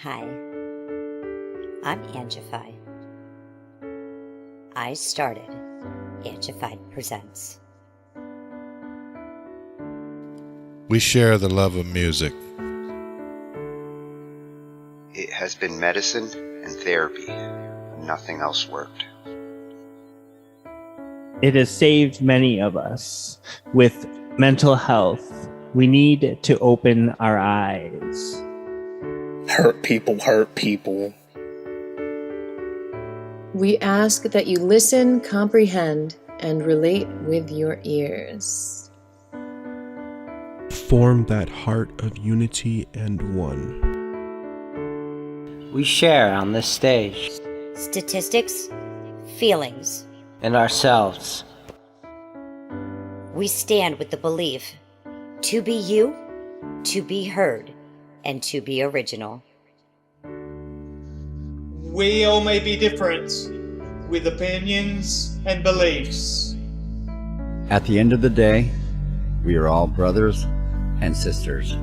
Hi, I'm Angified. I started Angified Presents. We share the love of music. It has been medicine and therapy. Nothing else worked. It has saved many of us. With mental health, we need to open our eyes. Hurt people hurt people. We ask that you listen, comprehend, and relate with your ears. Form that heart of unity and one. We share on this stage. Statistics, feelings, And ourselves. we stand with the belief to be you, to be heard, and to be original. We all may be different, with opinions and beliefs. At the end of the day, we are all brothers and sisters.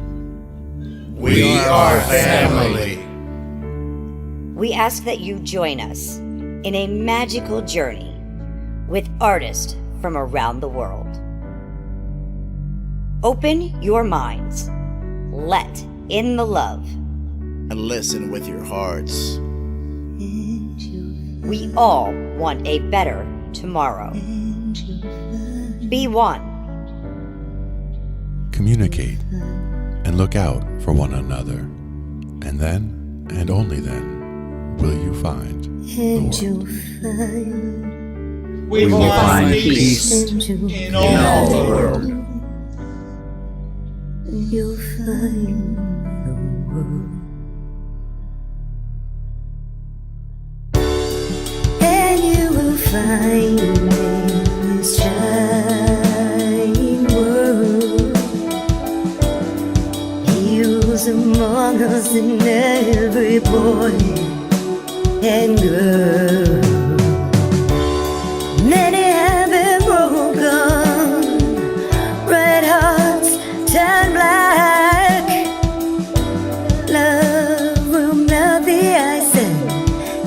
We are family. We ask that you join us in a magical journey with artists from around the world. Open your minds, let in the love, and listen with your hearts. We all want a better tomorrow. Be one. Communicate and look out for one another. And then, and only then, will you find the world. We will find peace in all the world. You'll find the world. And you will find in this shining world. Heroes among us in every boy and girl. Many have been broken, red hearts turn black. Love will melt the ice and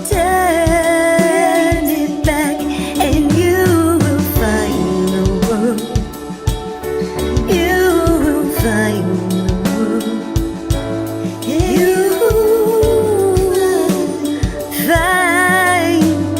turn it back, and you will find the world. You will find the world. You will find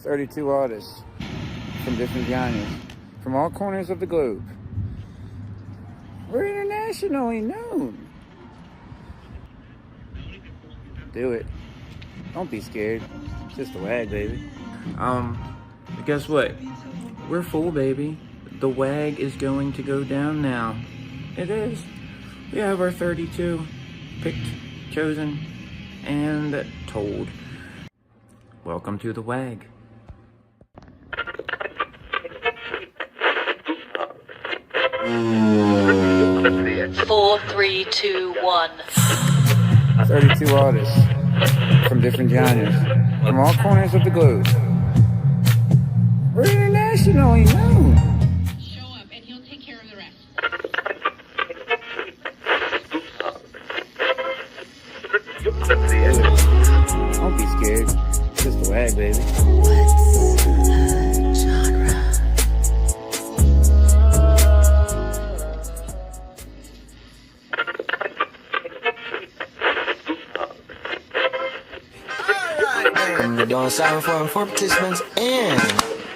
32 artists from different genres, from all corners of the globe. We're internationally known. Do it. Don't be scared. It's just a WAG, baby. Guess what? We're full, baby. The WAG is going to go down now. It is. We have our 32 picked, chosen, and told. Welcome to the WAG. Four, three, two, one. 32 artists from different genres, from all corners of the globe. We're internationally known. Show up and he'll take care of the rest. Don't be scared. It's just a WAG, baby. What's a genre? We're doing silent form for participants and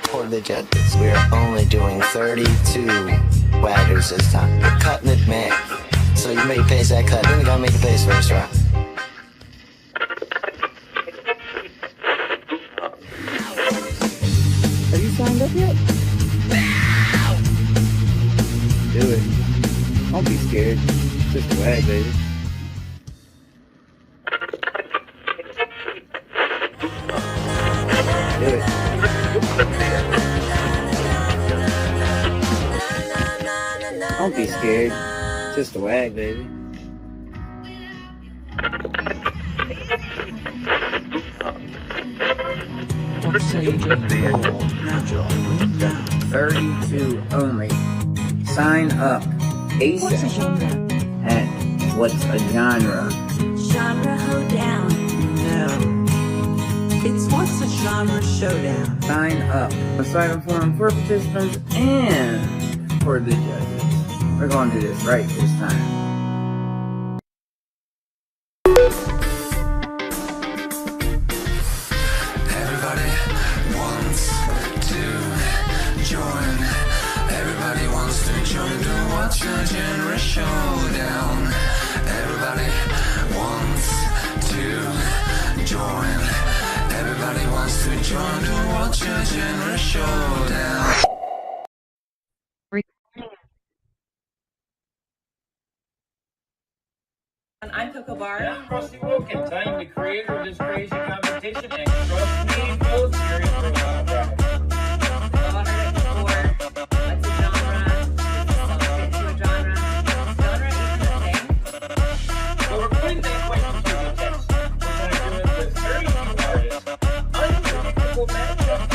for the judges. We are only doing 32 waggers this time. We're cutting it back. So you make a pace that cut, then you gotta make a pace first, right? Have you signed up yet? Do it. Don't be scared. It's just a WAG, baby. Do it. Don't be scared. It's just a WAG, baby. Now, 32 only. Sign up ASAP. What's a genre? And what's a genre? Genre hoedown. No. It's what's a genre showdown. Sign up. A silent forum for participants and for the judges. We're going to do this right this time. Everybody wants to join. Everybody wants to join the What's Your Genre Showdown. Everybody wants to join. Everybody wants to join the What's Your Genre Showdown. I'm Coco Bar. And I'm Rusty Wilkens. I am the creator of this crazy competition, and trust me, folks, you're in for a wild ride. All heard it before. What's a genre? Get to a genre. Genre isn't a thing. So we're putting that question to the test. We're going to do it with 32 artists, unpredictable matchups,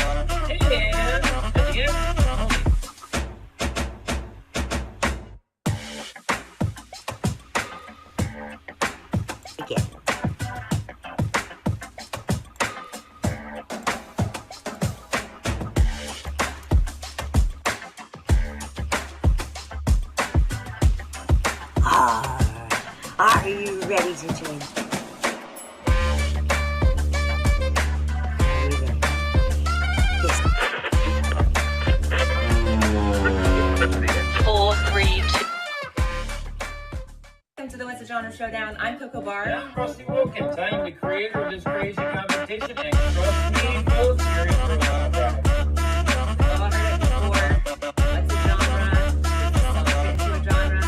and at the end, Again. Are you ready to join? Four, three, two. Welcome to the What's a Genre Showdown. I'm Coco Bar. and I'm Rusty Wilkens. I am the creator of this crazy competition, and trust me, folks, you're in for a wild ride. All heard it before. What's a genre? Get to a genre.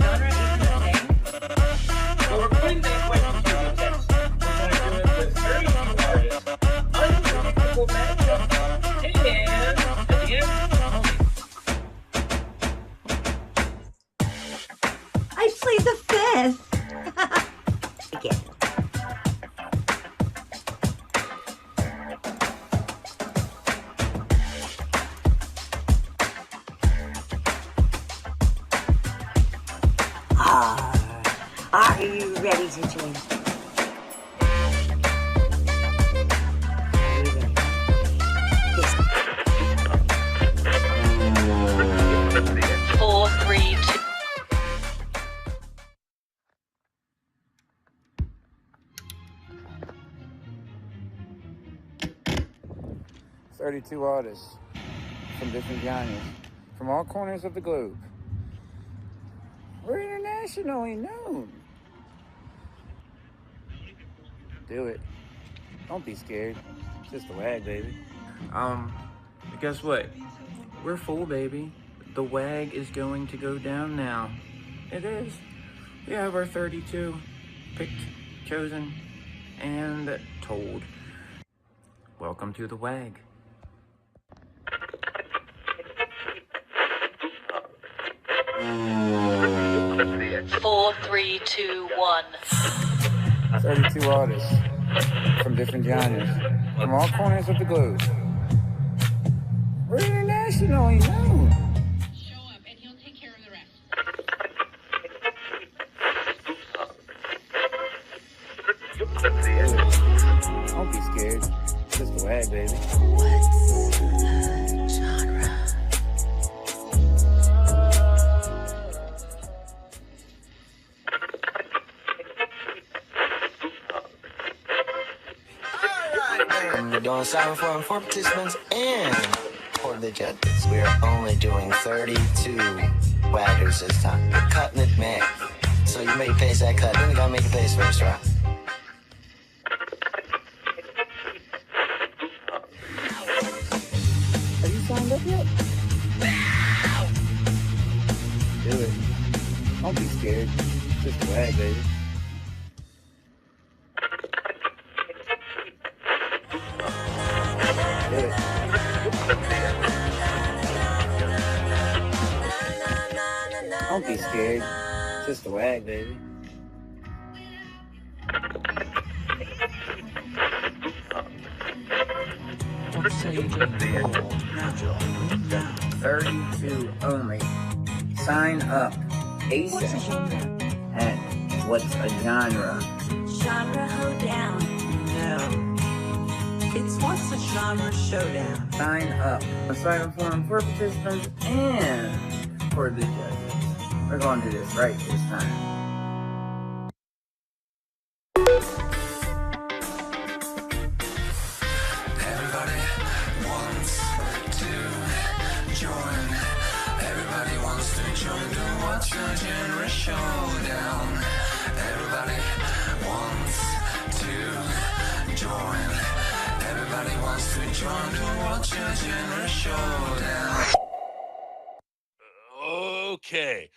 Genre isn't a thing. So we're putting that question to the test. We're going to do it with 32 artists, unpredictable matchups, and at the end, I played the fifth. Again. Are you ready to join? Four, three, two. 32 artists from different genres, from all corners of the globe. We're internationally known. Do it. Don't be scared. It's just a WAG, baby. Guess what? We're full, baby. The WAG is going to go down now. It is. We have our 32 picked, chosen, and told. Welcome to the WAG. Four, three, two, one. 32 artists from different genres, from all corners of the globe. We're internationally known. Show up and he'll take care of the rest. Don't be scared. It's just a WAG, baby. What's the genre? We're doing 7 for participants and for the judges. We are only doing 32 waggers this time. We're cutting it mad. So you make a pace that cut, then you gotta make a pace first, right? Have you signed up yet? Do it. Don't be scared. It's just a WAG, baby. Do it. Don't be scared. It's just a WAG, baby. What say you get now, Joe? 32 only. Sign up What's a ASAP. genre? And what's a genre? Genre hoedown. No. It's what's a genre showdown. Sign up. A silent forum for participants and for the judges. We're going to do this right this time. Everybody wants to join. Everybody wants to join the What's Your Genre Showdown. Everybody wants to join. Everybody wants to join the What's Your Genre Showdown. Okay.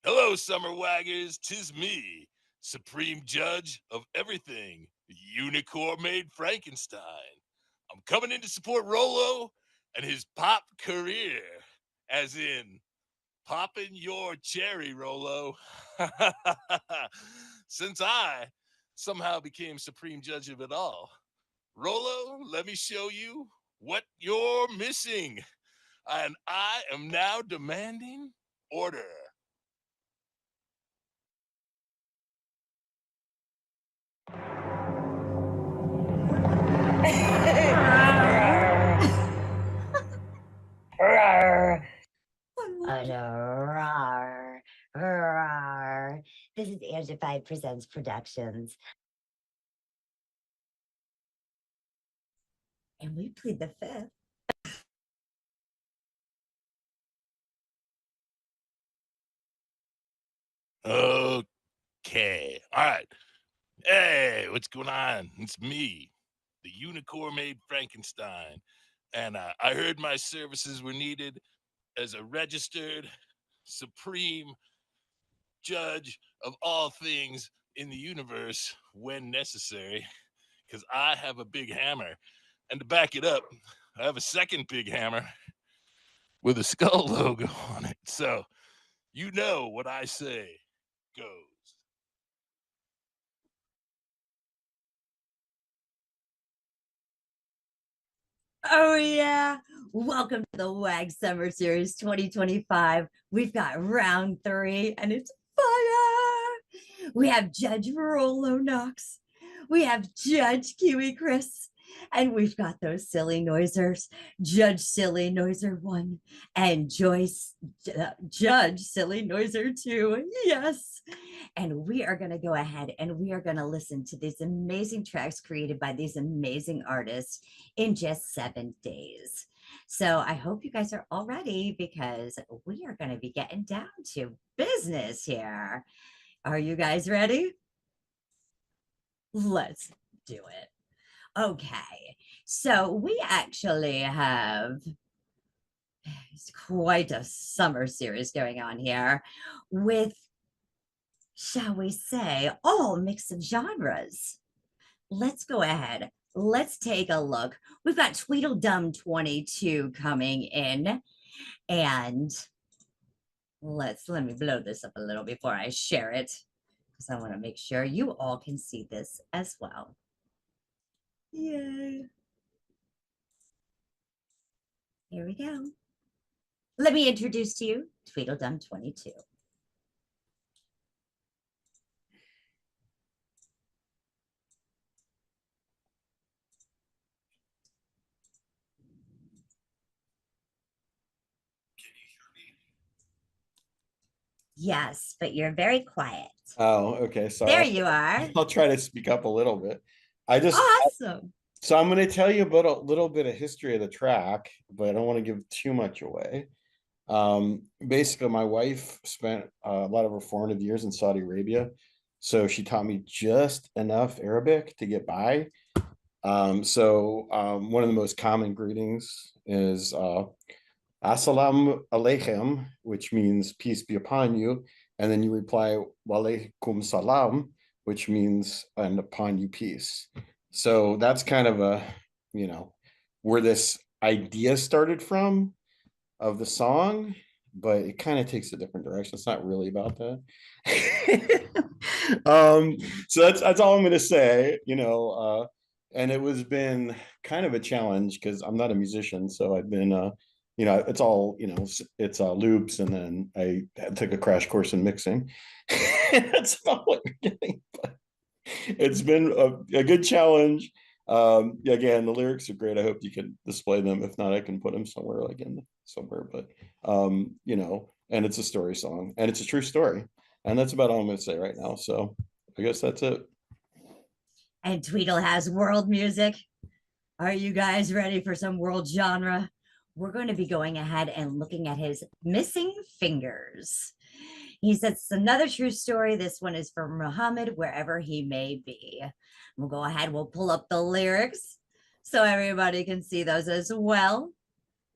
Hello, Summer Waggers. 'Tis me, Supreme Judge of everything, Unicorn Made Frankenstein. I'm coming in to support Rolo and his pop career, as in popping your cherry, Rolo. Since I somehow became Supreme Judge of it all. Rolo, let me show you what you're missing. And I am now demanding order. This is Angified Presents Productions. And we plead the fifth. Okay. All right. Hey, what's going on? It's me, the Unicorn Made Frankenstein. And I heard my services were needed as a registered supreme judge of all things in the universe when necessary, because I have a big hammer. And to back it up, I have a second big hammer with a skull logo on it. So you know what I say goes. Oh, yeah. Welcome to the WAG Summer Series 2025. We've got round 3, and it's fire. We have Judge Rolo Knox. We have Judge Kiwi Chris. And we've got those silly noisers, Judge Silly Noiser 1 and Judge Silly Noiser 2. Yes. And we are going to go ahead and we are going to listen to these amazing tracks created by these amazing artists in just 7 days. So I hope you guys are all ready because we are going to be getting down to business here. Are you guys ready? Let's do it. Okay, so we actually have quite a summer series going on here with, shall we say, all mix of genres. Let's go ahead. Let's take a look. We've got Tweedle Dum 22 coming in, and let me blow this up a little before I share it because I want to make sure you all can see this as well. Yay. Here we go. Let me introduce to you Tweedle Dum 22. Yes, but you're very quiet. Oh, okay. Sorry. There you are. I'll try to speak up a little bit. Awesome. So I'm going to tell you about a little bit of history of the track, but I don't want to give too much away. Basically, my wife spent a lot of her formative years in Saudi Arabia, so she taught me just enough Arabic to get by. One of the most common greetings is Assalamu alaikum, which means peace be upon you. And then you reply, Walaikum salam, which means and upon you peace. So that's kind of where this idea started from of the song, but it kind of takes a different direction. It's not really about that. So that's all I'm going to say, and it was been kind of a challenge because I'm not a musician. So I've been, it's all, it's loops. And then I took a crash course in mixing. That's about what you're getting. But it's been a good challenge. Again, the lyrics are great. I hope you can display them. If not, I can put them somewhere, somewhere. But, and it's a story song and it's a true story. And that's about all I'm going to say right now. So I guess that's it. And Tweedle has world music. Are you guys ready for some world genre? We're going to be going ahead and looking at his Missing Fingers. He says it's another true story. This one is for Muhammad, wherever he may be. We'll go ahead. We'll pull up the lyrics so everybody can see those as well.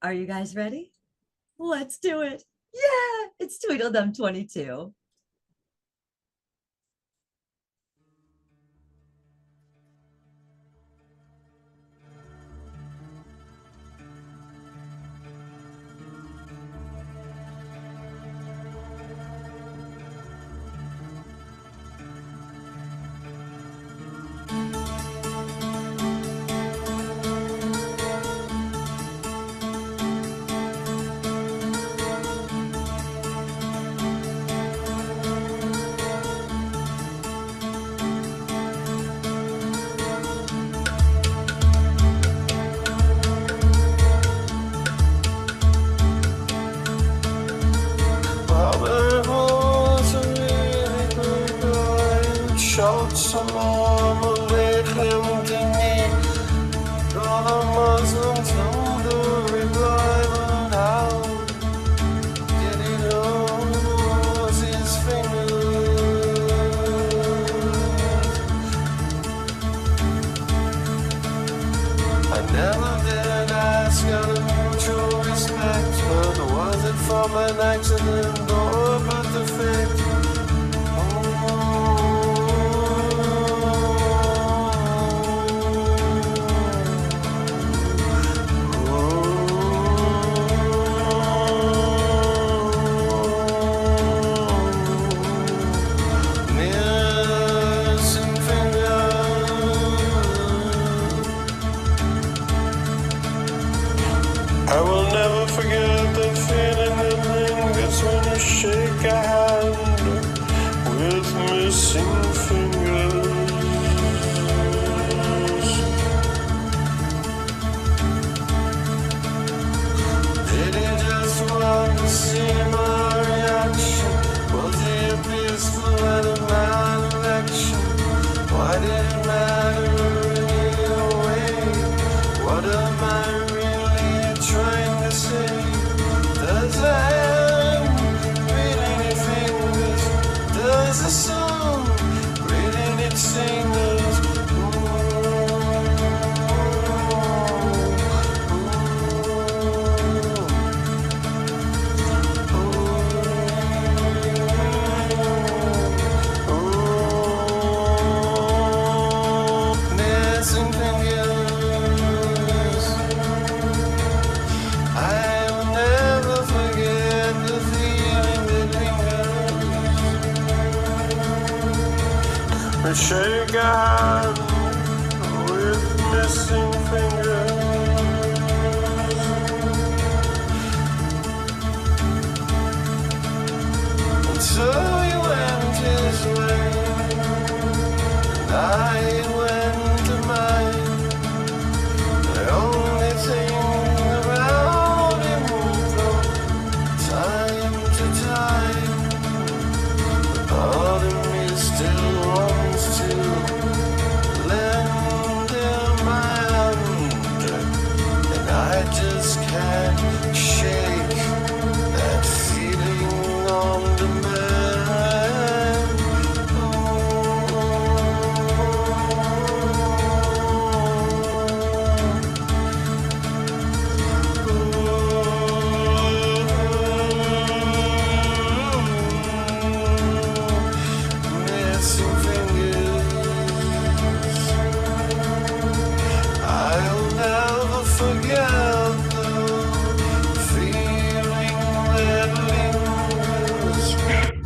Are you guys ready? Let's do it. Yeah, it's Tweedle Dum 22. Why did it matter anyway? What am I really trying to say? Does the hand reading its fingers? Does the song reading its singers? Missing fingers. I'll never forget the feeling that lingers. We shake a hand with missing fingers. And so he went his way, and I went to mine. The only thing about him from time to time, the part of me still wants to lend him my hand, and I just can't shake that feeling on demand. Missing fingers. I'll never forget the feeling that lingers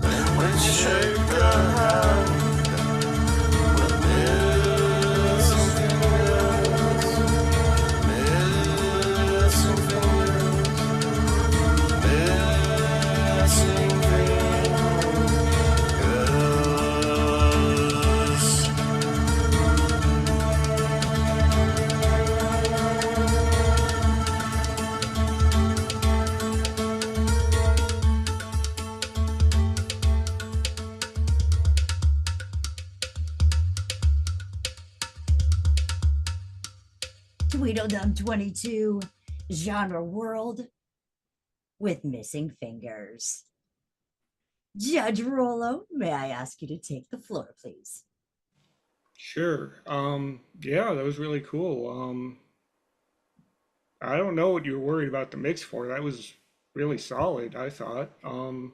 when we shake a hand with missing fingers. Missing fingers. Missing fingers. Tweedle Dum 22, genre world with missing fingers. Judge Rollo, may I ask you to take the floor, please? Sure. Yeah, that was really cool. I don't know what you were worried about the mix for. That was really solid, I thought. And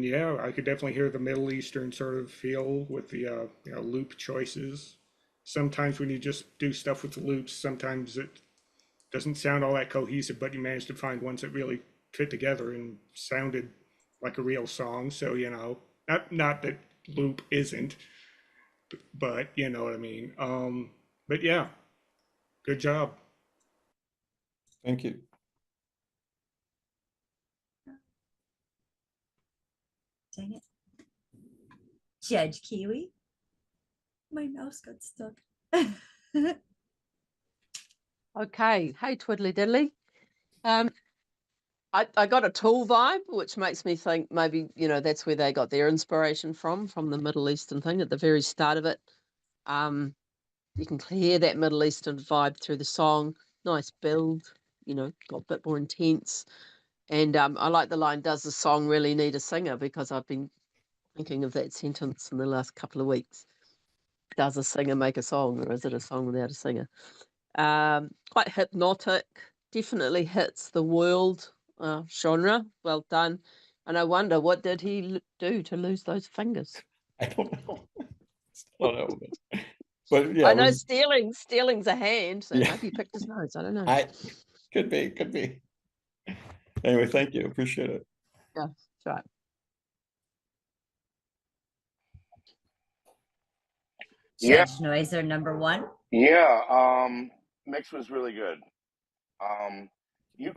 yeah, I could definitely hear the Middle Eastern sort of feel with the loop choices. Sometimes when you just do stuff with the loops, sometimes it doesn't sound all that cohesive, but you managed to find ones that really fit together and sounded like a real song. So, not that loop isn't, but you know what I mean. But yeah, good job. Thank you. Dang it. Judge Kiwi. My mouse got stuck. Okay. Hey, Twiddly Diddly. I got a Tool vibe, which makes me think maybe, that's where they got their inspiration from the Middle Eastern thing at the very start of it. You can hear that Middle Eastern vibe through the song. Nice build, got a bit more intense. And I like the line, does the song really need a singer? Because I've been thinking of that sentence in the last couple of weeks. Does a singer make a song, or is it a song without a singer? Quite hypnotic, definitely hits the world genre. Well done. And I wonder, what did he do to lose those fingers? I don't know. But yeah, I know stealing's a hand, so Yeah. maybe he picked his nose. I don't know. Could be. Anyway, thank you. Appreciate it. Yeah, that's right. Judge Noiser number one. Yeah, mix was really good. You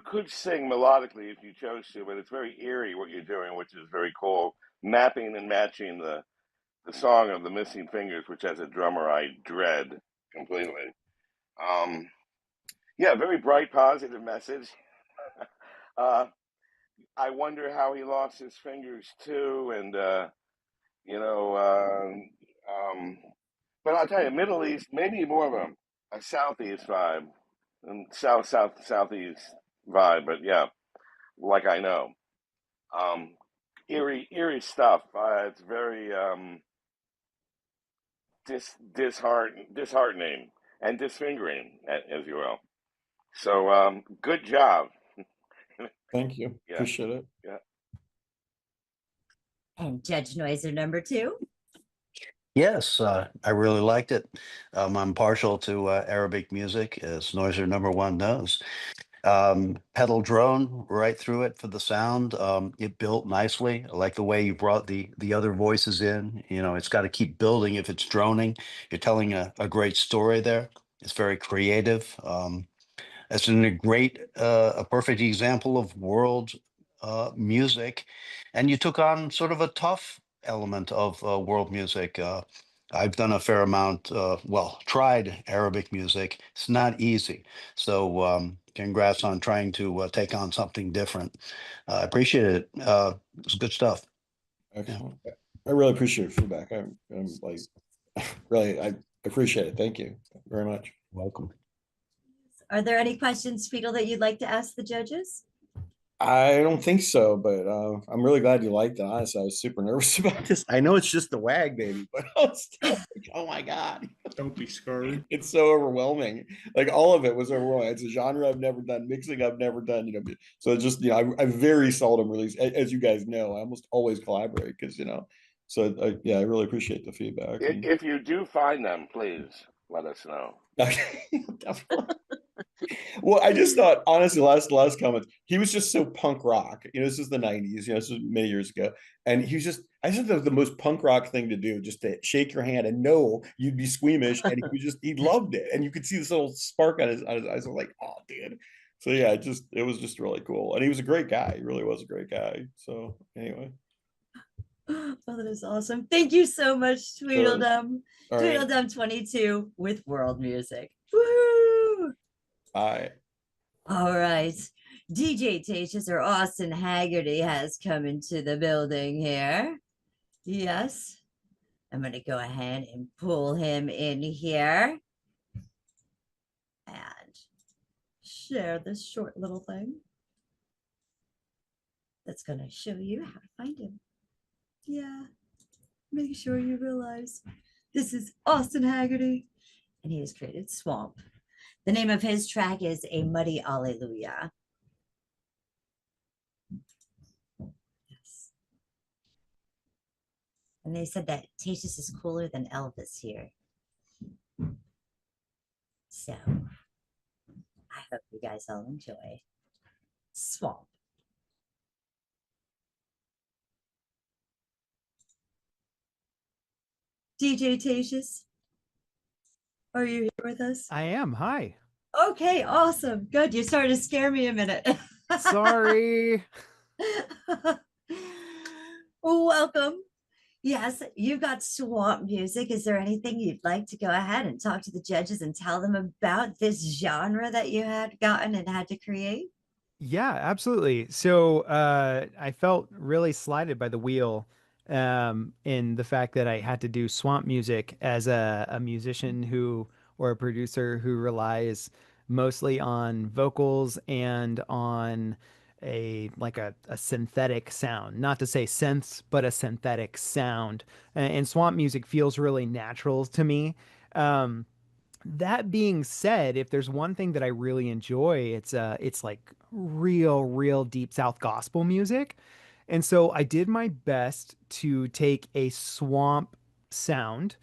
could sing melodically if you chose to, but it's very eerie what you're doing, which is very cool. Mapping and matching the song of the Missing Fingers, which as a drummer I dread completely. Yeah, very bright, positive message. I wonder how he lost his fingers too, and I'll tell you, Middle East, maybe more of a Southeast vibe, and Southeast vibe, but yeah, like I know. Eerie stuff. It's very disheartening and disfingering, as you will. So good job. Thank you. Yeah. Appreciate it. Yeah. And Judge Noiser number 2. Yes, I really liked it. I'm partial to Arabic music, as Noiser number 1 knows. Pedal drone right through it for the sound. It built nicely. I like the way you brought the other voices in. You know, it's got to keep building if it's droning. You're telling a great story there. It's very creative. It's a perfect example of world music, and you took on sort of a tough element of world music. I've done a fair amount, tried Arabic music. It's not easy. So congrats on trying to take on something different. I appreciate it. It's good stuff. Excellent. I really appreciate your feedback. I'm like, really, I appreciate it. Thank you very much. Welcome. Are there any questions, Tweedle, that you'd like to ask the judges? I don't think so, but I'm really glad you liked it. Honestly, I was super nervous about this. I know it's just the WAG, baby, but I was still like, oh my God. Don't be scared. It's so overwhelming. Like all of it was overwhelming. It's a genre I've never done, mixing I've never done, So it's just, I very seldom release, as you guys know, I almost always collaborate because, so I really appreciate the feedback. If you do find them, please let us know. Definitely. Well, I just thought, honestly, last comment, he was just so punk rock. This is the 90s, this was many years ago. And he was just, I just thought that was the most punk rock thing to do, just to shake your hand and know you'd be squeamish. And he loved it. And you could see this little spark on his eyes. I was like, oh, dude. So yeah, it was just really cool. And he was a great guy. He really was a great guy. So anyway. Oh, that is awesome. Thank you so much, Tweedle Dum. All Tweedle right. Dum 22 with world music. Woo! Bye. All right. DJ Tatius or Austin Haggerty has come into the building here. Yes. I'm going to go ahead and pull him in here and share this short little thing that's going to show you how to find him. Yeah. Make sure you realize this is Austin Haggerty, and he has created Swamp. The name of his track is A Muddy Alleluia. Yes. And they said that Tatius is cooler than Elvis here. So I hope you guys all enjoy Swamp. DJ Tatius, are you here with us? I am. Hi. Okay, awesome. Good. You started to scare me a minute. Sorry. Welcome. Yes, you've got Swamp music. Is there anything you'd like to go ahead and talk to the judges and tell them about this genre that you had gotten and had to create? Yeah, absolutely. So I felt really slighted by the wheel in the fact that I had to do swamp music as a musician or a producer who relies mostly on vocals and on a synthetic sound. Not to say synths, but a synthetic sound. And swamp music feels really natural to me. That being said, if there's one thing that I really enjoy, it's like real deep South gospel music. And so I did my best to take a swamp sound,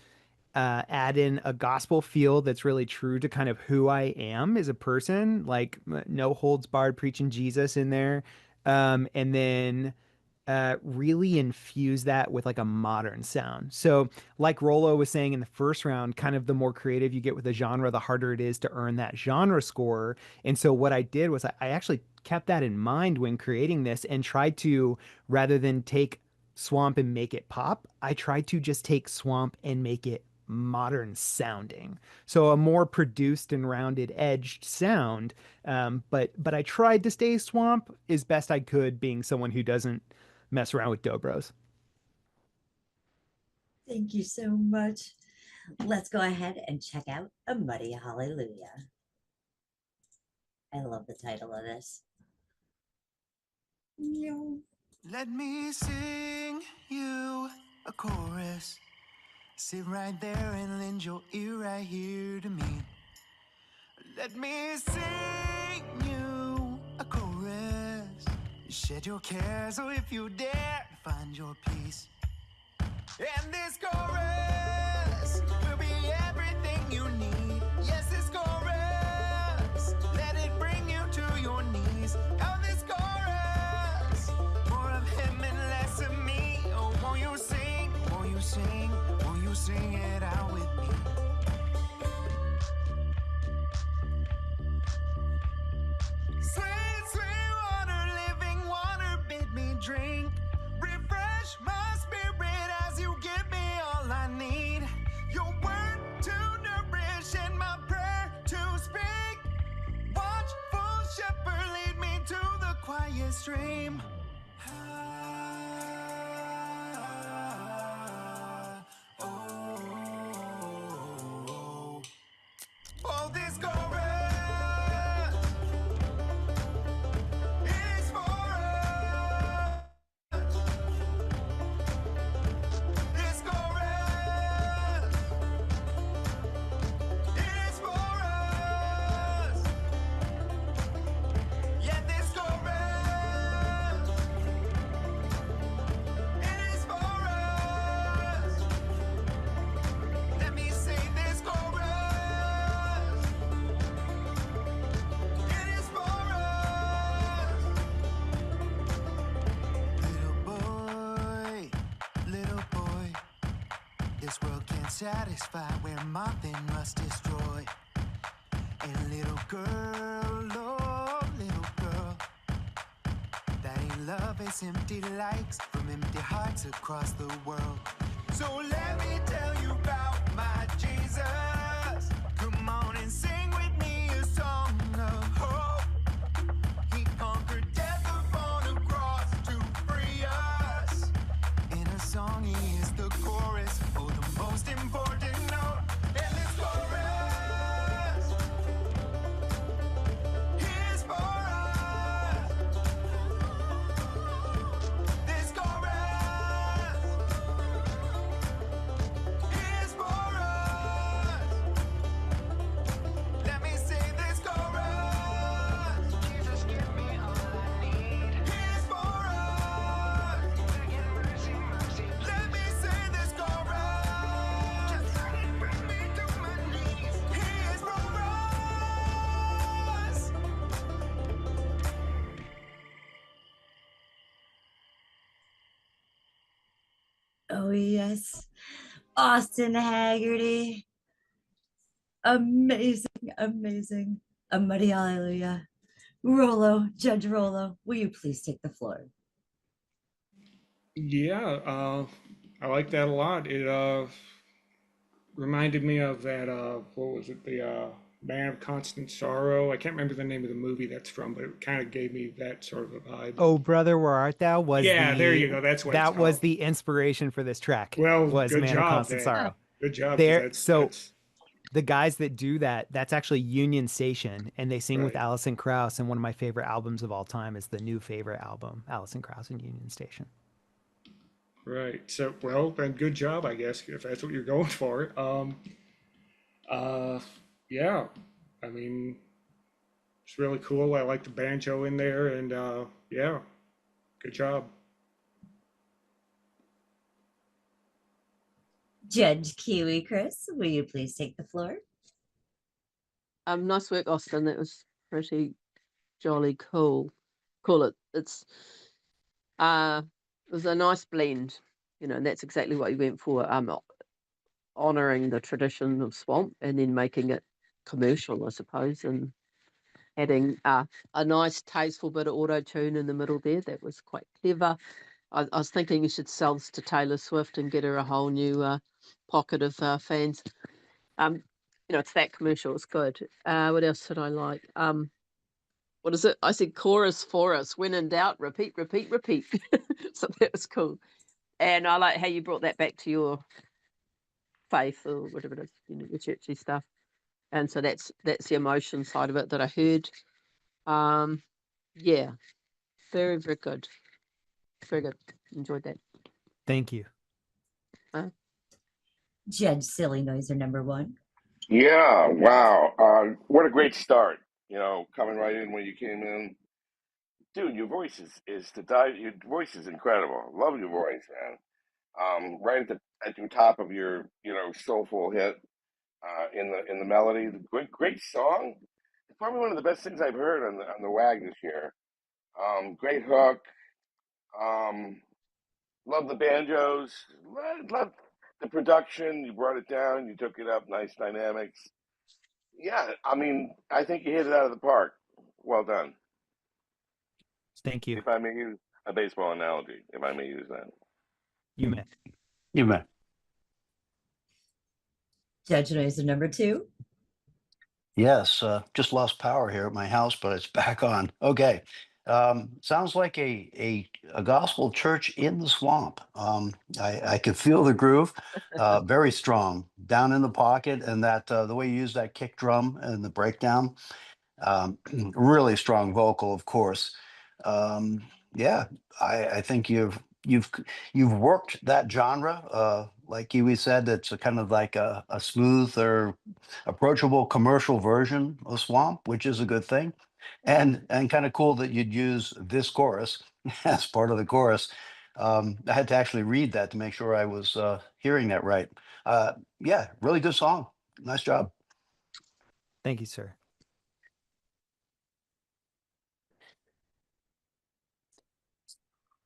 add in a gospel feel that's really true to kind of who I am as a person, like no holds barred preaching Jesus in there. And then really infuse that with like a modern sound. So like Rollo was saying in the first round, kind of the more creative you get with a genre, the harder it is to earn that genre score. And so what I did was I actually kept that in mind when creating this and tried to, rather than take swamp and make it pop, I tried to just take swamp and make it modern sounding. So a more produced and rounded edged sound. But I tried to stay swamp as best I could, being someone who doesn't mess around with dobros. Thank you so much. let's go ahead and check out A Muddy Hallelujah. I love the title of this. Let me sing you a chorus. Sit right there and lend your ear right here to me. Let me sing you a chorus. Shed your cares, or if you dare, find your peace. And this chorus will be everything you need. Yes, this chorus, let it bring you to your knees. Oh, this chorus, more of him and less of me. Oh, won't you sing, won't you sing, won't you sing it out with me? Sweet, sweet water, living water, bid me drink. Refresh my spirit as you give me all I need. Your word to nourish and my prayer to speak. Watchful shepherd, lead me to the quiet stream. Oh, this chorus is for us. This chorus is for us. Yeah, this chorus is for us. Let me sing this chorus. It is for us. Little boy, this world can't satisfy where moth and rust destroy. And little girl, oh, little girl, that ain't love, it's empty likes from empty hearts across the world. So let me tell you about my Jesus. Come on and sing with me a song of hope. He conquered death upon a cross to free us. In a song, he is the chorus, oh, the most important note. And this chorus is for us. This chorus is for us. Let me sing this chorus. Jesus, give me all I need. He's for us. Mercy, mercy. Let me sing this chorus. Just bring me to my knees. He is for us. Oh, yes. Austin Haggerty. Amazing, amazing. A Muddy Hallelujah. Rollo, Judge Rollo, will you please take the floor? Yeah, I like that a lot. It reminded me of that, what was it, the Man of Constant Sorrow. I can't remember the name of the movie that's from, but it kind of gave me that sort of a vibe. Oh, Brother, Where Art Thou was Yeah, the, there you go. That's what it's that was called. the inspiration for this track. Well, was good Man of job Constant then. Sorrow. Good job. 'Cause There, that's, so that's the guys that do that, that's actually Union Station, and they sing with Right. Alison Krauss. And one of my favorite albums of all time is the new favorite album, Alison Krauss and Union Station. right. So, well, then good job, I guess, if that's what you're going for. Yeah, I mean, it's really cool. I like the banjo in there, and yeah, good job. Judge Kiwi Chris, will you please take the floor? Nice work, Austin. That was pretty jolly cool. It was a nice blend, and that's exactly what you went for. Honoring the tradition of swamp and then making it commercial, I suppose, and adding a nice tasteful bit of auto tune in the middle there. That was quite clever. I was thinking you should sell this to Taylor Swift and get her a whole new pocket of fans. It's that commercial. It's good. What else did I like? What is it? I said chorus for us. When in doubt, repeat, repeat, repeat. So that was cool. And I like how you brought that back to your faith or whatever it is, the churchy stuff. And so that's the emotion side of it that I heard. Yeah, very, very good. Very good. Enjoyed that. Thank you. Judge Silly Noiser number 1. Yeah, wow. What a great start. Coming right in when you came in. Dude, your voice is to die. Your voice is incredible. Love your voice, man. Right at the top of your, soulful hit, in the melody. Great song. It's probably one of the best things I've heard on the WAG this year. Great hook. Love the banjos. Love the production. You brought it down. You took it up. Nice dynamics. Yeah, I mean, I think you hit it out of the park. Well done. Thank you. If I may use a baseball analogy, if I may use that. You may. You may. Judge Noiser number 2. Yes, just lost power here at my house, but it's back on. Okay. Sounds like a gospel church in the swamp. I could feel the groove, very strong, down in the pocket, and that the way you use that kick drum and the breakdown, really strong vocal, of course. Yeah, I think you've worked that genre. Like Kiwi said, it's a kind of like a smooth or approachable commercial version of Swamp, which is a good thing, and kind of cool that you'd use this chorus as part of the chorus. I had to actually read that to make sure I was hearing that right. Yeah, really good song. Nice job. Thank you, sir.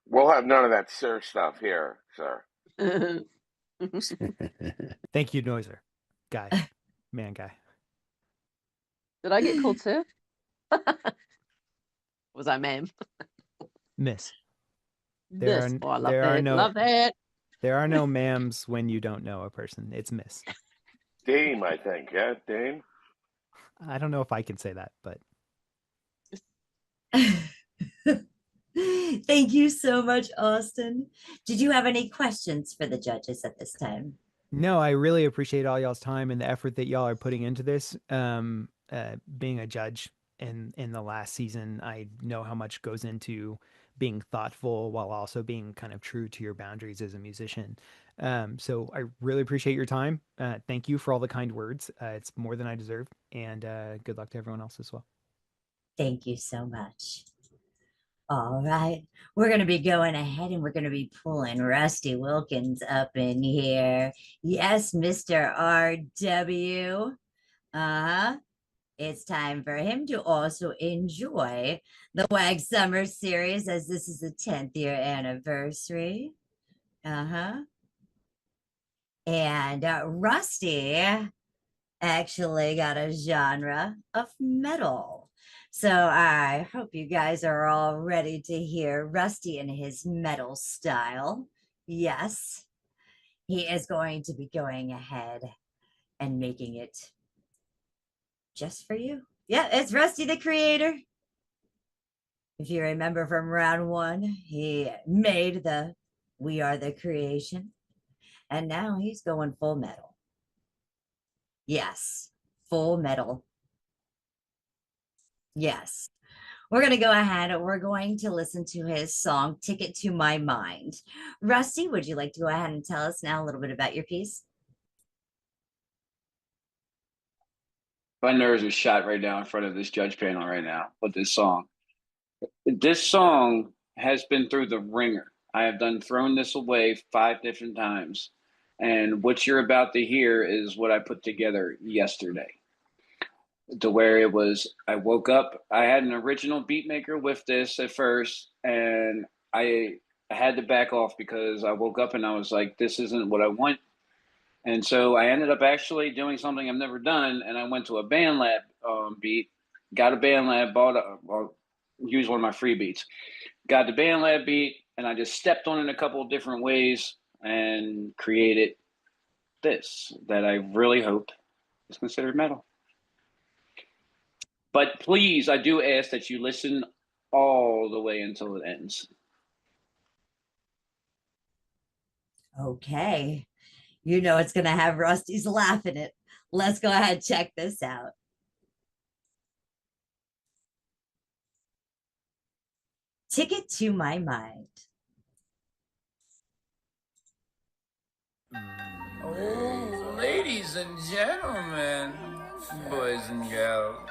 We'll have none of that sir stuff here, sir. Thank you, Noiser. Guy. Man guy. Did I get called sir? Was I ma'am? Miss. Miss. Oh, I love there are that. no, Love that. There are no ma'ams when you don't know a person. It's Miss. Dame, I think. Yeah, Dame. I don't know if I can say that, but Thank you so much, Austin. Did you have any questions for the judges at this time? no, I really appreciate all y'all's time and the effort that y'all are putting into this. Being a judge in the last season, I know how much goes into being thoughtful while also being kind of true to your boundaries as a musician. So I really appreciate your time. Thank you for all the kind words. It's more than I deserve. And good luck to everyone else as well. Thank you so much. All right, we're going to be going ahead and we're going to be pulling Rusty Wilkens up in here. Yes, Mr. RW. It's time for him to also enjoy the WAG Summer Series as this is the 10th year anniversary. And Rusty actually got a genre of metal. So I hope you guys are all ready to hear Rusty in his metal style. Yes, he is going to be going ahead and making it just for you. Yeah, it's Rusty the Creator. If you remember from round 1, he made the We Are the Creation. And now he's going full metal. Yes, full metal. Yes. We're going to go ahead and we're going to listen to his song, Ticket to My Mind. Rusty, would you like to go ahead and tell us now a little bit about your piece? My nerves are shot right now in front of this judge panel right now with this song. This song has been through the ringer. I have thrown this away 5 different times. And what you're about to hear is what I put together yesterday. To where it was, I woke up, I had an original beat maker with this at first, and I had to back off because I woke up and I was like, this isn't what I want. And so I ended up actually doing something I've never done, and I went to a BandLab beat, got a BandLab, used one of my free beats, got the BandLab beat, and I just stepped on it a couple of different ways and created this that I really hope is considered metal. But please, I do ask that you listen all the way until it ends. Okay. You know it's gonna have Rusty's laugh in it. Let's go ahead and check this out. Ticket to My Mind. Oh, ladies and gentlemen, boys and girls,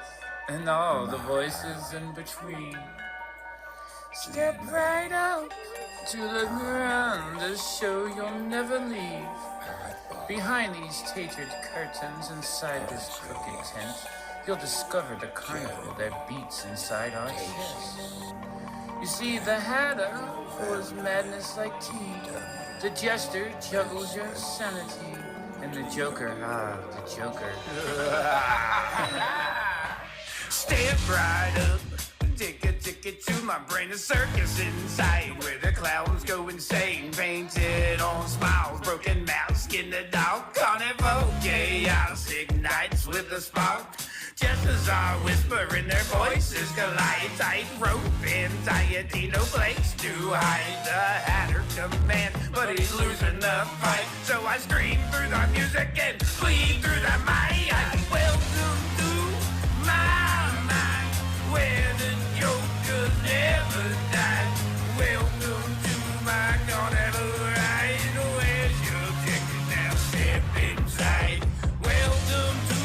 and all the voices in between. Step right up to the ground, a show you'll never leave. Behind these tapered curtains, inside this crooked tent, you'll discover the carnival that beats inside our chests. You see, the Hatter pours madness like tea. The Jester juggles your sanity. And the Joker, the Joker. Step right up, take a ticket to my brain, a circus inside where the clowns go insane. Painted on smiles, broken mouths, skin the dog, carnival chaos ignites with a spark. Just as I whisper in their voices collide, tightrope anxiety, no place to hide. The Hatter command, but he's losing the fight. So I scream through the music and bleed through the mic. Welcome to my mind, where the Joker never died. Welcome to my carnival ride. Where's your ticket now? Step inside. Welcome to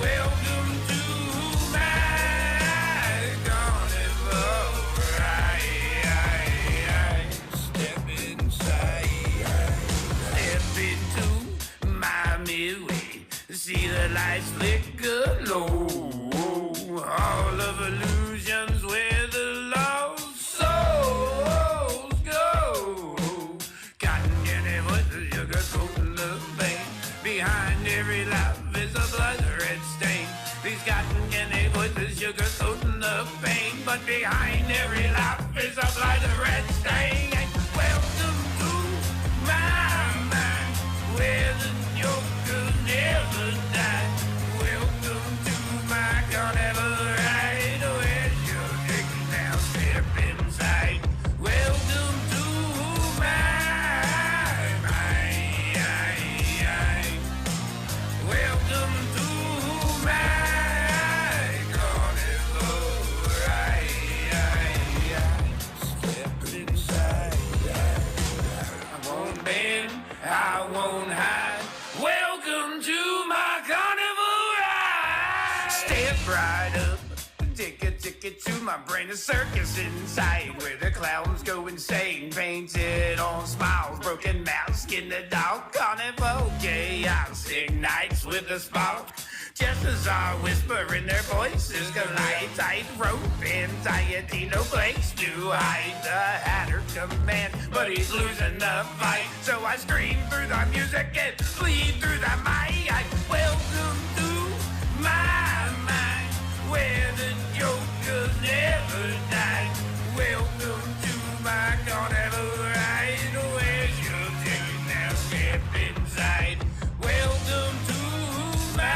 welcome to my carnival ride. Step inside. Step into my midway. See the lights flicker low. All of illusions where the lost souls go. Cotton candy voices, sugar coating the vein. Behind every laugh is a blood red stain. These cotton candy voices, sugar coating the pain. But behind every laugh is a blood red stain. Welcome to my mind, where the Joker never died. Welcome to my carnival ride. Where's your ticket now? Step inside. Welcome to my mind. Welcome to my carnival ride. Step inside. I won't bend, I won't hide. Welcome to my carnival ride. Step right up, take a ticket to my brain, a circus inside where the clowns go insane. Painted on smiles, broken mouths, skin the dog, carnival chaos ignites with a spark. Just as I whisper in their voices collide, tightrope anxiety, no place to hide. The Hatter command, but he's losing the fight. So I scream through the music and bleed through the mic. Welcome to my mind, where the Joker never died. Welcome to my carnival ride. Where's your ticket now? Step inside. Welcome to my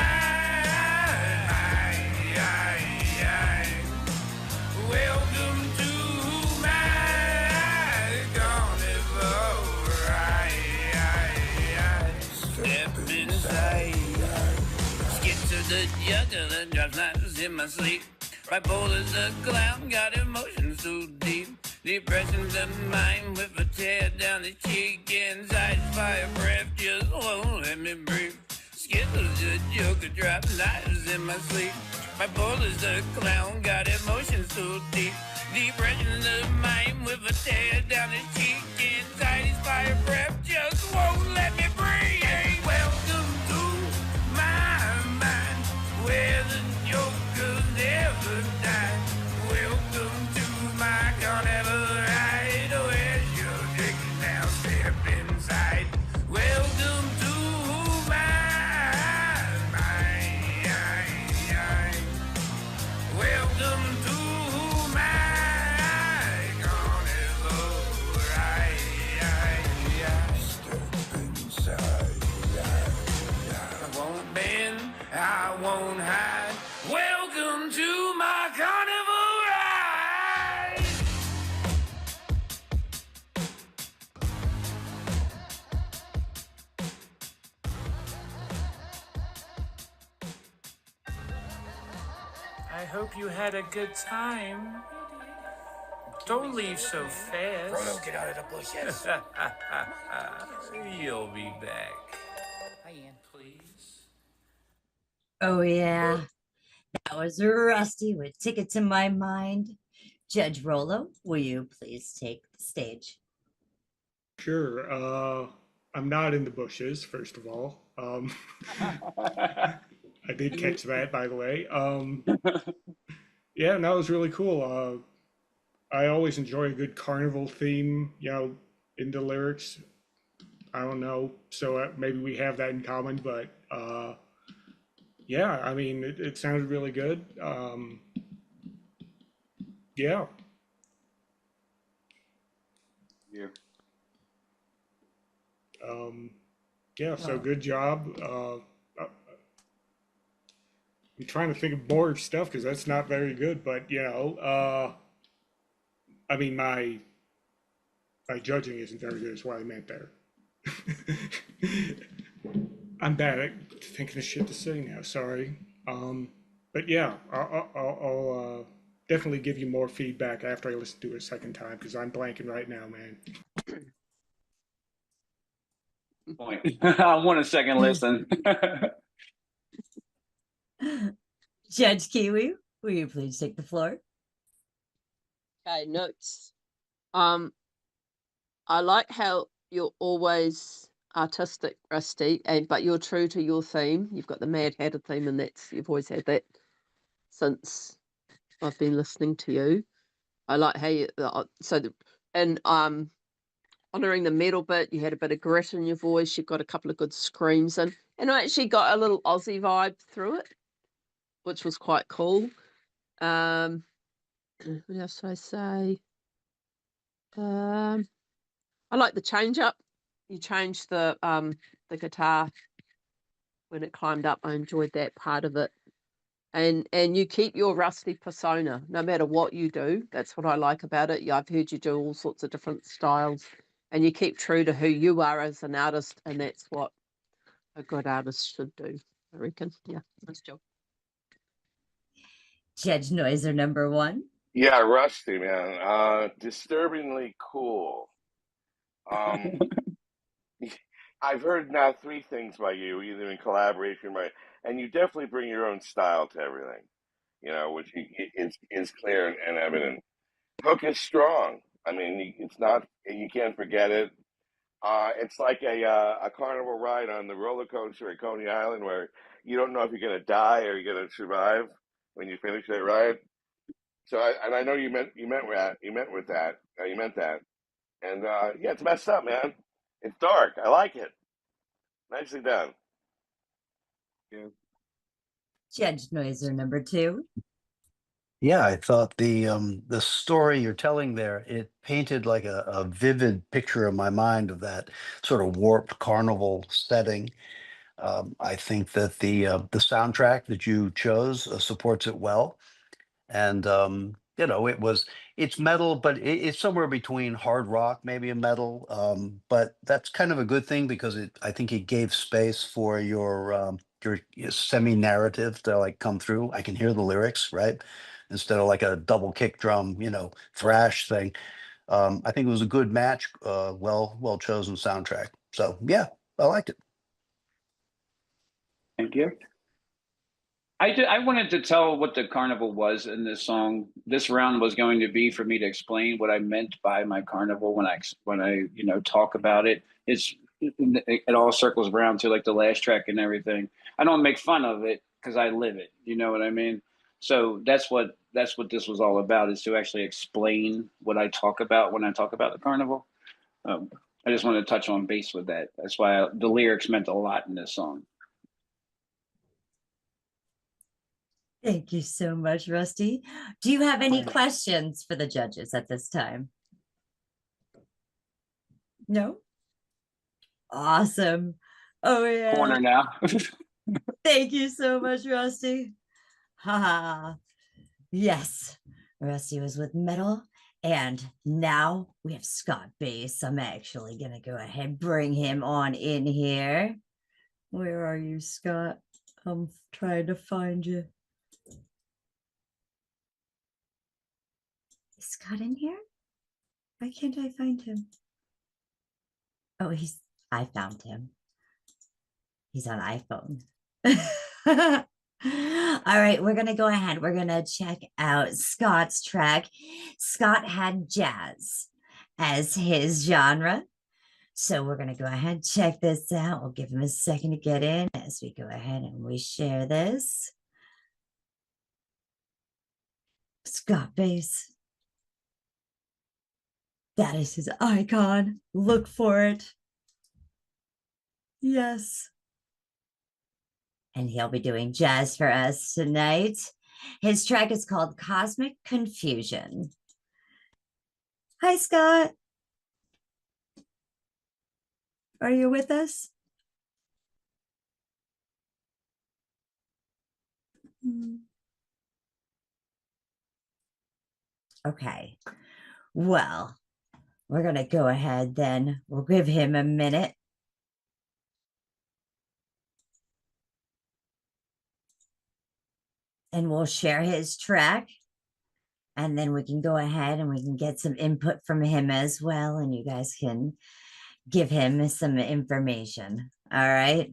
welcome to my carnival ride. Step inside. Skid to the juggler, drops knives in my sleep. Bipola's the clown, got emotions so deep. Depression's the mind with a tear down the cheek. Inside fire breath just won't let me breathe. Skittles the Joker, drop knives in my sleep. Bipola's the clown, got emotions so deep. Depression's the mind with a tear down the cheek. Inside his fire breath just won't let me breathe. Hey, welcome to my mind, where the Joker never died. Welcome to my carnival ride. Where's your ticket now? Step inside. Welcome to my mind. Welcome to my carnival I hope you had a good time. Don't leave so fast. Frodo, get out of the bushes. You'll be back. Hi, Ian. Please. Oh, yeah. That was Rusty with Ticket to My Mind. Judge Rolo, will you please take the stage? Sure. I'm not in the bushes, first of all. I did catch that, by the way. Yeah, no, it was really cool. I always enjoy a good carnival theme, in the lyrics. I don't know, so maybe we have that in common, but yeah, I mean, it sounded really good. Yeah. Yeah. Yeah, so good job. I'm trying to think of more stuff because that's not very good, but I mean, my judging isn't very good, is what I meant there. I'm bad at thinking of shit to say now, sorry. But yeah, I'll definitely give you more feedback after I listen to it a second time because I'm blanking right now, man. Point. I want a second listen. Judge Kiwi, will you please take the floor? Okay, notes. I like how you're always artistic, Rusty, but you're true to your theme. You've got the Mad Hatter theme, and you've always had that since I've been listening to you. I like how you honouring the metal bit, you had a bit of grit in your voice. You've got a couple of good screams and I actually got a little Aussie vibe through it, which was quite cool. What else did I say? I like the change up. You changed the guitar when it climbed up. I enjoyed that part of it. And you keep your Rusty persona no matter what you do. That's what I like about it. I've heard you do all sorts of different styles, and you keep true to who you are as an artist, and that's what a good artist should do, I reckon. Yeah, nice job. Judge Noiser number 1. Yeah, Rusty, man. Disturbingly cool. I've heard now 3 things by you, either in collaboration, and you definitely bring your own style to everything, which is clear and evident. Hook is strong. I mean, it's not, you can't forget it. It's like a carnival ride on the roller coaster at Coney Island where you don't know if you're going to die or you're going to survive when you finish that ride. So, I know you meant that, and yeah, it's messed up, man. It's dark. I like it. Nicely done. Yeah. Judge Noiser number 2. Yeah, I thought the story you're telling there, it painted like a vivid picture in my mind of that sort of warped carnival setting. I think that the soundtrack that you chose supports it well, and it's metal, but it's somewhere between hard rock, maybe a metal. But that's kind of a good thing because I think it gave space for your semi-narrative to like come through. I can hear the lyrics, right? Instead of like a double kick drum, thrash thing. I think it was a good match, well chosen soundtrack. So yeah, I liked it. Thank you. I wanted to tell what the carnival was in this song. This round was going to be for me to explain what I meant by my carnival when I talk about it. It all circles around to like the last track and everything. I don't make fun of it because I live it. You know what I mean? So that's what this was all about, is to actually explain what I talk about when I talk about the carnival. I just want to touch on base with that. That's why the lyrics meant a lot in this song. Thank you so much, Rusty. Do you have any questions for the judges at this time? No? Awesome. Oh, yeah. Corner now. Thank you so much, Rusty. Haha. Yes, Rusty was with metal. And now we have Scott Bass. I'm actually going to go ahead and bring him on in here. Where are you, Scott? I'm trying to find you. Scott in here? Why can't I find him? Oh, I found him. He's on iPhone. All right, we're going to go ahead. We're going to check out Scott's track. Scott had jazz as his genre. So we're going to go ahead and check this out. We'll give him a second to get in as we go ahead and we share this. Scott bass. That is his icon. Look for it. Yes. And he'll be doing jazz for us tonight. His track is called Cosmic Confusion. Hi, Scott. Are you with us? Okay. Well, we're going to go ahead then. We'll give him a minute. And we'll share his track. And then we can go ahead and we can get some input from him as well. And you guys can give him some information. All right.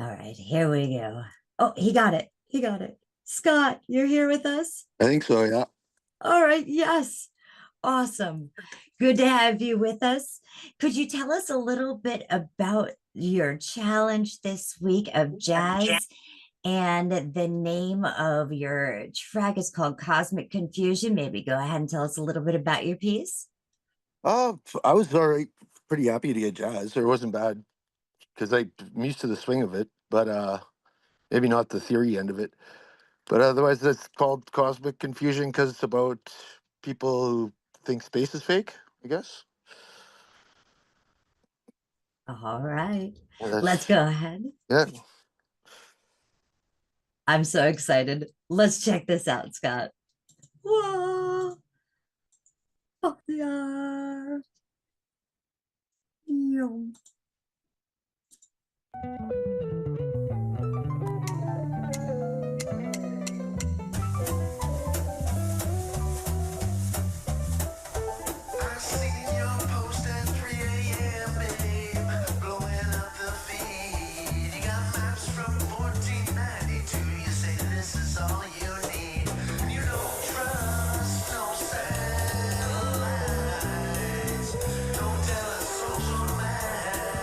All right, here we go. Oh, he got it. He got it. Scott, you're here with us? I think so, yeah. All right. Yes. Awesome. Good to have you with us. Could you tell us a little bit about your challenge this week of jazz? And the name of your track is called Cosmic Confusion. Maybe go ahead and tell us a little bit about your piece. I was all right, pretty happy to get jazz. It wasn't bad because I'm used to the swing of it, but maybe not the theory end of it. But otherwise, that's called Cosmic Confusion because it's about people who think space is fake, I guess. All right. Yeah, let's go ahead. Yeah. I'm so excited. Let's check this out, Scott. Whoa. Oh, yeah. Yo. I seen your post at 3 a.m., babe, blowing up the feed. You got maps from 1492. You say this is all you need. You don't trust no satellites. Don't tell us social matters.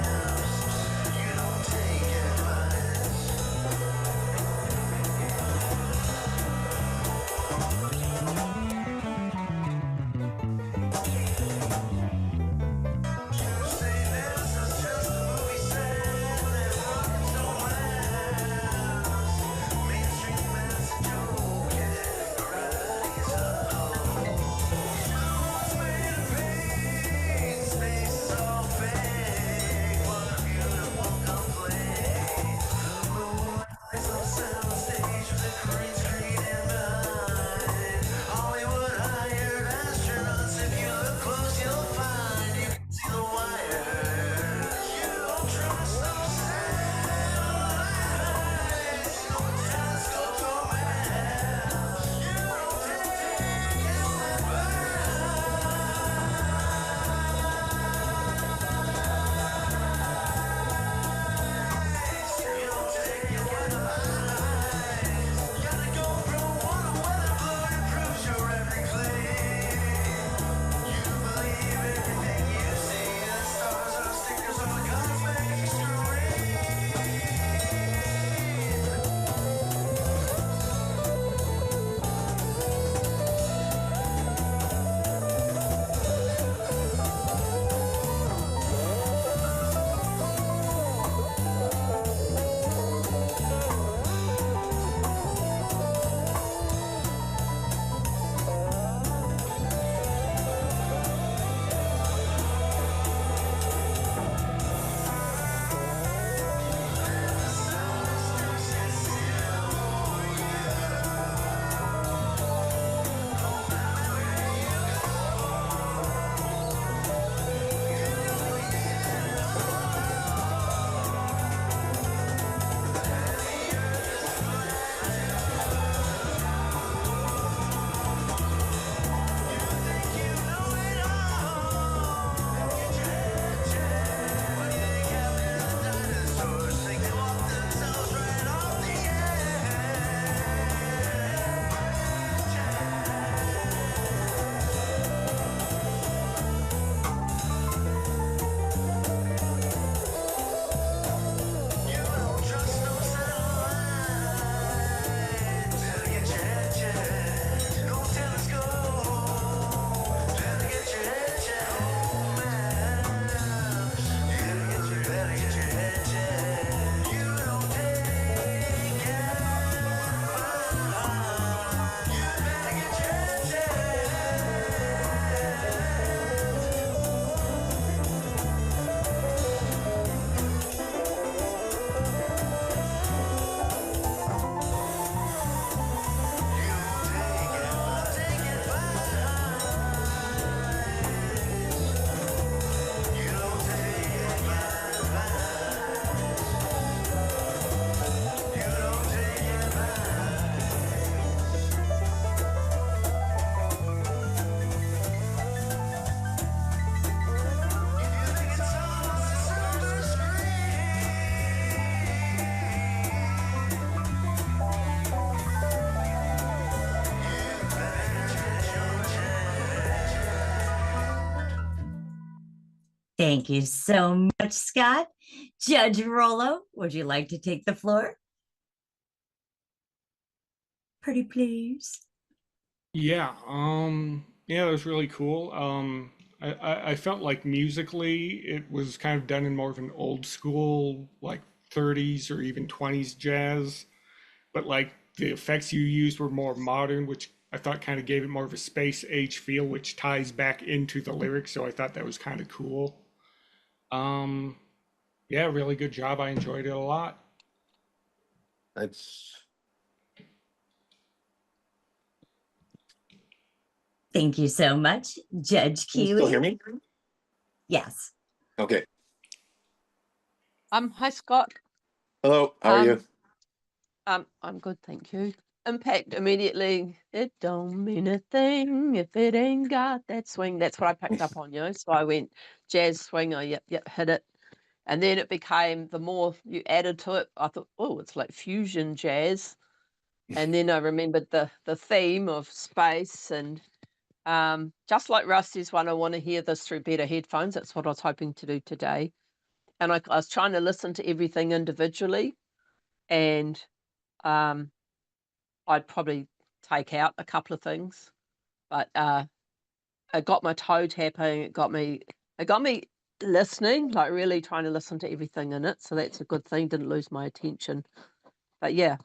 Thank you so much, Scott. Judge Rollo, would you like to take the floor? Pretty please. Yeah, yeah, it was really cool. I felt like musically it was kind of done in more of an old school, like 30s or even 20s jazz, but like the effects you used were more modern, which I thought kind of gave it more of a space age feel, which ties back into the lyrics. So I thought that was kind of cool. Um, yeah, really good job. I enjoyed it a lot. That's Thank you so much, Judge Can you still hear Kiwi. me? Yes. Okay. Hi Scott. Hello, how are you? I'm good, thank you. Impact immediately. It don't mean a thing if it ain't got that swing. That's what I picked up on, So I went jazz swing. Yep, hit it. And then it became, the more you added to it, I thought, oh, it's like fusion jazz. And then I remembered the theme of space, and just like Rusty's one, I want to hear this through better headphones. That's what I was hoping to do today. And I was trying to listen to everything individually, and I'd probably take out a couple of things, but it got my toe tapping. It got me listening, like really trying to listen to everything in it. So that's a good thing. Didn't lose my attention. But yeah,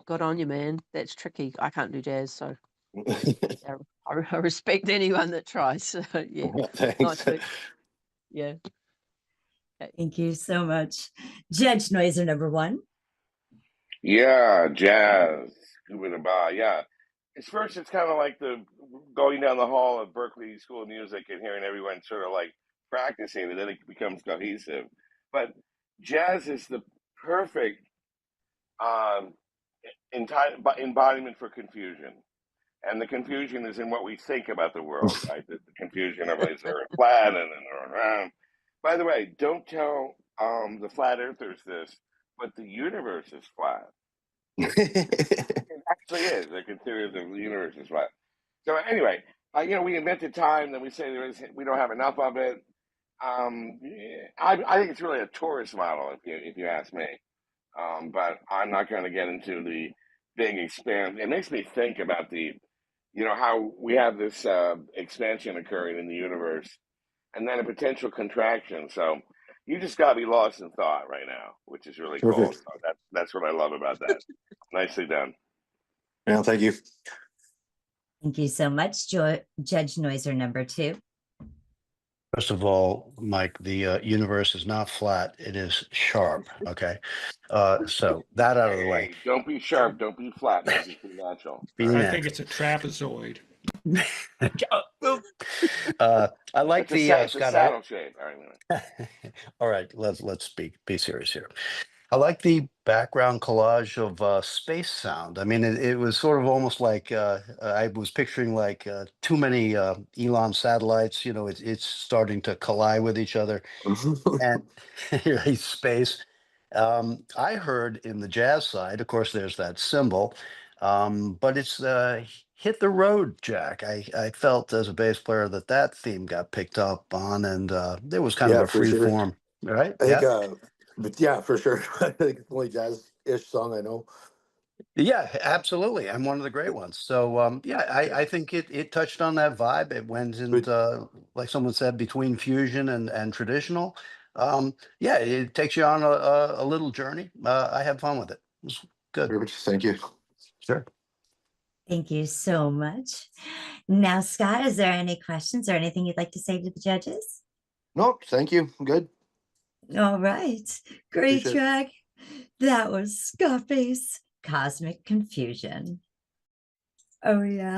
good on you, man. That's tricky. I can't do jazz, so yeah, I respect anyone that tries. So yeah, Thanks. yeah. Okay. Thank you so much. Judge Noiser number one. Yeah, jazz, scuba da ba. Yeah, at first it's kind of like the going down the hall of Berkeley School of Music and hearing everyone sort of like practicing, and then it becomes cohesive. But jazz is the perfect um, embodiment for confusion, and the confusion is in what we think about the world, right? The confusion of is there a flat and then around. By the way, don't tell the flat earthers this, but the universe is flat. It actually is. They're considered the universe is flat. So anyway, we invented time, then we say we don't have enough of it. I think it's really a tourist model, if you ask me. But I'm not going to get into the big expansion. It makes me think about how we have this expansion occurring in the universe, and then a potential contraction. So you just got to be lost in thought right now, which is really cool. Perfect. So that's what I love about that. Nicely done. Yeah, thank you. Thank you so much, Judge Noiser number two. First of all, Mike, the universe is not flat; it is sharp. Okay, so that out of the way. Hey, don't be sharp. Don't be flat. Don't be too natural. Be All I right? think it's a trapezoid. I like It's the a Scott. saddle shape. All right. All right, let's be serious here. I like the background collage of space sound. I mean, it was sort of almost like I was picturing like too many Elon satellites. It's starting to collide with each other, and space. I heard in the jazz side, of course, there's that symbol, but it's hit the road, Jack. I felt as a bass player that theme got picked up on, and there was kind of Yeah, a for free sure. form, right? I think, Yeah. but yeah, for sure. I think it's the only jazz-ish song I know. Yeah, absolutely. And one of the great ones. So yeah, I think it touched on that vibe. It went into, like someone said, between fusion and traditional. Yeah, it takes you on a little journey. I had fun with it. It was good. Perfect. Thank you. Sure. Thank you so much. Now, Scott, is there any questions or anything you'd like to say to the judges? Nope. Thank you. I'm good. All right. Great Appreciate it. track. That was Scarface, Cosmic Confusion. Oh, yeah.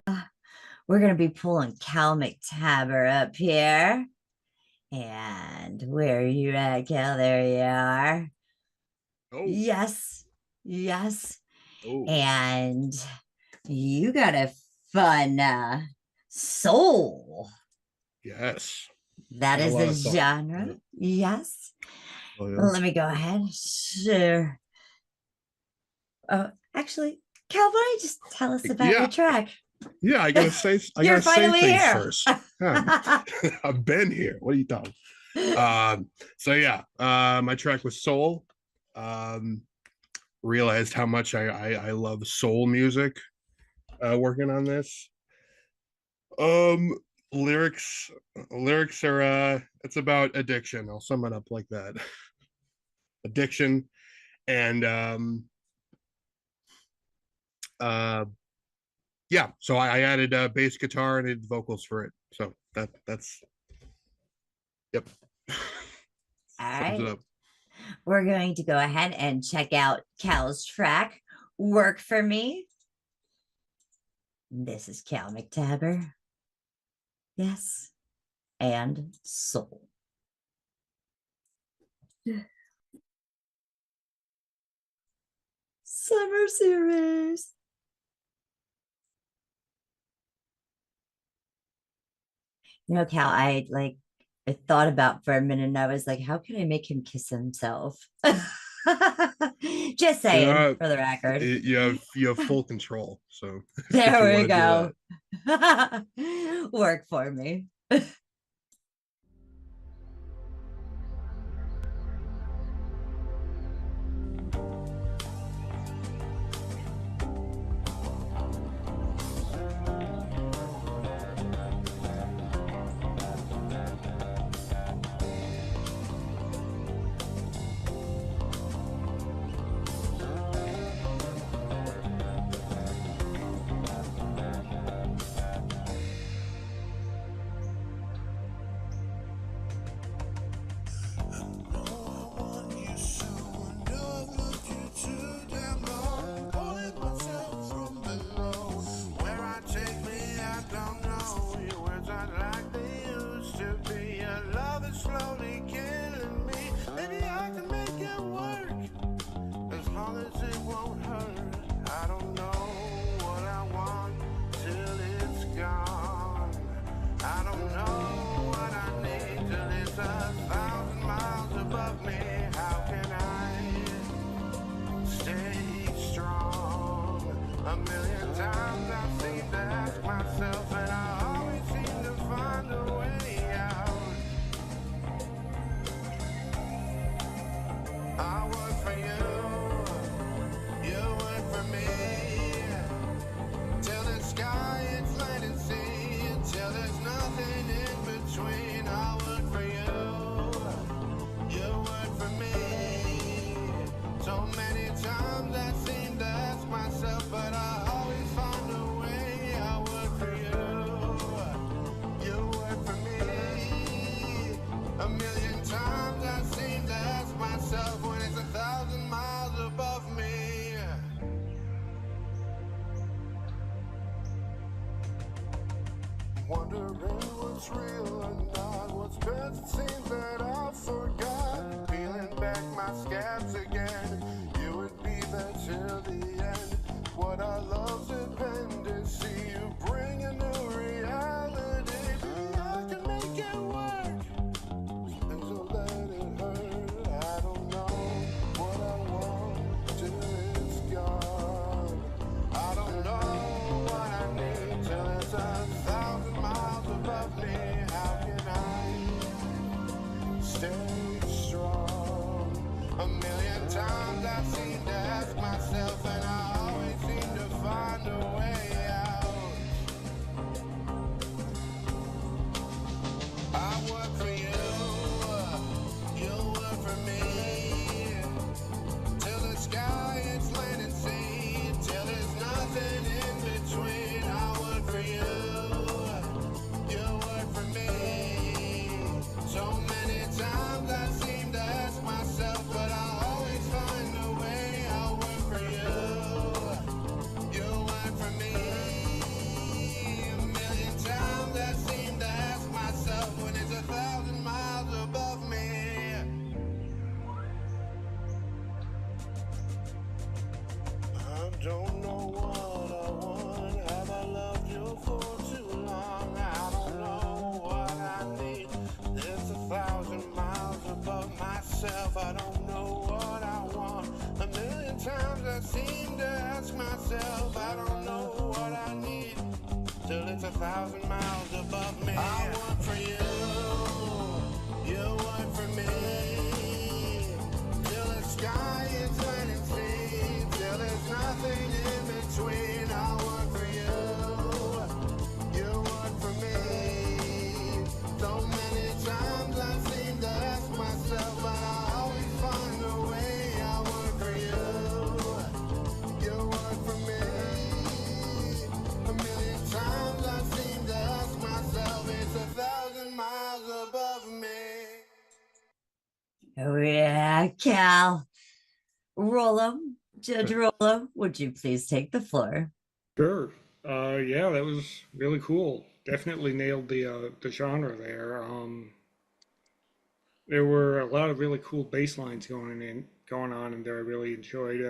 We're going to be pulling Cal McTabber up here. And where are you at, Cal? There you are. Oh. Yes. Yes. Oh. And you got a fun soul. Yes. That Got a is lot a of soul. genre. Yeah. Yes. Oh, yeah. Let me go ahead. Sure. Actually, Cal, why don't you just tell us about your track? Yeah, I gotta say You're things finally here. first. Yeah. I've been here. What are you talking? So yeah, my track was Soul. Realized how much I love soul music working on this. Lyrics are it's about addiction. I'll sum it up like that. Addiction and yeah, so I added bass guitar and did vocals for it. So that's yep. All Sums it right. up. We're going to go ahead and check out Cal's track, Work for Me. This is Cal McTabber. Yes. And Soul. Summer series. You know, Cal, I thought about for a minute and I was like, how can I make him kiss himself? Just saying for the record. You have full control. So there we go. Work for me. Slowly killing me. Maybe I can make it work as long as it won't hurt. I don't know what I want till it's gone. I don't know what I need till it's 1,000 miles above me. How can I stay strong? A million times I seem to ask myself, and I always seem to find a way out. I work for you, you work for me. Till the sky is light and sea, till there's nothing in between. I work for you work for me. So many times I seem to ask myself, but I always find a way. I work for you work for me. A million times I seem to ask myself when it's 1,000 miles above me. Wondering what's real and not what's best. It seems that I forgot. Peeling back my scabs again. You would be there till the end. What I love's dependency. You bring a new reality. Maybe I can make it work. And so let it hurt. I don't know what I want till it's gone. I don't know what I need till it's 1,000 miles above me. How can I stay strong? A million times I seem to ask myself, and I always seem to find a way out. I work for you work for me. Till the sky is land and sea, till there's nothing in between. I work for you work for me. So many times I seem to ask myself, but I always find a way. I work for you work for me. A million times I seem to ask myself when it's 1,000 miles above me. I don't know what I want. Have I loved you for too long? I don't know what I need. It's 1,000 miles above myself. I don't know what I want. A million times I seem to ask myself. I don't know what I need till it's 1,000 miles above me. I work for you work Oh yeah, Cal. Rollo, Judge Rollo, would you please take the floor? Sure. Yeah, that was really cool. Definitely nailed the genre there. There were a lot of really cool bass lines going on in there. I really enjoyed.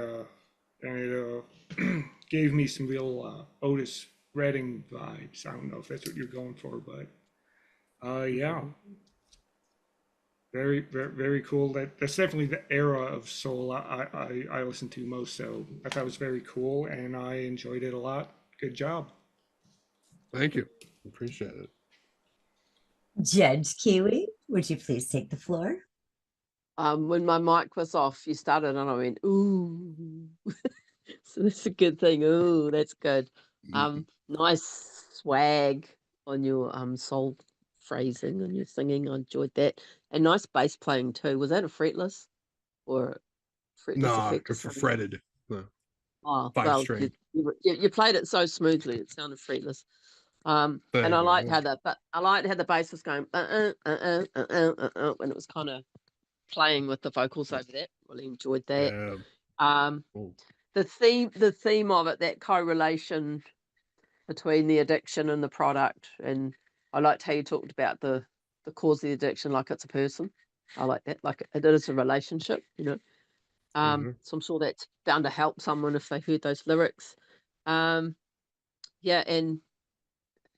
And it gave me some real Otis Redding vibes. I don't know if that's what you're going for, but yeah, very cool. That's definitely the era of soul I listen to most. So I thought it was very cool, and I enjoyed it a lot. Good job. Thank you. Appreciate it. Judge Kiwi, would you please take the floor? When my mic was off, you started and I went, ooh. So that's a good thing. Ooh, that's good. Nice swag on your soul phrasing and your singing. I enjoyed that. And nice bass playing too. Was that a fretless or fretless No, effect or for something? fretted. No. Oh, 5 well, string. you played it so smoothly. It sounded fretless. And Thank I you, liked yeah. how the bass was going when it was kind of playing with the vocals over that. Really enjoyed that. Yeah. Cool. The theme of it, that correlation between the addiction and the product, and I liked how you talked about the cause of the addiction like it's a person. I like that, like it is a relationship, you know. So I'm sure that's bound to help someone if they heard those lyrics. Yeah, and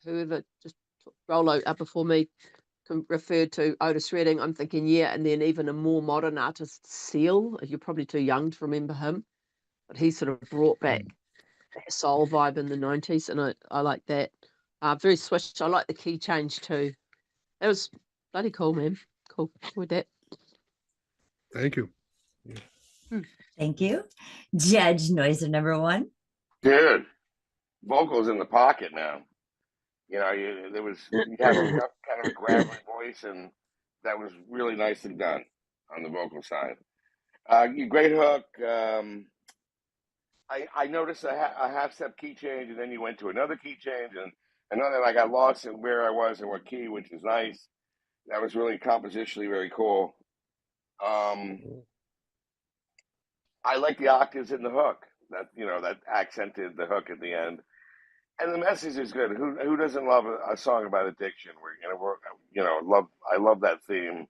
whoever just Rolo up before me referred to Otis Redding, I'm thinking, yeah, and then even a more modern artist, Seal. You're probably too young to remember him, but he sort of brought back that soul vibe in the 90s, and I like that. Very swish. I like the key change too. That was bloody cool, man. Cool with that. Thank you. Thank you. Judge Noiser number one. Dude, vocals in the pocket now. You know, you have a kind of a gravelly voice, and that was really nicely done on the vocal side. Great hook. I noticed a half step key change, and then you went to another key change, and another. I got lost in where I was and what key, which is nice. That was really compositionally very cool. I like the octaves in the hook. That accented the hook at the end. And the message is good. Who doesn't love a song about addiction? I love that theme.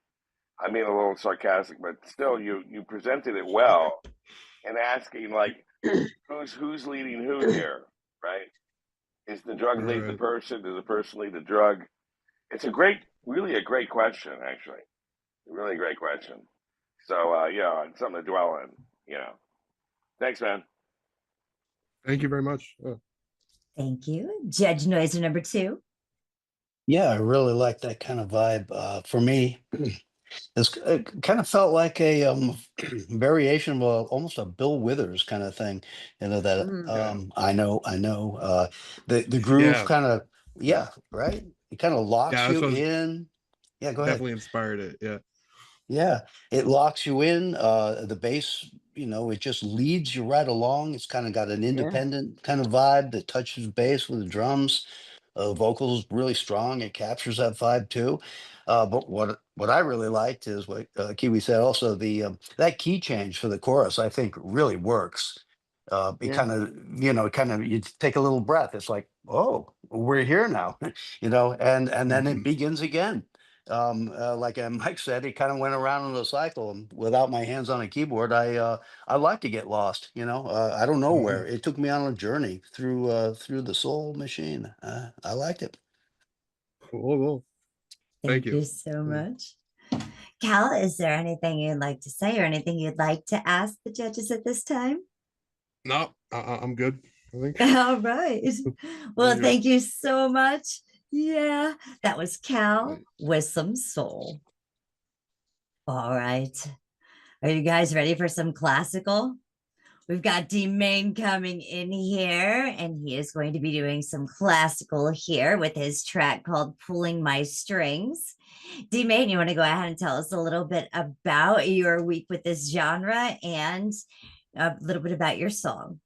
I mean, a little sarcastic, but still, you presented it well, and asking like, who's leading who here, right? Is the drug lead the person? Does the person lead the drug? It's really a great question, actually. Really great question. So yeah, it's something to dwell in. Thanks, man. Thank you very much. Thank you. Judge Noiser number two. Yeah, I really like that kind of vibe. For me, it kind of felt like a variation of almost a Bill Withers kind of thing. You know that I know. The groove Yeah. kind of right. It kind of locks Yeah, you in. Yeah, go ahead. Definitely inspired it. Yeah. Yeah, it locks you in. The bass, it just leads you right along. It's kind of got an independent kind of vibe that touches bass with the drums. Vocals really strong. It captures that vibe too. But what I really liked is what Kiwi said. Also, the that key change for the chorus, I think, really works. It Yeah. kind of you take a little breath. It's like, oh, we're here now, and then it begins again. Like Mike said, it kind of went around in a cycle. And without my hands on a keyboard, I like to get lost. I don't know where. It took me on a journey through the soul machine. I liked it. Cool. Thank you so much. Cal, is there anything you'd like to say or anything you'd like to ask the judges at this time? No, I'm good. I think. All right. Well, thank you so much. Yeah, that was Cal with some soul. All right. Are you guys ready for some classical? We've got Dmane coming in here, and he is going to be doing some classical here with his track called Pulling My Strings. Dmane, you want to go ahead and tell us a little bit about your week with this genre and a little bit about your song?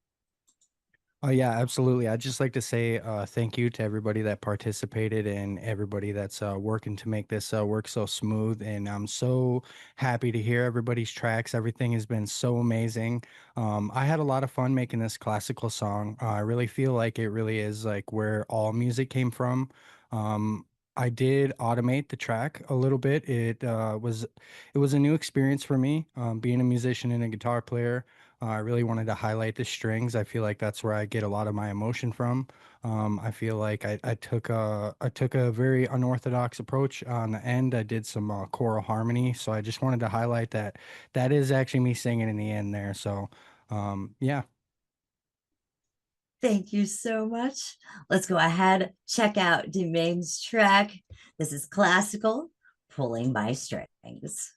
Oh yeah, absolutely. I'd just like to say thank you to everybody that participated and everybody that's working to make this work so smooth. And I'm so happy to hear everybody's tracks. Everything has been so amazing. I had a lot of fun making this classical song. I really feel like it really is like where all music came from. Um, I did automate the track a little bit. It was a new experience for me, being a musician and a guitar player. I really wanted to highlight the strings. I feel like that's where I get a lot of my emotion from. I feel like I took a very unorthodox approach on the end. I did some choral harmony, so I just wanted to highlight that that is actually me singing in the end there. So yeah. Thank you so much. Let's go ahead, check out Dmane's track. This is classical, pulling my strings.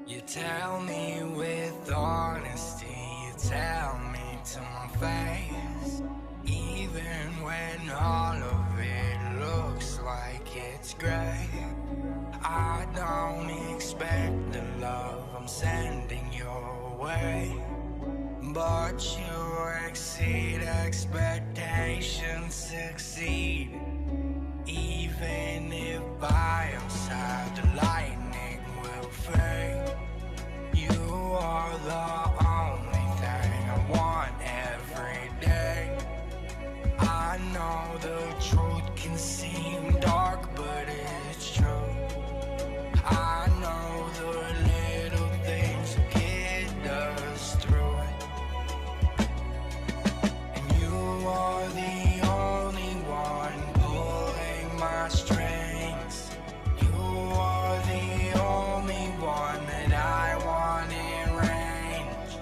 You tell me with honesty, you tell me to my face, even when all of it looks like it's great. I don't expect the love I'm sending your way, but you exceed expectations, succeed. Even if by your side the lightning will fade, you are the only thing I want every day. I know the truth can seem dark, but it's true. I know the little things get us through it, and you are the only one pulling my strings. You are the only one that I want in range.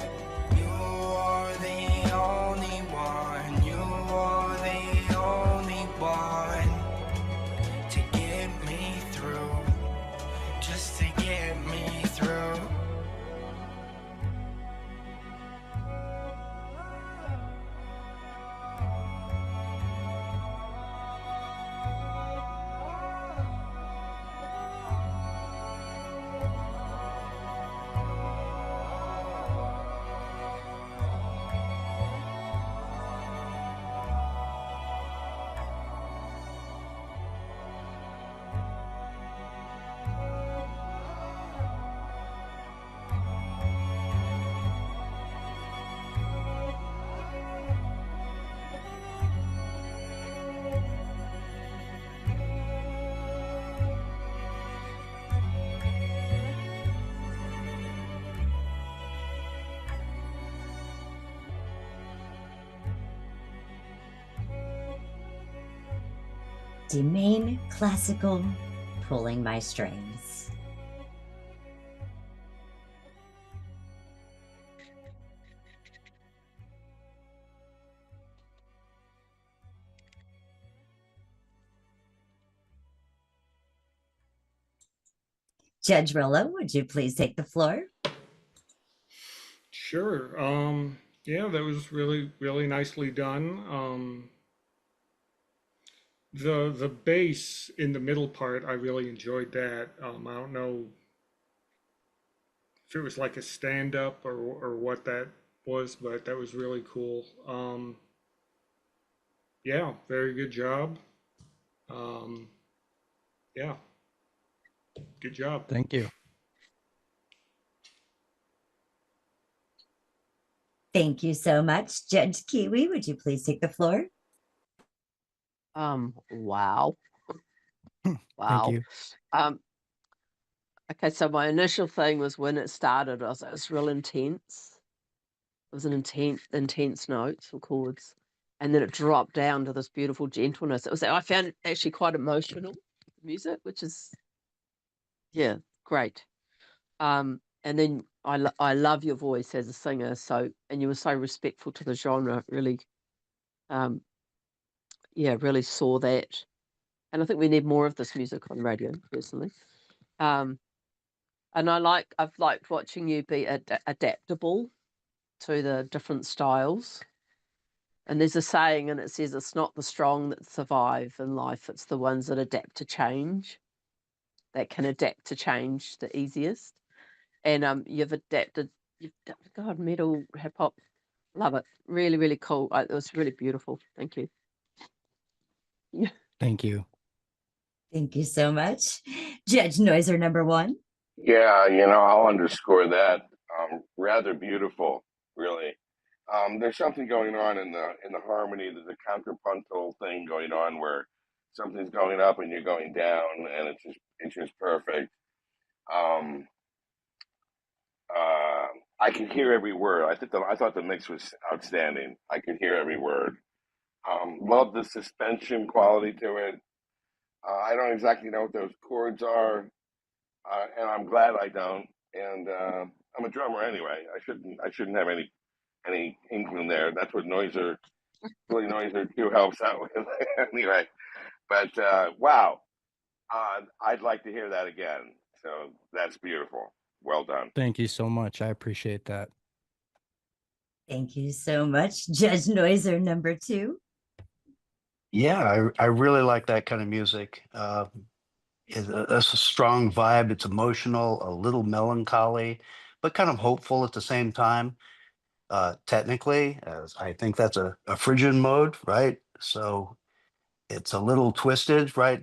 You are the only one. You are the only one to get me through, just to get me through. Dmane classical, pulling my strings. Judge Rollo, would you please take the floor? Sure. Yeah, that was really nicely done. The bass in the middle part, I really enjoyed that. I don't know if it was like a stand up or what that was, but that was really cool. Yeah, very good job. Um, yeah, good job. Thank you. Thank you so much. Judge Kiwi, would you please take the floor? Wow. Thank Wow. you. Okay, so my initial thing was when it started, it was real intense. It was an intense notes or chords. And then it dropped down to this beautiful gentleness. I found it actually quite emotional music, which is, yeah, great. And then I love your voice as a singer. And you were so respectful to the genre, really, really saw that. And I think we need more of this music on radio, personally. And I've liked watching you be adaptable to the different styles. And there's a saying, and it says it's not the strong that survive in life, it's the ones that adapt to change, that can adapt to change the easiest. And you've adapted, God, metal, hip hop, love it. Really, really cool. It was really beautiful. Thank you. Yeah. Thank you. Thank you so much. Judge Noiser number 1. Yeah, I'll underscore that. Rather beautiful, really. There's something going on in the harmony. There's a contrapuntal thing going on where something's going up and you're going down, and it's just perfect. I could hear every word. I thought the mix was outstanding. I could hear every word. Love the suspension quality to it. I don't exactly know what those chords are, and I'm glad I don't. And I'm a drummer anyway. I shouldn't have any inkling there. That's what Noiser 2 helps out with anyway. But wow, I'd like to hear that again. So that's beautiful. Well done. Thank you so much. I appreciate that. Thank you so much. Judge Noiser number 2. Yeah, I really like that kind of music. It's a strong vibe. It's emotional, a little melancholy, but kind of hopeful at the same time. Technically, as I think that's a Phrygian mode, right? So it's a little twisted, right,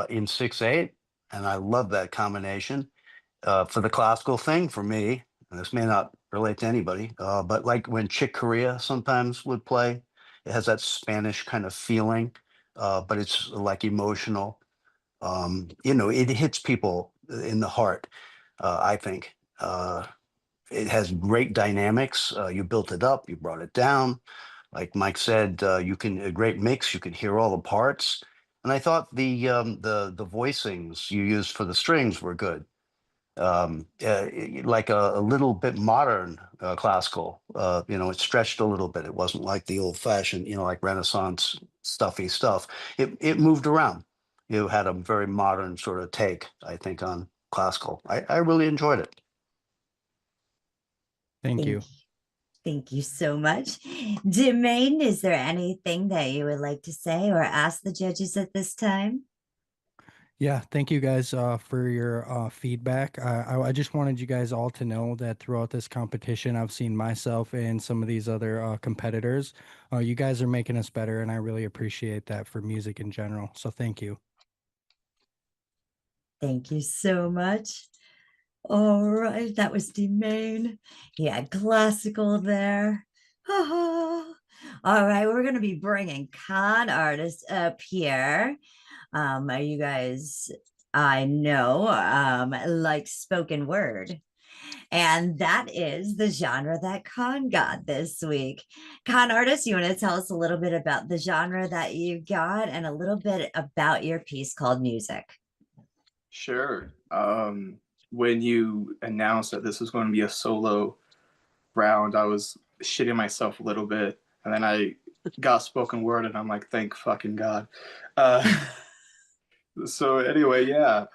in 6/8, and I love that combination. For the classical thing, for me, and this may not relate to anybody, but like when Chick Corea sometimes would play, it has that Spanish kind of feeling, but it's like emotional. It hits people in the heart, I think. It has great dynamics. You built it up, you brought it down. Like Mike said, a great mix. You can hear all the parts, and I thought the voicings you used for the strings were good. Like a little bit modern classical. It stretched a little bit. It wasn't like the old fashioned, like Renaissance stuffy stuff. It moved around. You had a very modern sort of take, I think, on classical. I really enjoyed it. Thank you. Thank you so much. Dmane, is there anything that you would like to say or ask the judges at this time? Yeah, thank you guys for your feedback. I just wanted you guys all to know that throughout this competition, I've seen myself and some of these other competitors. You guys are making us better, and I really appreciate that for music in general. So thank you. Thank you so much. All right, that was Dmane. He had classical there. All right, we're going to be bringing ConArtist up here. You guys, I know, like spoken word. And that is the genre that Con got this week. ConArtist, you want to tell us a little bit about the genre that you got and a little bit about your piece called Music? Sure. When you announced that this was going to be a solo round, I was shitting myself a little bit. And then I got spoken word and I'm like, thank fucking God. So anyway, yeah,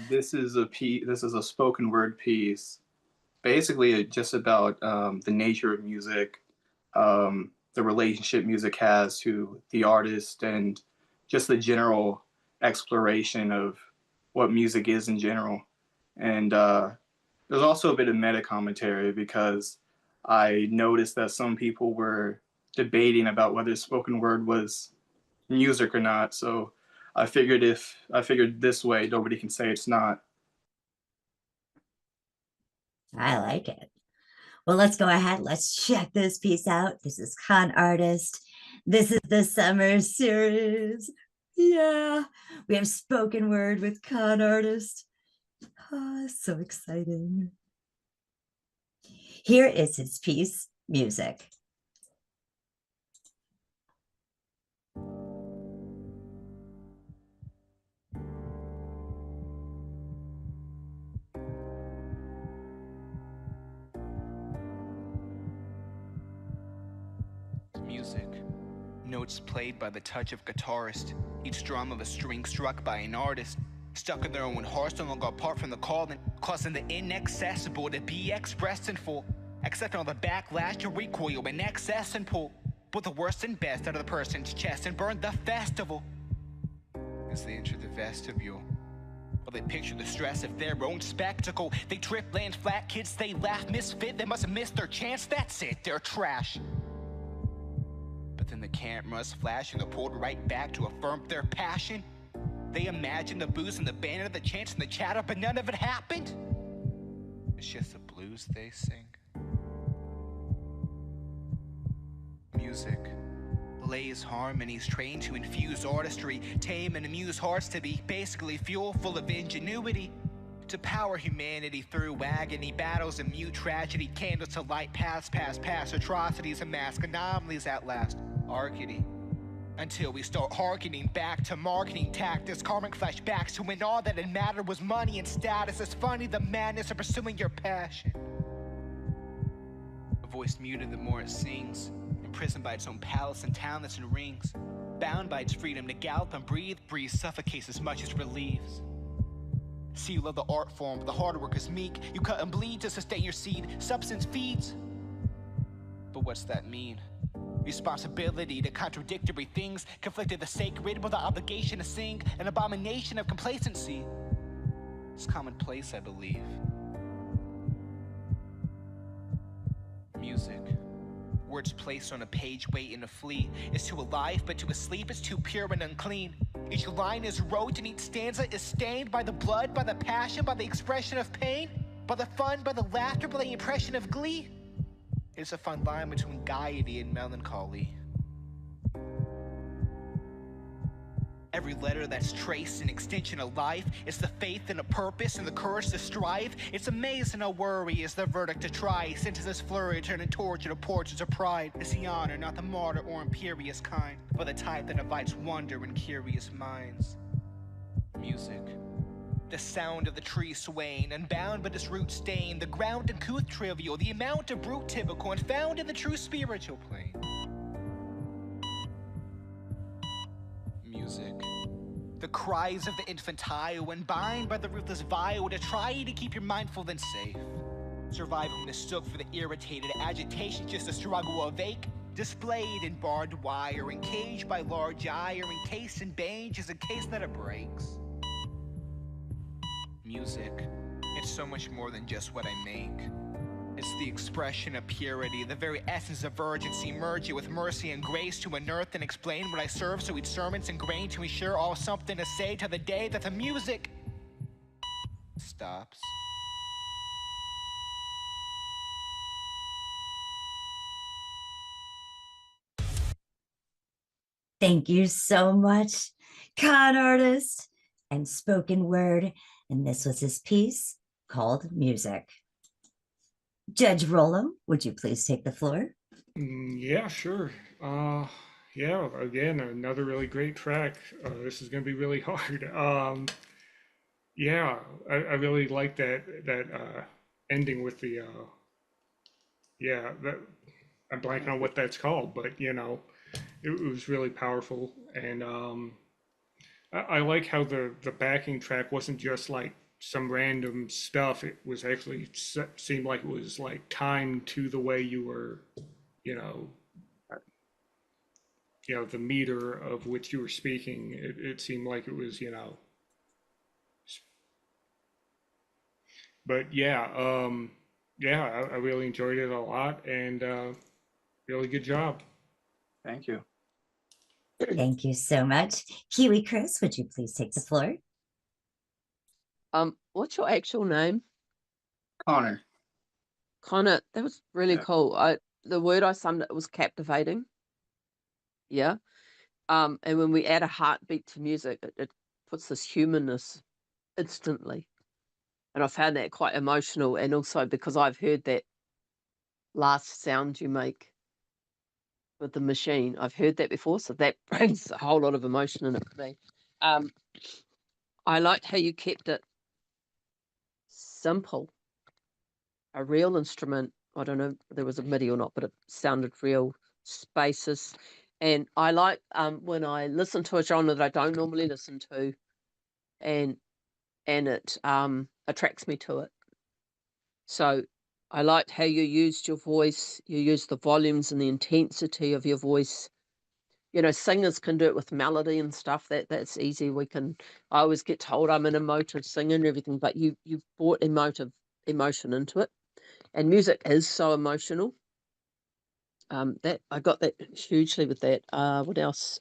this is a spoken word piece, basically just about the nature of music, the relationship music has to the artist, and just the general exploration of what music is in general. And there's also a bit of meta commentary because I noticed that some people were debating about whether spoken word was music or not. So I figured this way, nobody can say it's not. I like it. Well, let's go ahead. Let's check this piece out. This is ConArtist. This is the summer series. Yeah, we have spoken word with ConArtist. Oh, so exciting. Here is his piece, Music. Music. Notes played by the touch of guitarist. Each drum of a string struck by an artist. Stuck in their own hearts, no longer apart from the calling, causing the inaccessible to be expressed in full. Accepting all the backlash and recoil in excess and pull. Put the worst and best out of the person's chest and burn the festival. As they enter the vestibule, while they picture the stress of their own spectacle, they trip, land flat, kids, they laugh, misfit, they must have missed their chance, that's it, they're trash. But then the cameras flash and they're pulled right back to affirm their passion. They imagine the booze and the banner, the chants and the chatter, but none of it happened. It's just the blues they sing. Music lays harmonies trained to infuse artistry, tame and amuse hearts to be basically fuel full of ingenuity. To power humanity through agony, battles and mute tragedy, candles to light paths past atrocities and mask anomalies at last. Arcady. Until we start hearkening back to marketing tactics, karmic flashbacks to when all that had mattered was money and status. It's funny the madness of pursuing your passion. A voice muted the more it sings, imprisoned by its own palace and talents and rings, bound by its freedom to gallop and breathe, suffocates as much as relieves. Seal of the art form, the hard work is meek. You cut and bleed to sustain your seed, substance feeds. But what's that mean? Responsibility to contradictory things, conflicted the sacred with the obligation to sing, an abomination of complacency. It's commonplace, I believe. Music. Words placed on a page waiting to flee. It's too alive, but too asleep, it's too pure and unclean. Each line is wrote and each stanza is stained by the blood, by the passion, by the expression of pain, by the fun, by the laughter, by the impression of glee. It's a fine line between gaiety and melancholy. Every letter that's traced an extension of life. It's the faith and a purpose and the courage to strive. It's amazing how worry is the verdict to try. Sentences flurry, turning torture to portraits of pride. It's the honor, not the martyr or imperious kind, but the type that invites wonder in curious minds. Music. The sound of the tree swaying, unbound but its roots stained. The ground uncouth trivial, the amount of brute typical, and found in the true spiritual plane. Music. The cries of the infantile, when bind by the ruthless vile to try to keep your mindful and safe. Survival mistook for the irritated agitation, just a struggle of ache. Displayed in barbed wire, encaged by large ire, encased in bane, just in case that it breaks. Music, it's so much more than just what I make. It's the expression of purity, the very essence of urgency. Merge it with mercy and grace to unearth and explain what I serve, so each sermon's ingrained to ensure all something to say till the day that the music stops. Thank you so much, ConArtist and spoken word. And this was his piece called Music. Judge Rollo, would you please take the floor? Yeah, sure. Yeah, again, another really great track. This is going to be really hard. Yeah, I really like that ending with the yeah, that I'm blanking on what that's called, but you know, it was really powerful. And I like how the backing track wasn't just like some random stuff. It was actually seemed like it was like timed to the way you were, you know, the meter of which you were speaking. It seemed like it was, you know. But yeah, yeah, I really enjoyed it a lot, and really good job. Thank you. Thank you so much. Kiwi Chris, would you please take the floor? What's your actual name? Connor. Connor, that was really Yeah. cool. The word I summed it was captivating. Yeah. And when we add a heartbeat to music, it puts this humanness instantly. And I found that quite emotional. And also because I've heard that last sound you make with the machine, I've heard that before. So that brings a whole lot of emotion in it for me. I liked how you kept it simple. A real instrument. I don't know if there was a MIDI or not, but it sounded real, spacious. And I like when I listen to a genre that I don't normally listen to, and it attracts me to it. So I liked how you used your voice, you used the volumes and the intensity of your voice. You know, singers can do it with melody and stuff. That's easy. I always get told I'm an emotive singer and everything, but you've brought emotion into it. And music is so emotional. That I got that hugely with that. What else?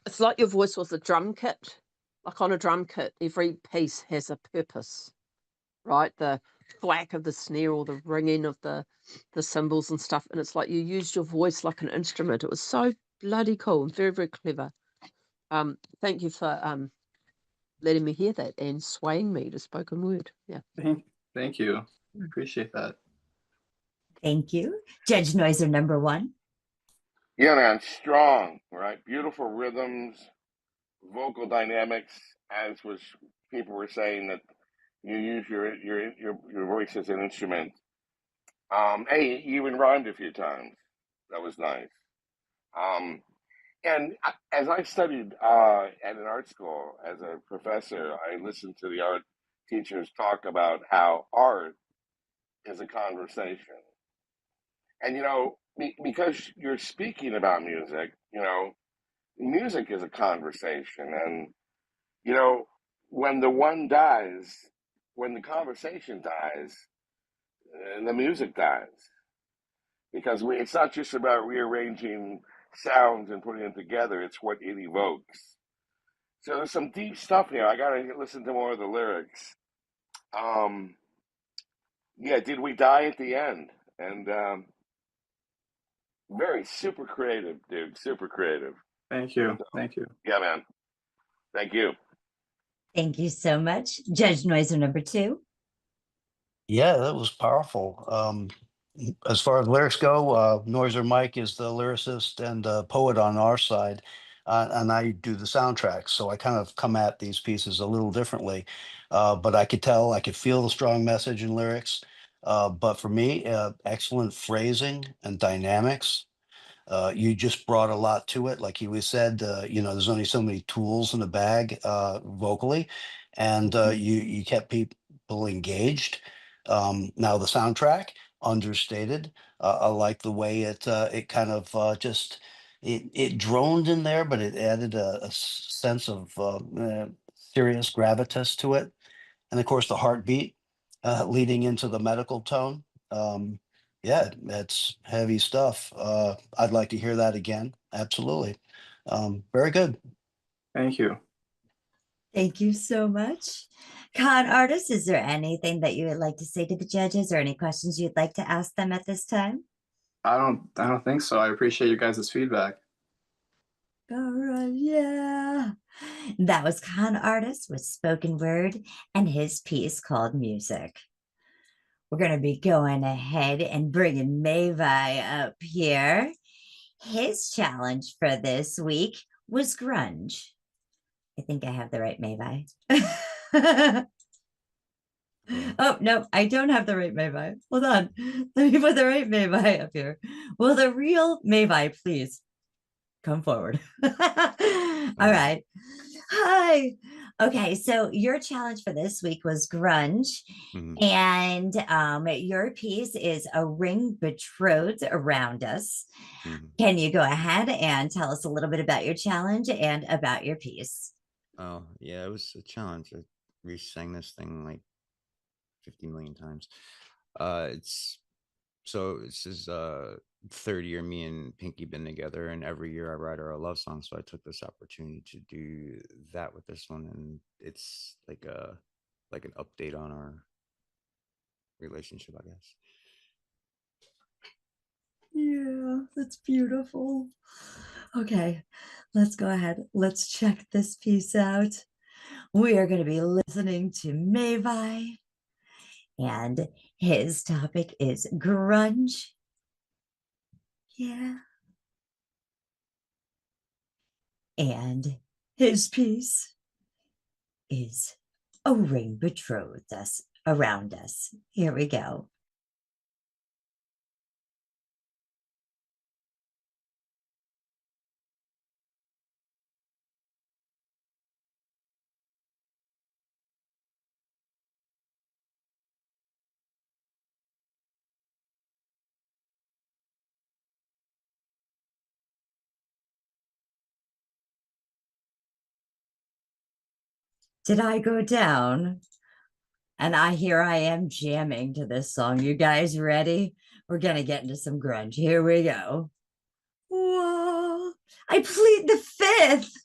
It's like your voice was a drum kit. Like on a drum kit, every piece has a purpose, right? The thwack of the snare or the ringing of the cymbals and stuff. And it's like you used your voice like an instrument. It was so bloody cool and very, very clever. Thank you for letting me hear that and swaying me to spoken word. Yeah. Thank you. Appreciate that. Thank you. Judge Noiser number 1. Yeah, man, strong, right? Beautiful rhythms, vocal dynamics, as people were saying that you use your voice as an instrument. Hey, you even rhymed a few times. That was nice. And as I studied at an art school as a professor, I listened to the art teachers talk about how art is a conversation. And, because you're speaking about music, music is a conversation. And, when when the conversation dies, the music dies. Because it's not just about rearranging sounds and putting them together, it's what it evokes. So there's some deep stuff here. I gotta listen to more of the lyrics. Yeah, did we die at the end? And very super creative, dude. Super creative. Thank you. So, Thank you. yeah, man. Thank you. Thank you so much. Judge Noiser number 2. Yeah, that was powerful. As far as lyrics go, Noiser Mike is the lyricist and poet on our side, and I do the soundtracks. So I kind of come at these pieces a little differently, but I could feel the strong message in lyrics. But for me, excellent phrasing and dynamics. You just brought a lot to it. Like he said, there's only so many tools in the bag vocally, and you kept people engaged. Now the soundtrack, understated. I like the way it kind of it droned in there, but it added a sense of serious gravitas to it, and of course the heartbeat leading into the medical tone. Yeah, that's heavy stuff. I'd like to hear that again. Absolutely. Very good. Thank you. Thank you so much. ConArtist, is there anything that you would like to say to the judges or any questions you'd like to ask them at this time? I don't think so. I appreciate you guys' feedback. All right, yeah. That was ConArtist with spoken word and his piece called Music. We're going to be going ahead and bringing Mayvai up here. His challenge for this week was grunge. I think I have the right Mayvai. Oh, no, I don't have the right Mayvai. Hold on. Let me put the right Mayvai up here. Will the real Mayvai please come forward? All right. Hi. Okay, so your challenge for this week was grunge. And your piece is A Ring Betrothed Around Us. Can you go ahead and tell us a little bit about your challenge and about your piece? Oh, yeah, it was a challenge. I re-sang this thing like 50 million times. This is third year me and Pinky been together, and every year I write her a love song. So I took this opportunity to do that with this one, and it's like an update on our relationship, I guess. Yeah, that's beautiful. Okay, let's go ahead. Let's check this piece out. We are going to be listening to Mayvai, and his topic is grunge. Yeah. And his piece is A Ring Betrothed Us Around Us. Here we go. Did I go down? And here I am jamming to this song. You guys ready? We're going to get into some grunge. Here we go. Whoa, I plead the fifth.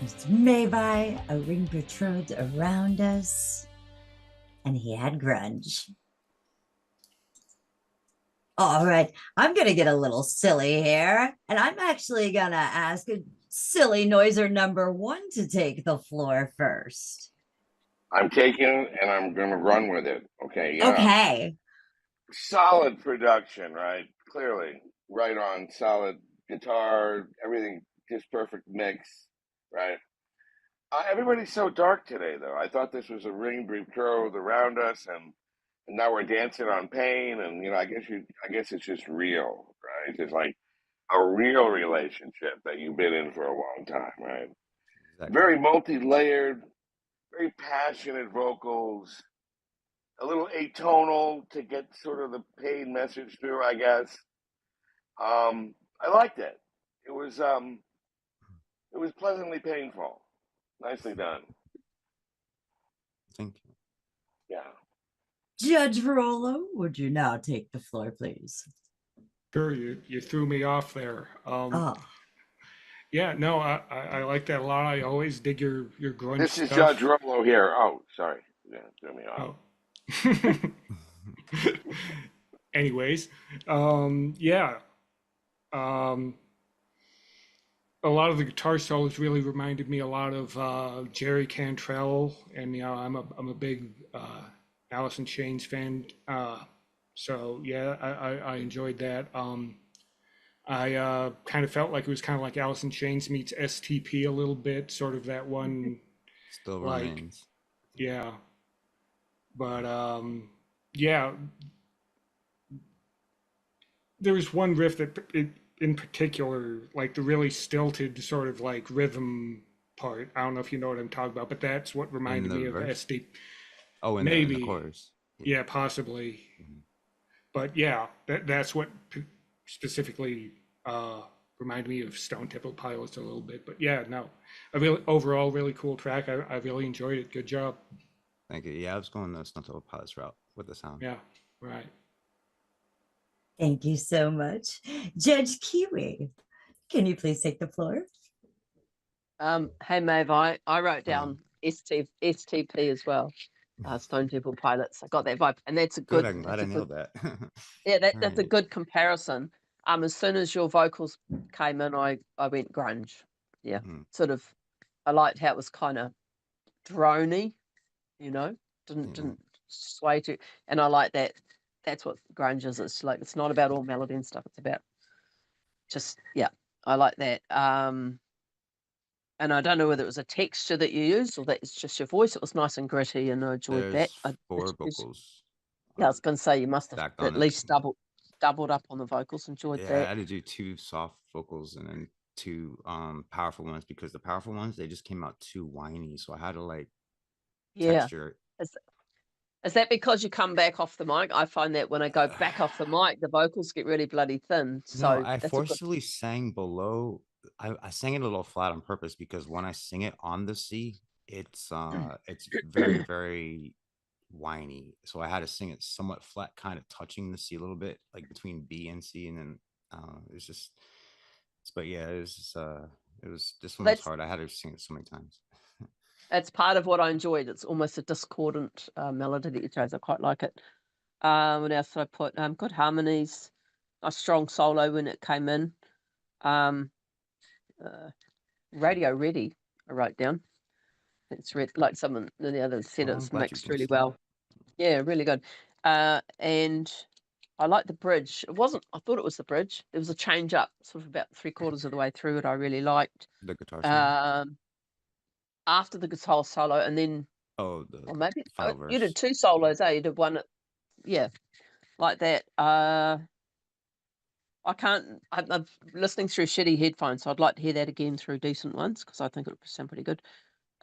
It's Mayvai, a ring betrothed around us, and he had grunge. All right, I'm going to get a little silly here, and I'm actually going to ask a silly noiser number 1 to take the floor first. I'm taking and I'm going to run with it. Okay. Yeah. Okay. Solid production, right? Clearly, right on. Solid guitar, everything, just perfect mix, right? Everybody's so dark today, though. I thought this was a ring betrothed around us, and now we're dancing on pain, and I guess it's just real, right? It's like a real relationship that you've been in for a long time, right? Exactly. Very multi-layered, very passionate vocals, a little atonal to get sort of the pain message through, I guess. I liked it. It was pleasantly painful. Nicely done. Thank you. Yeah. Judge Verolo, would you now take the floor, please? Sure, you threw me off there. Oh. Yeah, no, I like that a lot. I always dig your grunge This is stuff. Judge Rolo here. Oh, sorry. Yeah, threw me off. Anyways, yeah. A lot of the guitar solos really reminded me a lot of Jerry Cantrell, and I'm a big Alice in Chains fan. So yeah, I enjoyed that. I kind of felt like it was kind of like Alice in Chains meets STP a little bit, sort of that one. Still like, remains. Yeah. But yeah, there was one riff that in particular, like the really stilted sort of like rhythm part. I don't know if you know what I'm talking about, but that's what reminded me of verse? SD. Oh, in maybe the chorus. Yeah, possibly. But yeah, that's what specifically reminded me of Stone Temple Pilots a little bit. But yeah, no, overall really cool track. I really enjoyed it. Good job. Thank you. Yeah, I was going the Stone Temple Pilots route with the sound. Yeah, right. Thank you so much. Judge Kiwi, can you please take the floor? Hey Mayvai, I wrote down STP as well. Stone Temple Pilots. I got that vibe, and that's a good. I'm glad I nailed that. Yeah, that's a good comparison. As soon as your vocals came in, I went grunge. Yeah, sort of. I liked how it was kind of drony, didn't sway too, and I like that. That's what grunge is. It's like it's not about all melody and stuff. It's about just I like that. And I don't know whether it was a texture that you used or that it's just your voice. It was nice and gritty, and I enjoyed that. There's 4 vocals. Yeah, I was going to say you must have at least doubled up on the vocals. Enjoyed Yeah, that. I had to do 2 soft vocals and then 2 powerful ones, because the powerful ones, they just came out too whiny, so I had to like texture it. Is that because you come back off the mic? I find that when I go back off the mic, the vocals get really bloody thin. So No, I forcibly sang below. I sang it a little flat on purpose, because when I sing it on the C, it's very, very whiny. So I had to sing it somewhat flat, kind of touching the C a little bit, like between B and C, and then it's just. But yeah, it was this one was hard. I had to sing it so many times. That's part of what I enjoyed. It's almost a discordant melody that you chose. I quite like it. What else did I put? Good harmonies, a strong solo when it came in. Radio ready, I wrote down. It's like someone the other said, it's mixed really well. Yeah, really good. And I like the bridge. It wasn't. I thought it was the bridge. There was a change up, sort of about 3/4 of the way through it. I really liked the guitar solo. After the guitar solo, and then or maybe final you verse. did 2 solos. You did one. Like that. I can't. I'm listening through shitty headphones, so I'd like to hear that again through decent ones, because I think it would sound pretty good.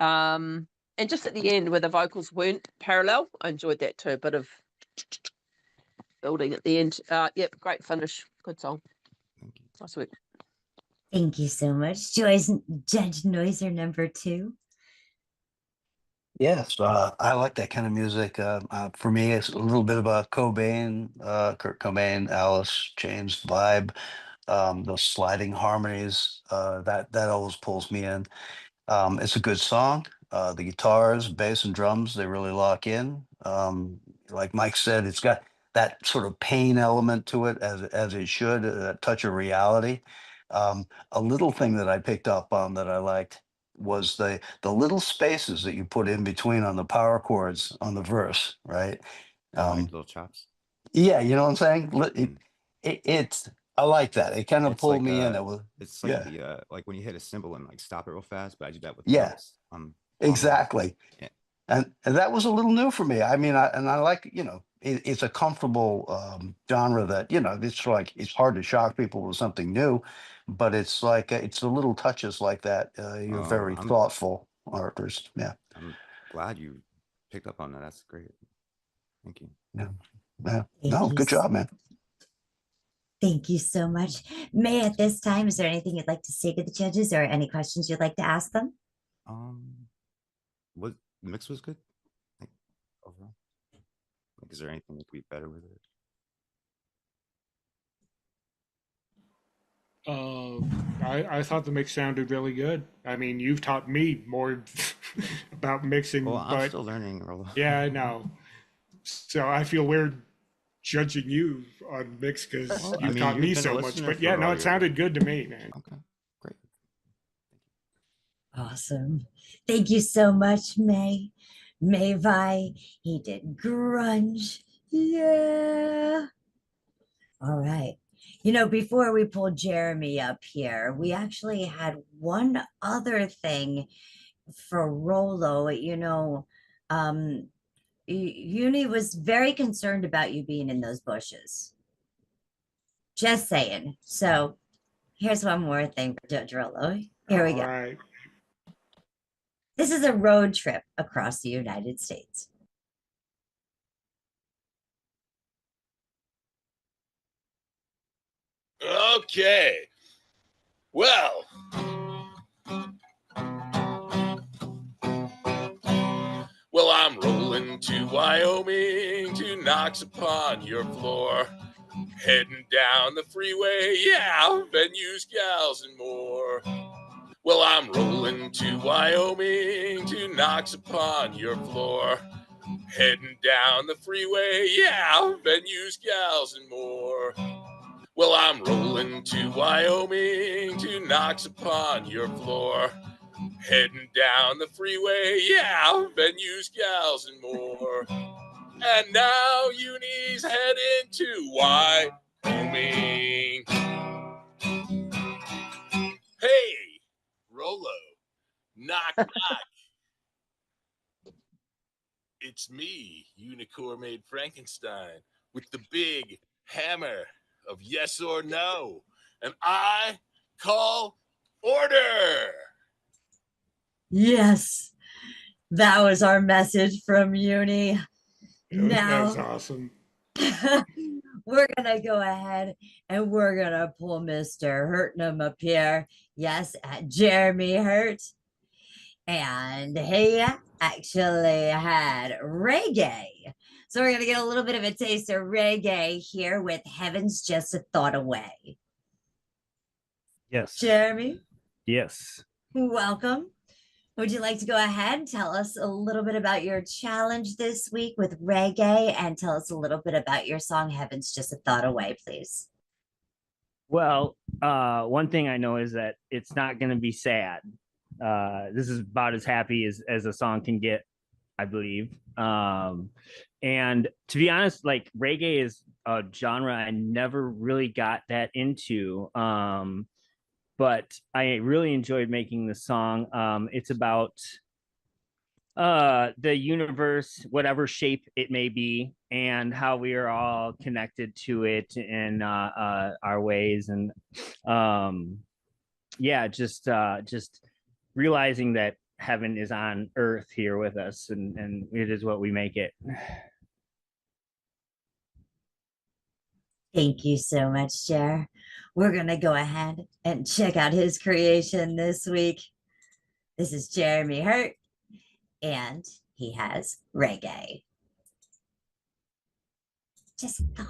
And just at the end, where the vocals weren't parallel, I enjoyed that too. A bit of building at the end. Yep, great finish. Good song. Thank you. Nice work. Thank you so much. Judge Noiser number 2. Yes, I like that kind of music. For me, it's a little bit of a Cobain, Kurt Cobain, Alice Chains vibe. Those sliding harmonies, that always pulls me in. It's a good song. The guitars, bass, and drums, they really lock in. Like Mike said, it's got that sort of pain element to it, as it should, a touch of reality. A little thing that I picked up on that I liked was the little spaces that you put in between on the power chords on the verse, right? Like little chops. Yeah, you know what I'm saying? It's I like that. It kind of It's pulled like me in. It was it's like yeah, the like when you hit a cymbal and like stop it real fast, but I do that with yeah, drums on those. exactly. Yeah. And that was a little new for me. I mean, I like, it's a comfortable genre that, it's like it's hard to shock people with something new, but it's like it's the little touches like that. You're Oh, very thoughtful artist. Yeah. I'm glad you picked up on that. That's great. Thank you. Yeah. Yeah. Thank No, you good job, man. Thank you so much. May, at this time, is there anything you'd like to say to the judges or any questions you'd like to ask them? What mix was good? Like overall? Like, is there anything that could be better with it? I thought the mix sounded really good. I mean, you've taught me more about mixing, Well, I'm but still learning, Rolo. yeah, I know. So I feel weird judging you on mix because Well, you've taught me so much. But yeah, no, it sounded good to me, man. Okay, great. Awesome. Thank you so much, May. Mayvai, he did grunge. Yeah. All right. Before we pulled Jeremy up here, we actually had one other thing for Rolo. Uni was very concerned about you being in those bushes. Just saying. So here's one more thing for Judge Rolo. Here we go. All right. This is a road trip across the United States. Okay. Well, I'm rolling to Wyoming to knocks upon your floor. Heading down the freeway, yeah, venues, gals, and more. Well, I'm rolling to Wyoming to knocks upon your floor. Heading down the freeway, yeah, venues, gals, and more. Well, I'm rolling to Wyoming to knocks upon your floor. Heading down the freeway, yeah, venues, gals, and more. And now Uni's heading to Wyoming. Hey, Rolo, knock, knock. It's me, Unicorn Made Frankenstein, with the big hammer of yes or no. And I call order. Yes, that was our message from Uni. That was Now awesome. we're gonna go ahead and we're gonna pull Mr. Hurtnum up here. Yes, at Jeremy Hurt. And he actually had reggae. So we're gonna get a little bit of a taste of reggae here with Heaven's Just a Thought Away. Yes. Jeremy, Yes. welcome. Would you like to go ahead and tell us a little bit about your challenge this week with reggae and tell us a little bit about your song Heaven's Just a Thought Away, please? Well, one thing I know is that it's not going to be sad. This is about as happy as a song can get, I believe. And to be honest, like reggae is a genre I never really got that into. But I really enjoyed making the song. It's about the universe, whatever shape it may be, and how we are all connected to it in our ways. And just realizing that heaven is on earth here with us, and it is what we make it. Thank you so much, Jer. We're going to go ahead and check out his creation this week. This is Jeremy Hurt, and he has reggae. Just thought.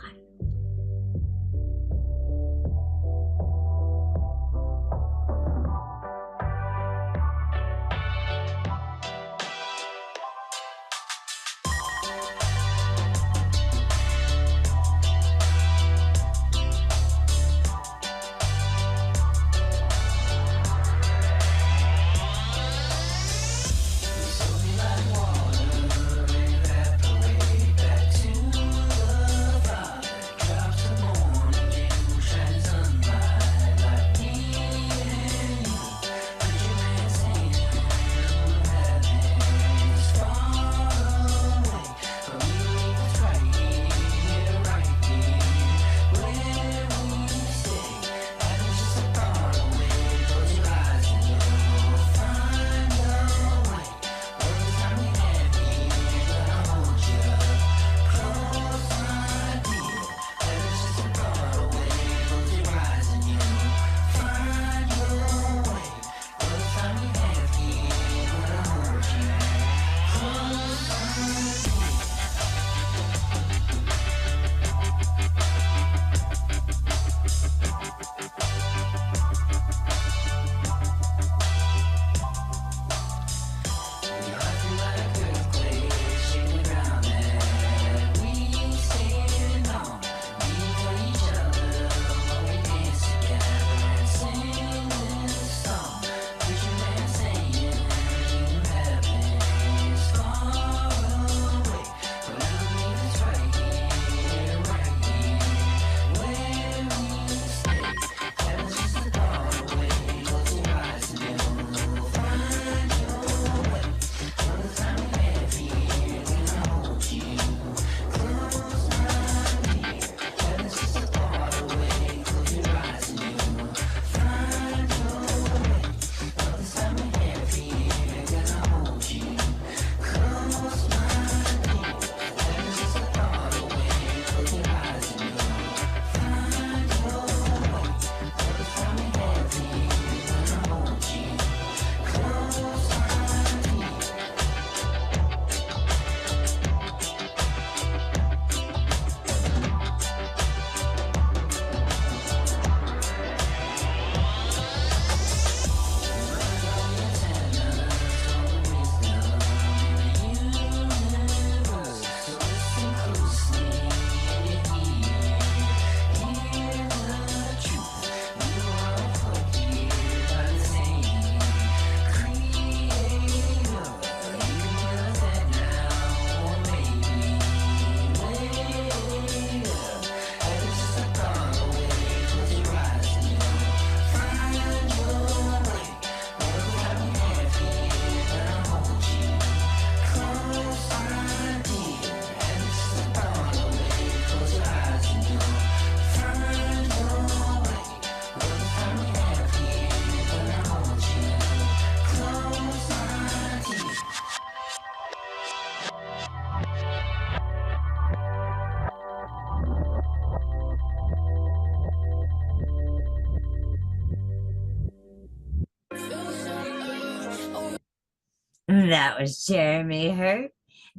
That was Jeremy Hurt,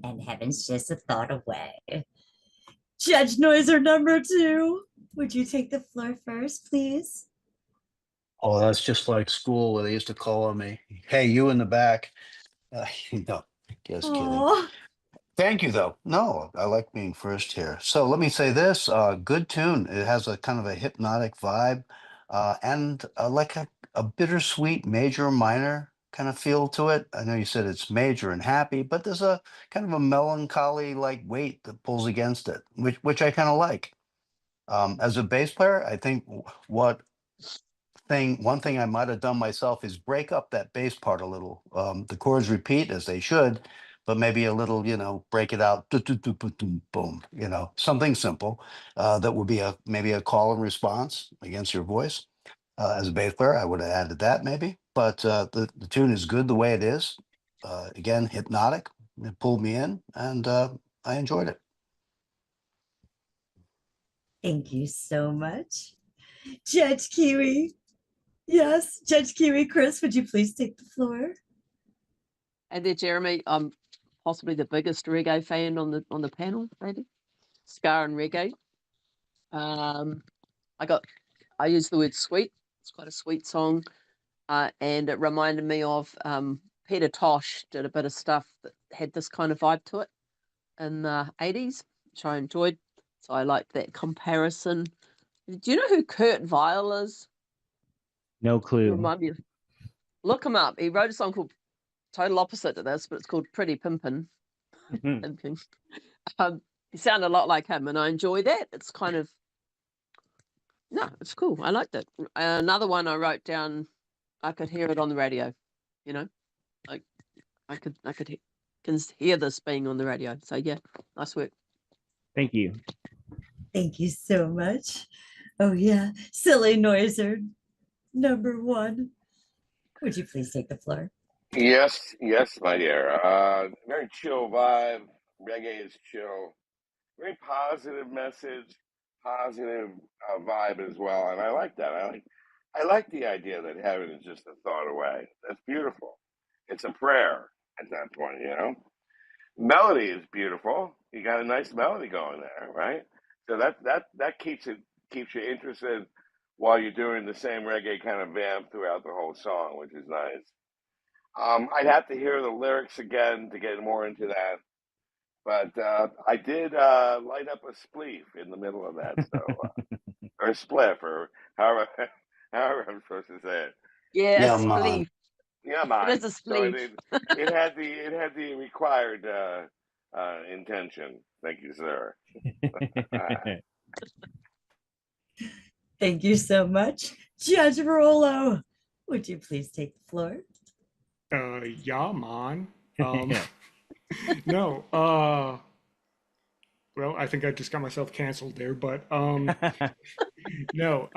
and Heaven's Just a Thought Away. Judge Noiser number 2, would you take the floor first, please? Oh, that's just like school where they used to call on me. Hey, you in the back. No, just kidding. Aw. Thank you, though. No, I like being first here. So let me say this: good tune. It has a kind of a hypnotic vibe, and like a bittersweet major minor kind of feel to it. I know you said it's major and happy, but there's a kind of a melancholy like weight that pulls against it, which I kind of like. As a bass player, I think one thing I might have done myself is break up that bass part a little. The chords repeat as they should, but maybe a little, break it out, boom, something simple that would be maybe a call and response against your voice. As a bass player, I would have added that maybe, but the tune is good the way it is. Again, hypnotic. It pulled me in, and I enjoyed it. Thank you so much. Judge Kiwi. Yes, Judge Kiwi. Chris, would you please take the floor? And there, Jeremy, I'm possibly the biggest reggae fan on the panel, maybe. Ska and reggae. I use the word sweet. It's quite a sweet song. And it reminded me of Peter Tosh did a bit of stuff that had this kind of vibe to it in the 80s, which I enjoyed. So I liked that comparison. Do you know who Kurt Vile is? No clue. Remind me. Look him up. He wrote a song called total opposite to this, but it's called Pretty Pimpin'. Pimpin'. He sounded a lot like him, and I enjoy that. It's kind of it's cool. I liked it. Another one I wrote down. I could hear it on the radio. Like I can hear this being on the radio. So yeah, nice work. Thank you. Thank you so much. Oh yeah, Silly Noiser number 1. Would you please take the floor? Yes, my dear. Very chill vibe. Reggae is chill. Very positive message, positive vibe as well, and I like that. I like the idea that heaven is just a thought away. That's beautiful. It's a prayer at that point, Melody is beautiful. You got a nice melody going there, right? So that keeps you interested while you're doing the same reggae kind of vamp throughout the whole song, which is nice. I'd have to hear the lyrics again to get more into that. But I did light up a spleef in the middle of that, so or a spliff, or however I'm supposed to say it. Yeah, spleef. Yeah, man. It is a spleef. So it had the required intention. Thank you, sir. Thank you so much. Judge Rollo, would you please take the floor? Yeah, man. No, well, I think I just got myself canceled there, but no,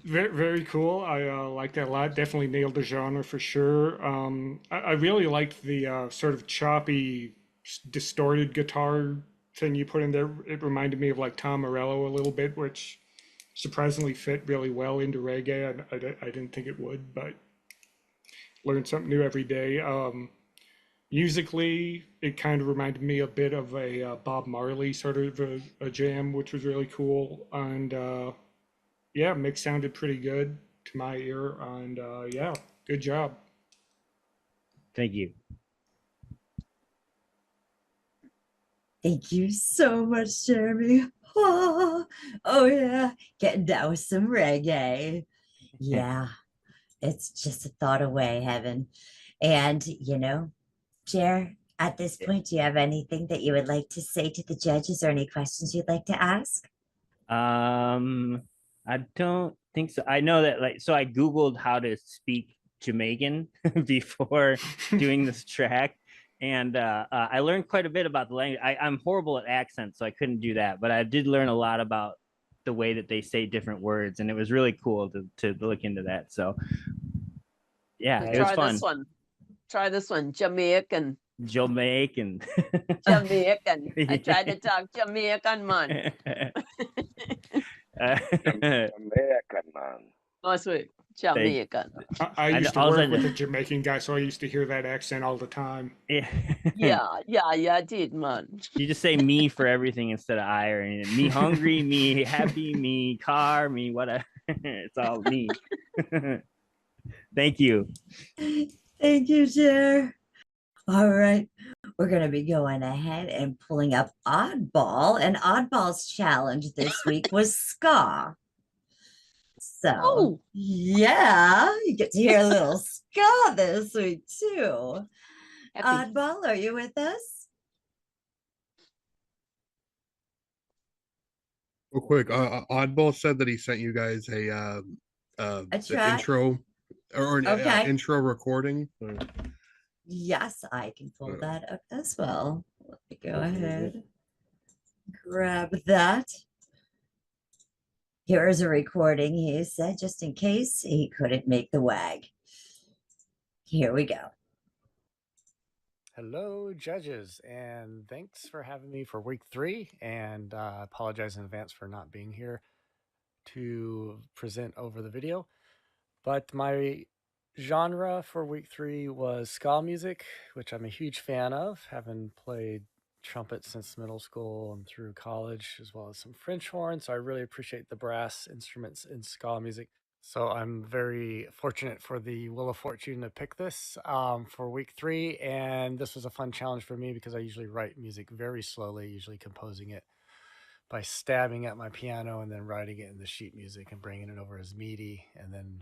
very, very cool. I like that a lot. Definitely nailed the genre for sure. I really liked the sort of choppy, distorted guitar thing you put in there. It reminded me of like Tom Morello a little bit, which surprisingly fit really well into reggae. I didn't think it would, but learned something new every day. Musically, it kind of reminded me a bit of a Bob Marley sort of a jam, which was really cool. And yeah, mix sounded pretty good to my ear. And yeah, good job. Thank you. Thank you so much, Jeremy. Oh yeah, getting down with some reggae. Yeah, it's just a thought away, heaven. And Jer, at this point, do you have anything that you would like to say to the judges or any questions you'd like to ask? I don't think so. I know that so I Googled how to speak Jamaican before doing this track. And I learned quite a bit about the language. I'm horrible at accents, so I couldn't do that. But I did learn a lot about the way that they say different words. And it was really cool to look into that. So yeah, it was fun. Try this one. Jamaican. Jamaican. Jamaican. I tried to talk Jamaican, man. Jamaican, man. Nice work. Jamaican. I used to all work I with know- a Jamaican guy, so I used to hear that accent all the time. Yeah. Yeah, I did, man. You just say me for everything instead of I or anything. Me hungry, me happy, me car, me whatever. It's all me. Thank you. Thank you, Jer. All right. We're going to be going ahead and pulling up Oddball. And Oddball's challenge this week was ska. So, yeah, you get to hear a little ska this week, too. Happy. Oddball, are you with us? Real quick, Oddball said that he sent you guys a the track? intro or an Okay. intro recording. Yes, I can pull that up as well. Let me go ahead, grab that. Here is a recording he said, just in case he couldn't make the WAG. Here we go. Hello, judges, and thanks for having me for week 3. And apologize in advance for not being here to present over the video. But my genre for week 3 was ska music, which I'm a huge fan of, having played trumpet since middle school and through college, as well as some French horn. So I really appreciate the brass instruments in ska music. So I'm very fortunate for the Wheel of Fortune to pick this for week 3. And this was a fun challenge for me because I usually write music very slowly, usually composing it by stabbing at my piano and then writing it in the sheet music and bringing it over as MIDI and then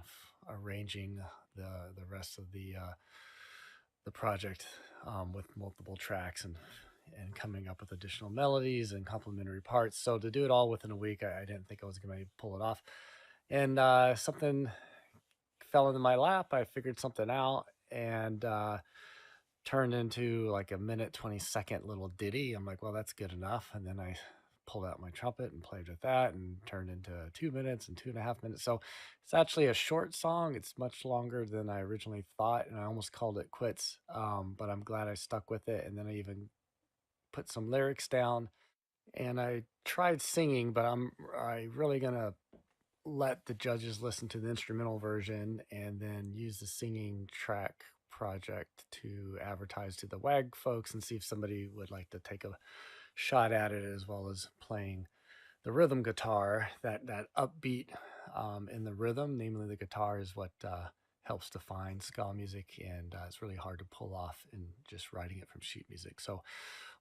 arranging the rest of the project with multiple tracks and coming up with additional melodies and complementary parts. So to do it all within a week, I didn't think I was going to pull it off. And something fell into my lap. I figured something out and turned into like a 1:20 little ditty. I'm like, well, that's good enough. And then I pulled out my trumpet and played with that and turned into 2 minutes and 2.5 minutes. So it's actually a short song. It's much longer than I originally thought, and I almost called it quits. But I'm glad I stuck with it. And then I even put some lyrics down and I tried singing, but I really gonna let the judges listen to the instrumental version and then use the singing track project to advertise to the WAG folks and see if somebody would like to take a shot at it, as well as playing the rhythm guitar. That upbeat in the rhythm, namely the guitar, is what helps define ska music, and it's really hard to pull off in just writing it from sheet music. So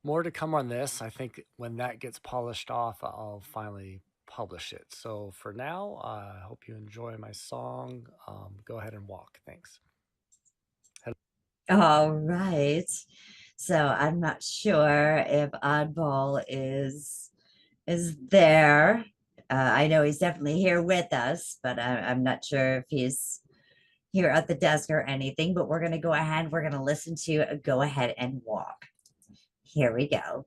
more to come on this. I think when that gets polished off, I'll finally publish it. So for now, I hope you enjoy my song. Go ahead and walk. Thanks. All right. So I'm not sure if Oddball is there. I know he's definitely here with us, but I'm not sure if he's here at the desk or anything. But we're going to go ahead. We're going to listen to Go Ahead and Walk. Here we go.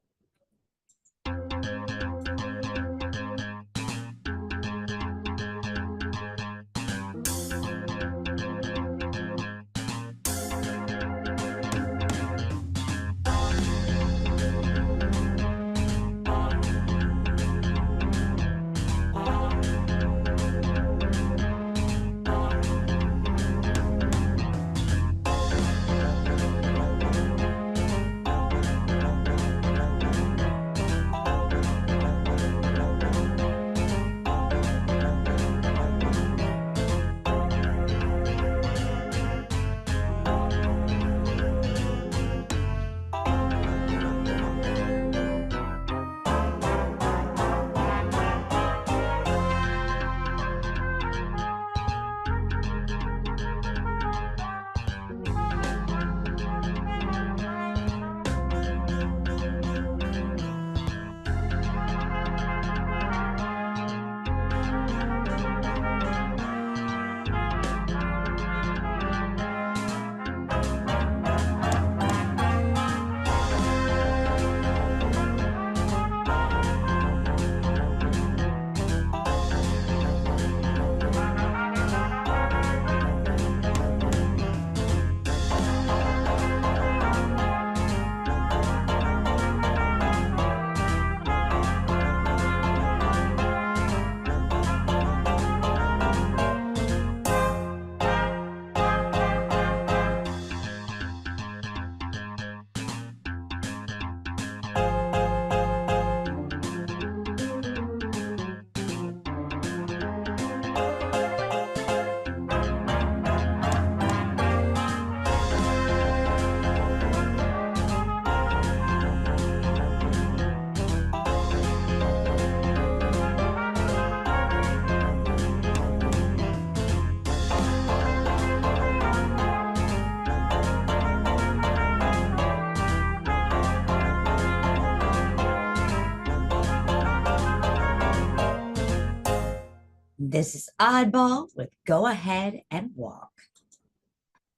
This is Oddball with Go Ahead and Walk.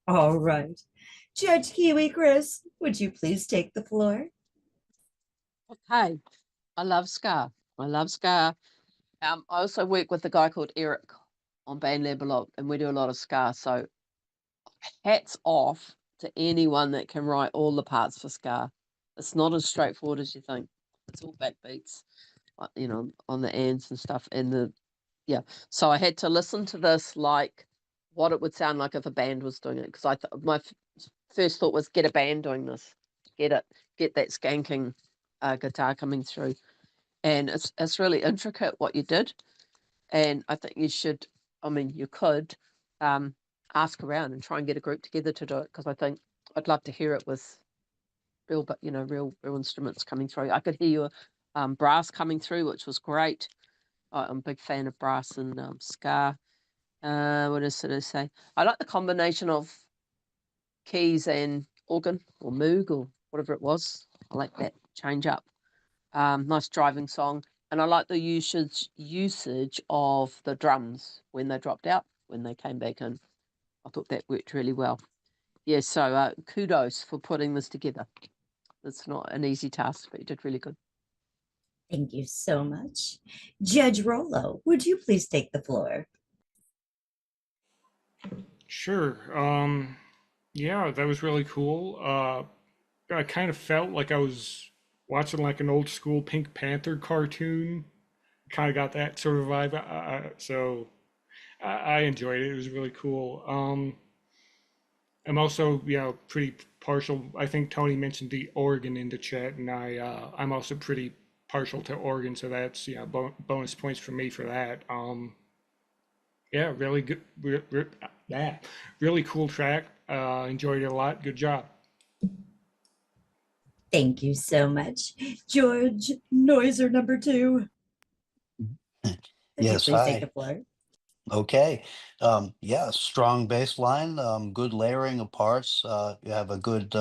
All right. Judge Kiwi Chris, would you please take the floor? Okay. I love ska. I love ska. I also work with a guy called Eric on BandLab a lot, and we do a lot of ska. So hats off to anyone that can write all the parts for ska. It's not as straightforward as you think. It's all backbeats, on the ands and stuff. And so I had to listen to this like what it would sound like if a band was doing it, because my first thought was get a band doing this, get that skanking guitar coming through, and it's really intricate what you did, and I think you should. I mean, you could ask around and try and get a group together to do it, because I think I'd love to hear it with real instruments coming through. I could hear your brass coming through, which was great. I'm a big fan of brass and ska. What else did I say? I like the combination of keys and organ or moog or whatever it was. I like that change up. Nice driving song. And I like the usage of the drums when they dropped out, when they came back in. I thought that worked really well. Yeah, so kudos for putting this together. It's not an easy task, but you did really good. Thank you so much. Judge Rollo, would you please take the floor? Sure. Yeah, that was really cool. I kind of felt like I was watching like an old school Pink Panther cartoon. Kind of got that sort of vibe. So I enjoyed it. It was really cool. I'm also, pretty partial. I think Tony mentioned the organ in the chat, and I'm also pretty partial to organ, so that's bonus points for me for that. Yeah, really good. Really cool track. Enjoyed it a lot. Good job. Thank you so much. George Noiser number 2. Would Yes, you please take hi. the floor? Okay. Yeah, strong bass line, good layering of parts. You have a good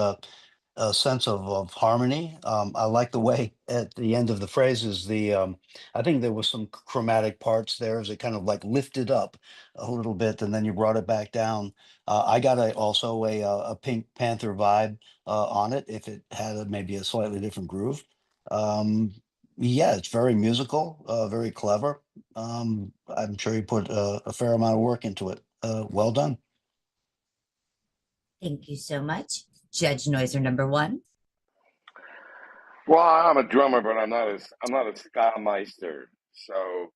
sense of harmony. I like the way at the end of the phrases, I think there was some chromatic parts there as it kind of like lifted up a little bit and then you brought it back down. I got also a Pink Panther vibe on it, if it had maybe a slightly different groove. Yeah, it's very musical, very clever. I'm sure you put a fair amount of work into it. Well done. Thank you so much. Judge Noiser number 1. Well, I'm a drummer, but I'm not a ska meister. So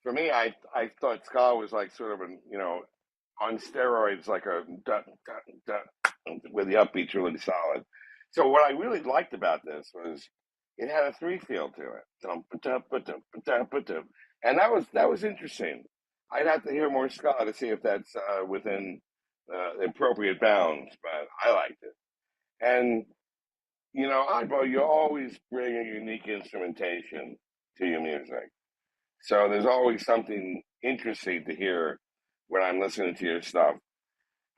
for me, I thought ska was like sort of on steroids, like a dun, dun, dun, where the upbeat's really solid. So what I really liked about this was it had a 3 feel to it, dum, ba-dum, ba-dum, ba-dum, ba-dum. And that was interesting. I'd have to hear more ska to see if that's within the appropriate bounds, but I liked it. And Oddball, you always bring a unique instrumentation to your music. So there's always something interesting to hear when I'm listening to your stuff.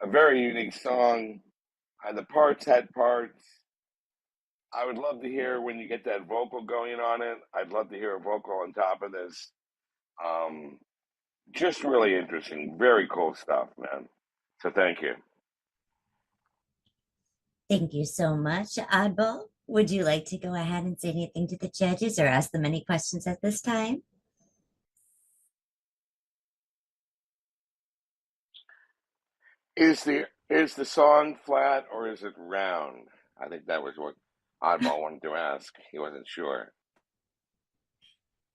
A very unique song. The parts had parts. I would love to hear when you get that vocal going on it. I'd love to hear a vocal on top of this. Just really interesting. Very cool stuff, man. So thank you. Thank you so much. Oddball, would you like to go ahead and say anything to the judges or ask them any questions at this time? Is the song flat or is it round? I think that was what Oddball wanted to ask. He wasn't sure.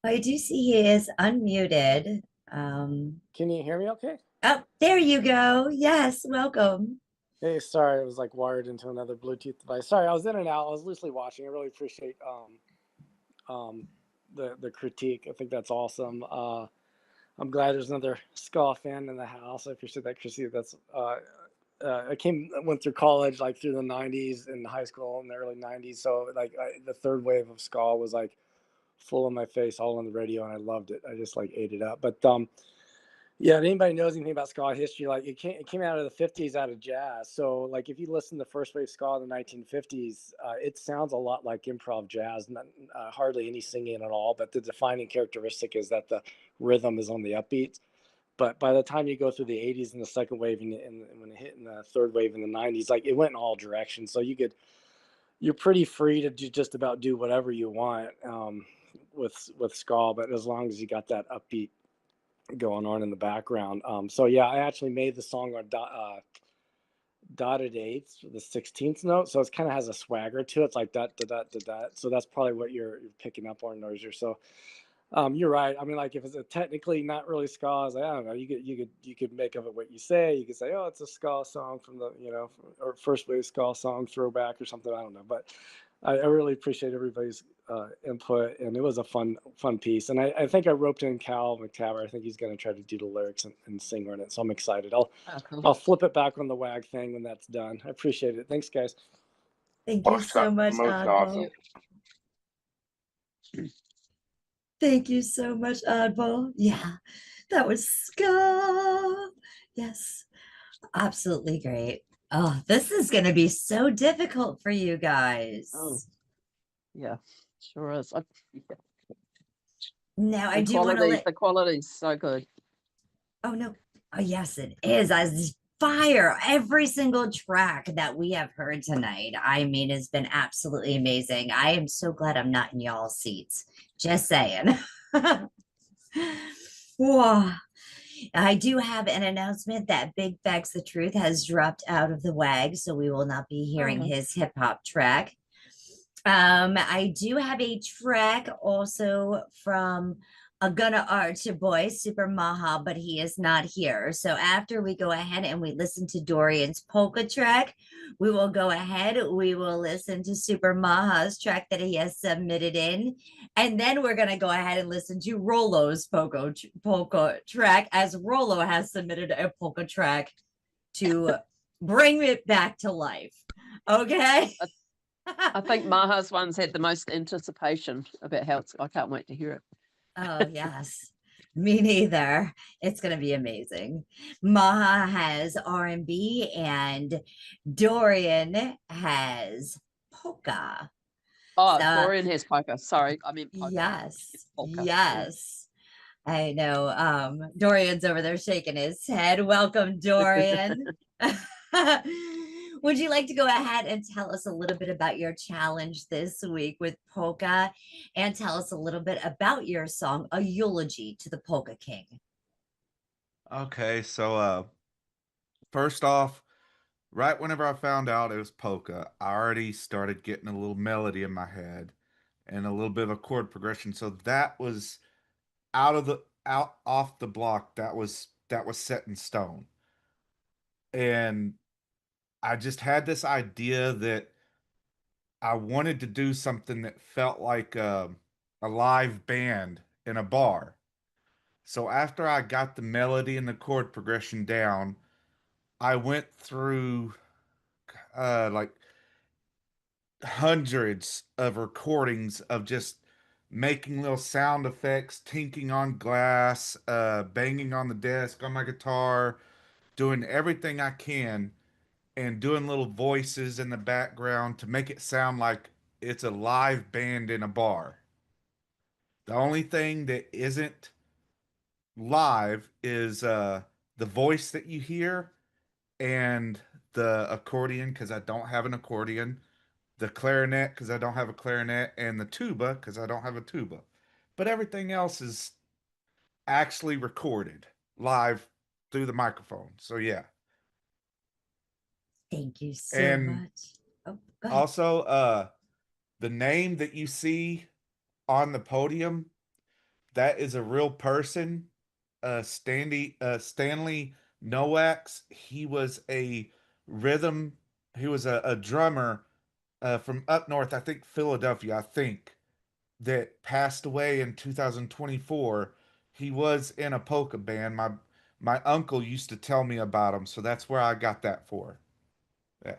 I do see he is unmuted. Can you hear me okay? Oh, there you go. Yes, welcome. Hey, sorry, it was like wired into another Bluetooth device. Sorry, I was in and out. I was loosely watching. I really appreciate the critique. I think that's awesome. I'm glad there's another ska fan in the house. I appreciate that, Chrissy. That's I went through college like through the 90s and high school in the early 90s. So like the third wave of ska was like full in my face, all on the radio, and I loved it. I just like ate it up. But yeah, if anybody knows anything about ska history, like it came out of the 50s out of jazz. So like if you listen to first wave ska in the 1950s, it sounds a lot like improv jazz, hardly any singing at all. But the defining characteristic is that the rhythm is on the upbeat. But by the time you go through the 80s and the second wave and when it hit in the third wave in the 90s, like it went in all directions. So you're pretty free to just about do whatever you want with ska, but as long as you got that upbeat going on in the background. So yeah, I actually made the song on dotted eighths, the 16th note, so it kind of has a swagger to it. It's like dot dot dot dot dot. So that's probably what you're picking up on, Noisier. So you're right. I mean, like if it's technically not really ska, I was like, I don't know. You could make of it what you say. You could say, oh, it's a ska song from the or first wave ska song throwback or something. I don't know, but I really appreciate everybody's input, and it was a fun piece. And I think I roped in Cal McTabber. I think he's going to try to do the lyrics and sing on it. So I'm excited. I'll flip it back on the WAG thing when that's done. I appreciate it. Thanks, guys. Thank you so much, Oddball. Thank you so much, Oddball. Yeah, that was ska. Yes, absolutely great. Oh, this is going to be so difficult for you guys. Oh, yeah, sure is. Now, I do want to let... The quality's so good. Oh, no. Oh, yes, it is. As fire. Every single track that we have heard tonight, I mean, has been absolutely amazing. I am so glad I'm not in y'all's seats. Just saying. Whoa. I do have an announcement that Big Facts the Truth has dropped out of the WAG, so we will not be hearing his hip hop track. I do have a track also from a Gonna Arch Boy, Super Maha, but he is not here. So after we go ahead and we listen to Dorian's polka track, we will go ahead, we will listen to Super Maha's track that he has submitted in, and then we're going to go ahead and listen to Rolo's polka track, as Rolo has submitted a polka track to bring it back to life. Okay? I think Maha's ones had the most anticipation about how it's. I can't wait to hear it. Oh, yes. Me neither. It's going to be amazing. Maha has R&B and Dorian has polka. Oh, Dorian has polka. Sorry, I mean polka. Yes. Polka. Yes. I know. Dorian's over there shaking his head. Welcome, Dorian. Would you like to go ahead and tell us a little bit about your challenge this week with polka, and tell us a little bit about your song, A Eulogy to the Polka King? Okay, so first off, right whenever I found out it was polka, I already started getting a little melody in my head and a little bit of a chord progression. So that was off the block. That was set in stone. And I just had this idea that I wanted to do something that felt like a live band in a bar. So after I got the melody and the chord progression down, I went through like hundreds of recordings of just making little sound effects, tinking on glass, banging on the desk on my guitar, doing everything I can, and doing little voices in the background to make it sound like it's a live band in a bar. The only thing that isn't live is the voice that you hear, and the accordion, because I don't have an accordion, the clarinet, because I don't have a clarinet, and the tuba, because I don't have a tuba. But everything else is actually recorded live through the microphone. So yeah. Thank you so much. Oh, go ahead. Also, the name that you see on the podium, that is a real person. Stanley Noax. He was a drummer from up north, I think Philadelphia, that passed away in 2024. He was in a polka band. My uncle used to tell me about him, so that's where I got that for. Yeah.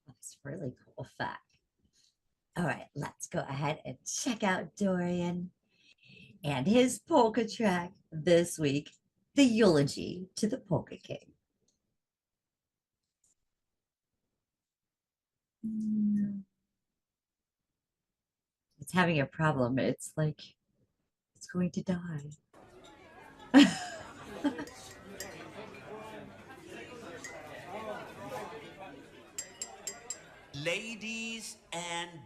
That's a really cool fact. All right, let's go ahead and check out Dorian and his polka track this week, The Eulogy to the Polka King. It's having a problem. It's like it's going to die.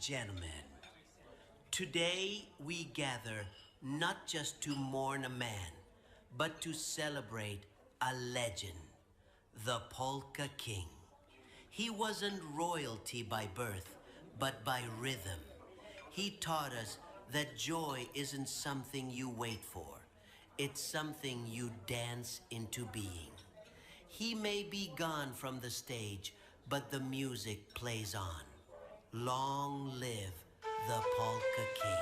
gentlemen, today we gather not just to mourn a man, but to celebrate a legend, the Polka King. He wasn't royalty by birth, but by rhythm. He taught us that joy isn't something you wait for. It's something you dance into being. He may be gone from the stage, but the music plays on. Long live the Polka King.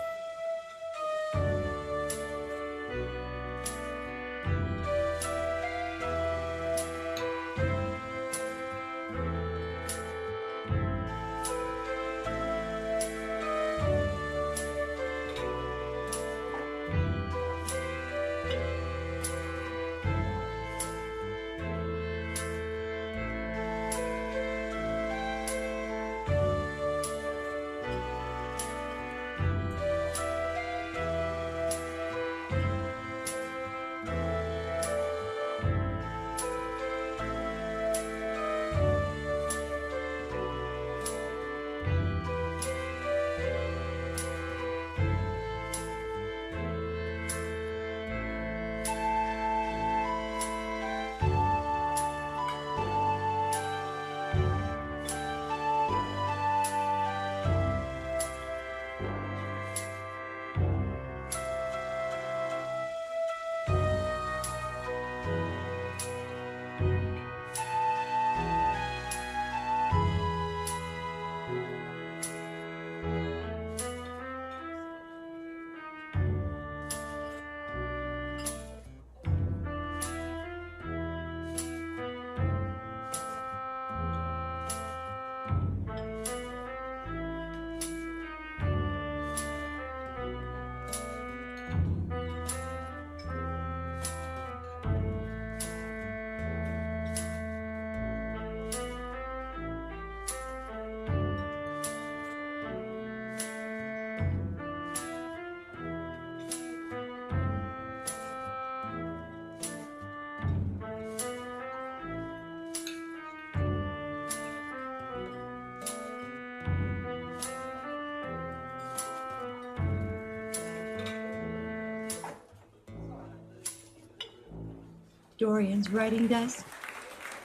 Dorian's writing desk.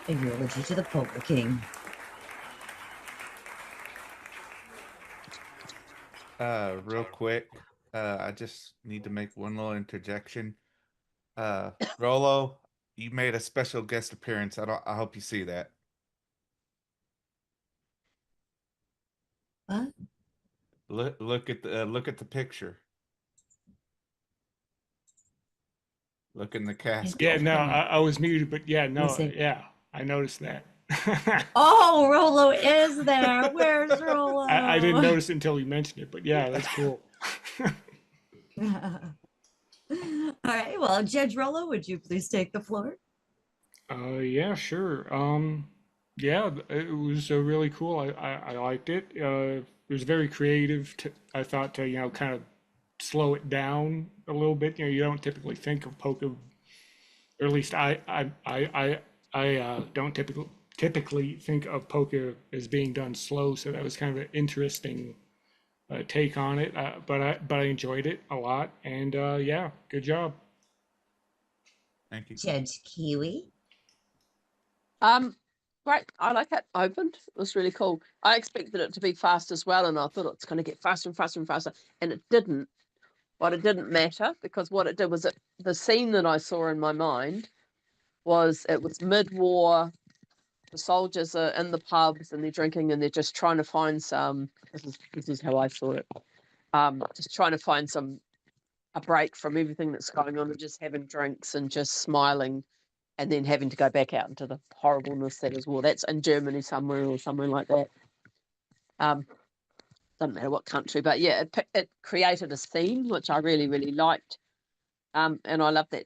A eulogy to the Polka King. Real quick, I just need to make one little interjection. Rolo, you made a special guest appearance. I hope you see that. What? Look at the picture. Look in the casket. Yeah, no, I was muted, but yeah, no, see. yeah, I noticed that. Oh, Rolo is there. Where's Rolo? I didn't notice it until you mentioned it, but yeah, that's cool. All right. Well, Judge Rolo, would you please take the floor? Yeah, sure. Yeah, it was really cool. I liked it. It was very creative. I thought to kind of slow it down a little bit. You don't typically think of polka, or at least I don't typically think of polka as being done slow. So that was kind of an interesting take on it. But I enjoyed it a lot, and yeah, good job. Thank you, Judge Kiwi. Great. I like it. Opened. It was really cool. I expected it to be fast as well, and I thought it's going to get faster and faster and faster, and it didn't. But it didn't matter, because what it did was the scene that I saw in my mind was mid-war. The soldiers are in the pubs and they're drinking and they're just trying to find some. This is how I saw it. Just trying to find a break from everything that's going on and just having drinks and just smiling, and then having to go back out into the horribleness that is war. That's in Germany somewhere or somewhere like that. Doesn't matter what country, but yeah, it created a scene which I really, really liked. And I love that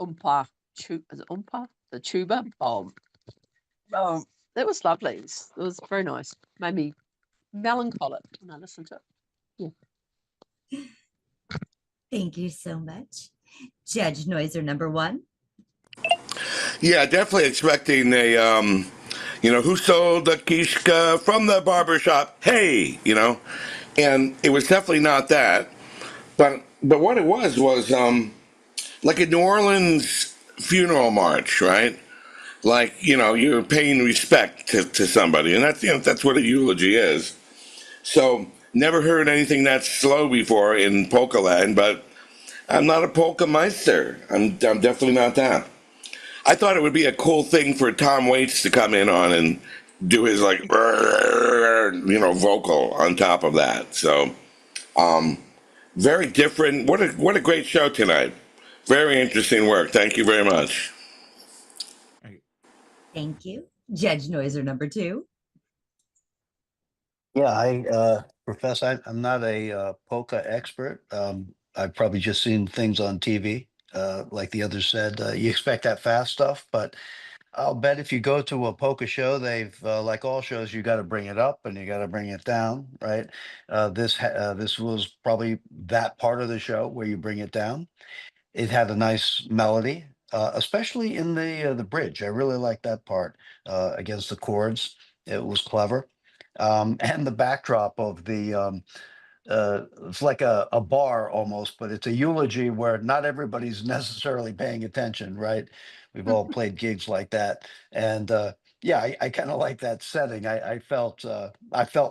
umpa, is it umpa? The tuba. Oh, that was lovely. It was very nice. Made me melancholic when I listened to it. Yeah. Thank you so much. Judge Noiser number one. Yeah, definitely expecting a who sold the kishka from the barber shop? Hey, and it was definitely not that. But what it was like a New Orleans funeral march, right? Like, you're paying respect to somebody, and that's what a eulogy is. So never heard anything that slow before in polka land, but I'm not a polka meister. I'm definitely not that. I thought it would be a cool thing for Tom Waits to come in on and do his like vocal on top of that. So very different. What a great show tonight. Very interesting work. Thank you very much. Thank you. Judge Noiser number 2. Yeah, I profess I'm not a polka expert. I've probably just seen things on TV. Like the others said, you expect that fast stuff, but I'll bet if you go to a polka show, they've like all shows, you got to bring it up and you got to bring it down, right? This was probably that part of the show where you bring it down. It had a nice melody, especially in the bridge. I really like that part against the chords. It was clever, and the backdrop of the it's like a bar almost, but it's a eulogy where not everybody's necessarily paying attention, right? We've all played gigs like that, and yeah, I kind of like that setting. I felt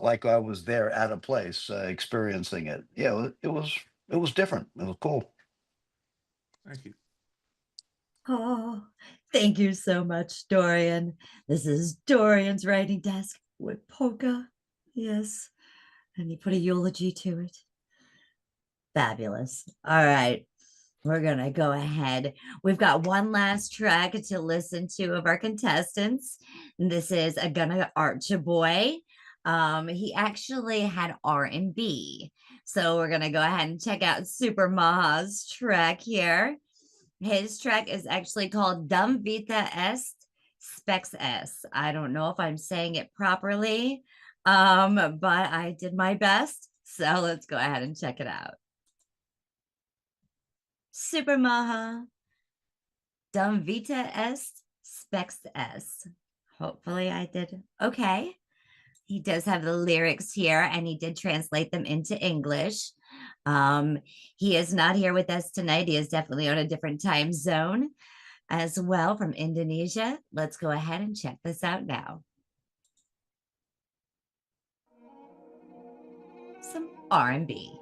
like I was there at a place experiencing it. Yeah, it was different. It was cool. Thank you. Oh, thank you so much, Dorian. This is Dorian's writing desk with polka. Yes. And he put a eulogy to it. Fabulous. All right. We're going to go ahead. We've got one last track to listen to of our contestants. And this is A Gonna Arch a Boy. He actually had R&B. So we're going to go ahead and check out Super Maha's track here. His track is actually called Dum Vita Est Spex S. I don't know if I'm saying it properly, but I did my best. So let's go ahead and check it out. Super Maha, Dum Vita Est Spex S. Hopefully I did okay. He does have the lyrics here, and he did translate them into English. He is not here with us tonight. He is definitely on a different time zone as well, from Indonesia. Let's go ahead and check this out now. Some R&B.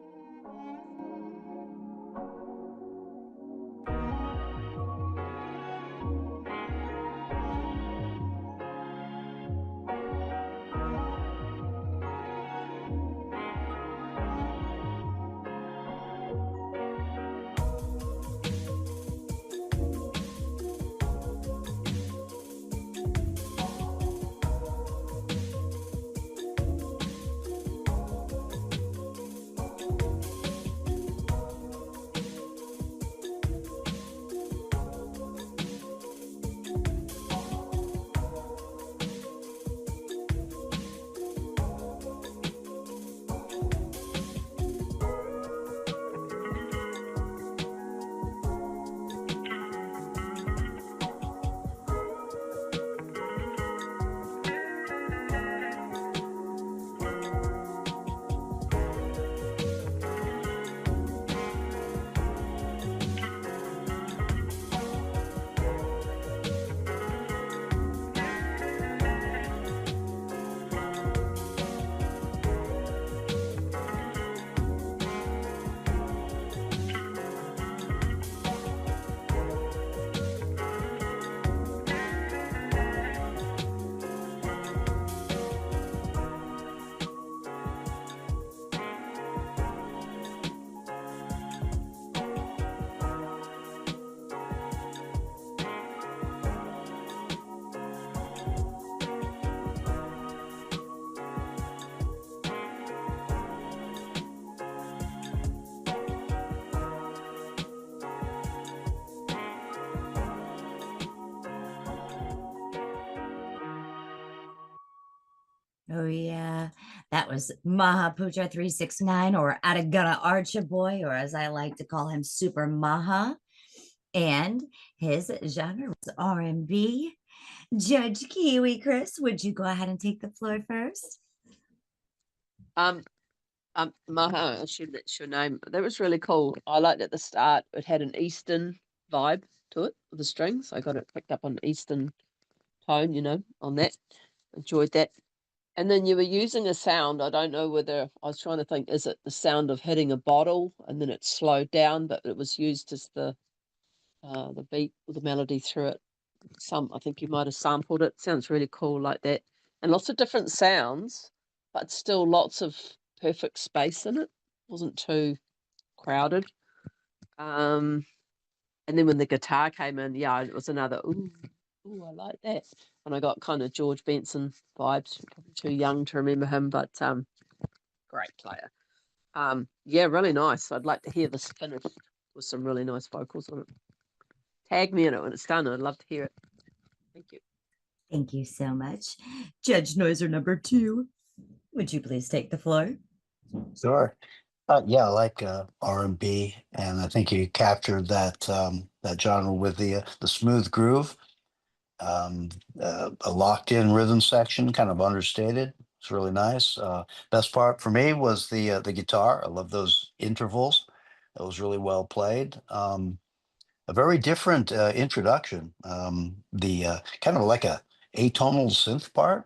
Oh, yeah. That was Mahaputra 369, or Atagana Archa Boy, or as I like to call him, Super Maha. and his genre was R&B. Judge Kiwi Chris, would you go ahead and take the floor first? Maha, I should that's your name. That was really cool. I liked at the start. It had an Eastern vibe to it with the strings. I got it picked up on Eastern tone, on that. Enjoyed that. And then you were using a sound. I don't know whether I was trying to think, is it the sound of hitting a bottle and then it slowed down, but it was used as the beat or the melody through it. I think you might have sampled it. Sounds really cool like that. And lots of different sounds, but still lots of perfect space in it. Wasn't too crowded. And then when the guitar came in, yeah, it was another ooh, I like that. And I got kind of George Benson vibes. Probably too young to remember him, but great player. Yeah, really nice. I'd like to hear this finished with some really nice vocals on it. Tag me in it when it's done. I'd love to hear it. Thank you. Thank you so much. Judge Noiser number 2, would you please take the floor? Sure. Yeah, I like R&B, and I think you captured that that genre with the smooth groove, a locked-in rhythm section, kind of understated. It's really nice. Best part for me was the guitar. I love those intervals. That was really well played. A very different introduction. The kind of like a atonal synth part.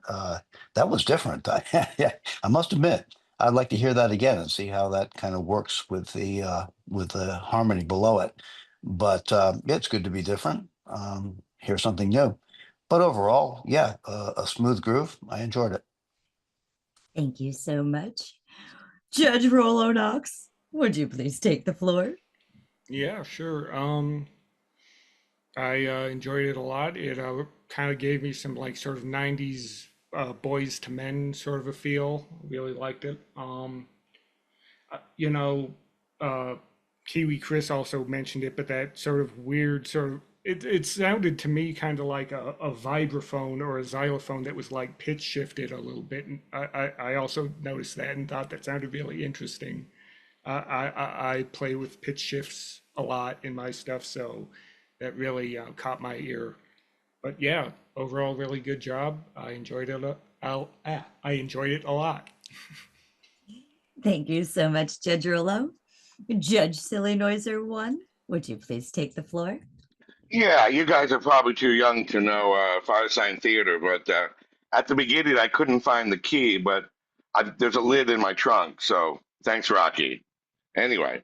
That was different. Yeah, I must admit, I'd like to hear that again and see how that kind of works with the harmony below it. But yeah, it's good to be different. Hear something new. But overall, yeah, a smooth groove. I enjoyed it. Thank you so much. Judge Rolo Knox, would you please take the floor? Yeah, sure. I enjoyed it a lot. It kind of gave me some like sort of 90s Boys to Men sort of a feel. Really liked it. You know, Kiwi Chris also mentioned it, but that sort of weird sort of it sounded to me kind of like a vibraphone or a xylophone that was like pitch shifted a little bit. And I also noticed that and thought that sounded really interesting. I play with pitch shifts a lot in my stuff, so that really caught my ear. But yeah, overall, really good job. I enjoyed it. I enjoyed it a lot. Thank you so much, Judge Rolo. Judge Silly Noiser 1, would you please take the floor? Yeah, you guys are probably too young to know Firesign Theater, but at the beginning I couldn't find the key, but there's a lid in my trunk, so thanks, Rocky. Anyway,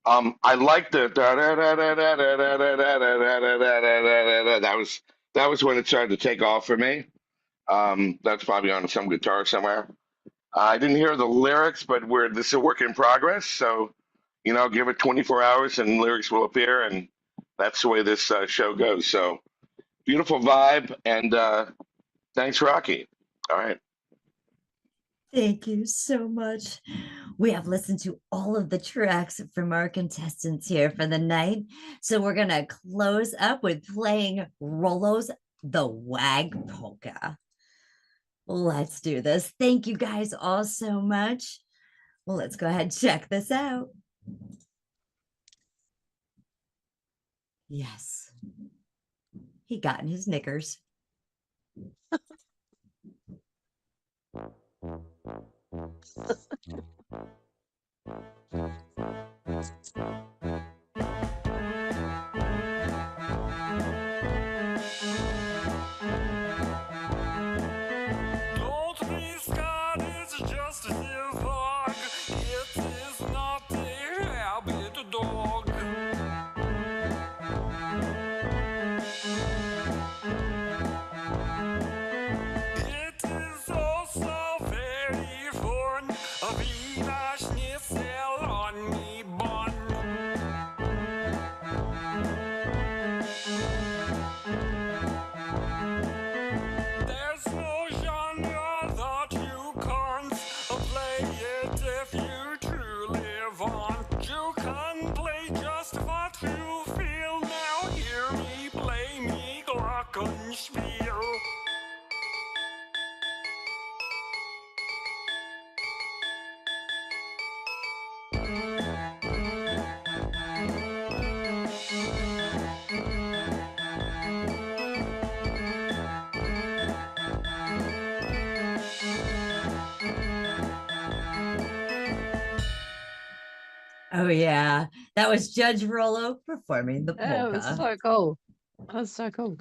I like the that was when it started to take off for me. That's probably on some guitar somewhere. I didn't hear the lyrics, but this is a work in progress, so give it 24 hours and lyrics will appear, and that's the way this show goes. So beautiful vibe, and thanks, Rocky. All right. Thank you so much. We have listened to all of the tracks from our contestants here for the night. So we're going to close up with playing Rolo's The WAG Polka. Let's do this. Thank you guys all so much. Well, let's go ahead and check this out. Yes. He got in his knickers. Don't be scared, it's just a dog. It is not a habit dog. It is also very fun. A Wiener Schnitzel on me bun. There's no genre that you can't play it if you truly want. You can play just what you feel. Now hear me play me glockenspiel. Oh yeah, that was Judge Rollo performing the polka. Yeah, it was so cool. That was so cool.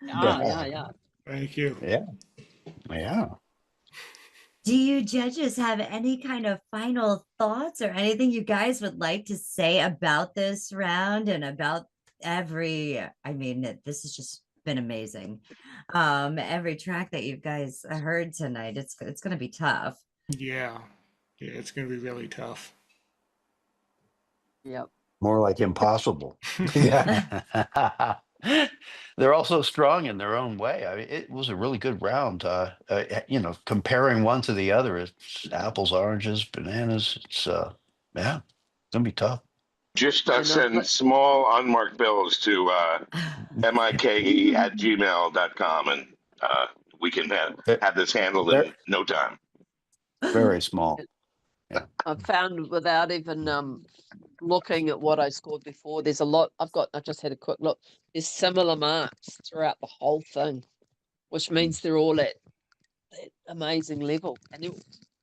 Yeah. Thank you. Yeah. Do you judges have any kind of final thoughts or anything you guys would like to say about this round and about I mean, this has just been amazing. Every track that you guys heard tonight, it's going to be tough. Yeah, it's gonna be really tough. Yep. More like impossible. Yeah. They're also strong in their own way. I mean, it was a really good round. Comparing one to the other, it's apples, oranges, bananas. It's it's gonna be tough. Just send small unmarked bills to mike@gmail.com, and we can have this handled in no time. Very small. I found without even looking at what I scored before, there's a lot. I just had a quick look. There's similar marks throughout the whole thing, which means they're all at that amazing level, and they're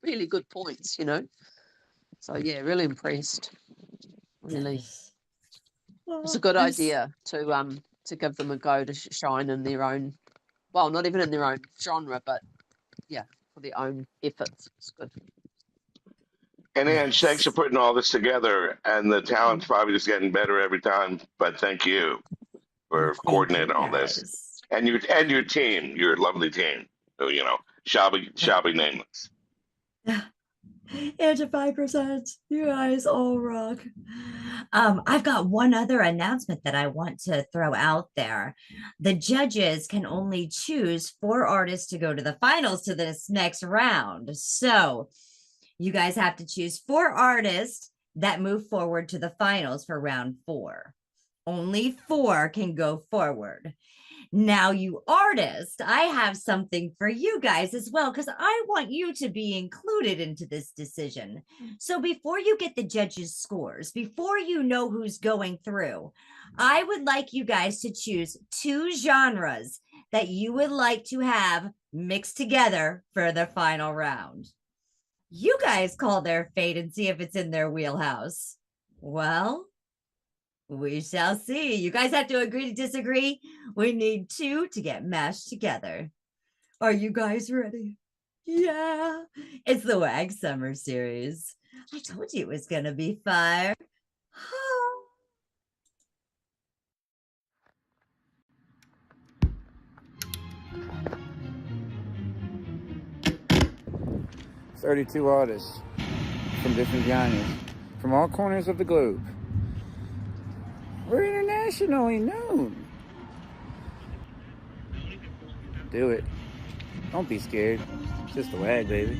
really good points, So yeah, really impressed. Really, it's a good idea to give them a go to shine in their own. Well, not even in their own genre, but yeah, for their own efforts. It's good. And Ange, thanks for putting all this together. And the talent's probably just getting better every time. But thank you for coordinating all this, and your team, your lovely team. Who shall be nameless. Angified presents. You guys all rock. I've got one other announcement that I want to throw out there. The judges can only choose 4 artists to go to the finals to this next round. So you guys have to choose 4 artists that move forward to the finals for round 4. Only 4 can go forward. Now, you artists, I have something for you guys as well, because I want you to be included into this decision. So before you get the judges' scores, before you know who's going through, I would like you guys to choose 2 genres that you would like to have mixed together for the final round. You guys call their fate and see if it's in their wheelhouse. Well, we shall see. You guys have to agree to disagree. We need 2 to get mashed together. Are you guys ready? Yeah. It's the WAG Summer Series. I told you it was going to be fire. 32 artists from different genres, from all corners of the globe. We're internationally known. Do it. Don't be scared. It's just a WAG, baby.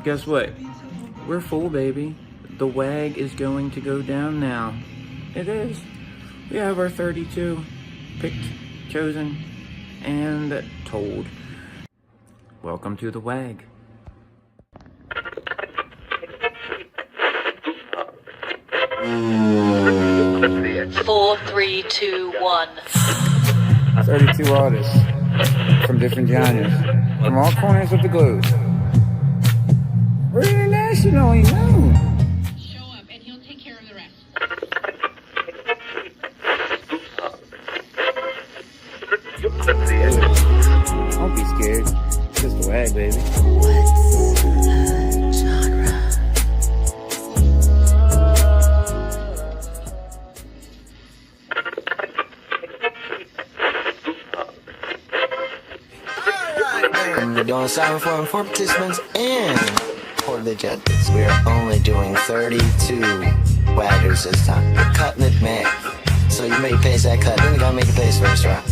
Guess what? We're full, baby. The WAG is going to go down now. It is. We have our 32 picked, chosen, and told. Welcome to the WAG. Four, 3, 2, 1. 32 artists from different genres, from all corners of the globe. We're internationally known. Show up and he'll take care of the rest. Don't be scared. It's just a WAG, baby. We're doing silent form for participants and for the judges. We are only doing 32 waggers this time. We're cutting it back. So you make pace that cut, then you gotta make a pace first, right?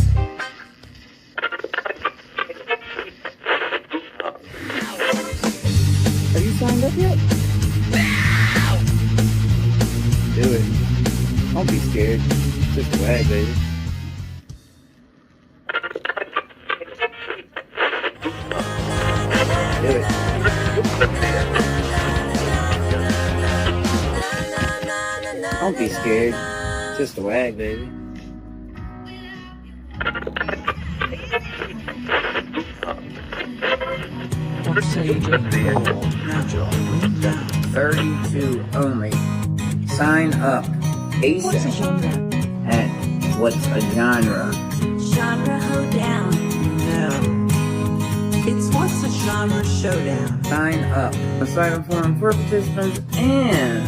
Have you signed up yet? Do it. Don't be scared. It's just a WAG, baby. Do it. Don't be scared. It's just a WAG, baby. Page of gold. Natural. 32 only. Sign up ASAP. And what's a genre? Genre hoedown. No. It's what's a genre showdown. Sign up. A sign up form for participants and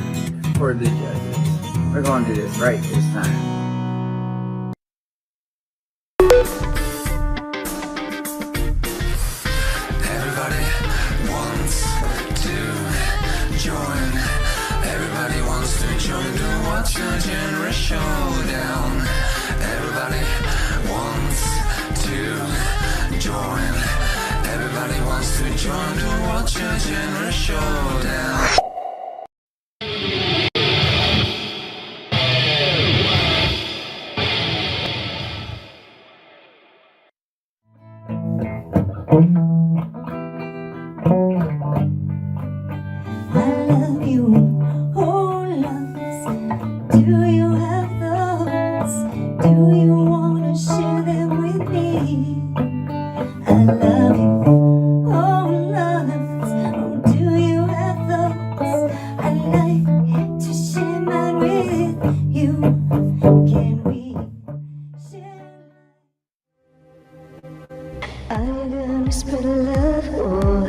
for the judges. We're going to do this right this time. Everybody wants to join. Everybody wants to join the What's Your Genre Showdown. Everybody wants to join. Everybody wants to join the What's Your Genre Showdown. I love you, oh loves. Do you have those? Do you wanna share them with me? I love you, oh loves. Oh, do you have those? I'd like to share mine with you. Can we share? Are you gonna spread love or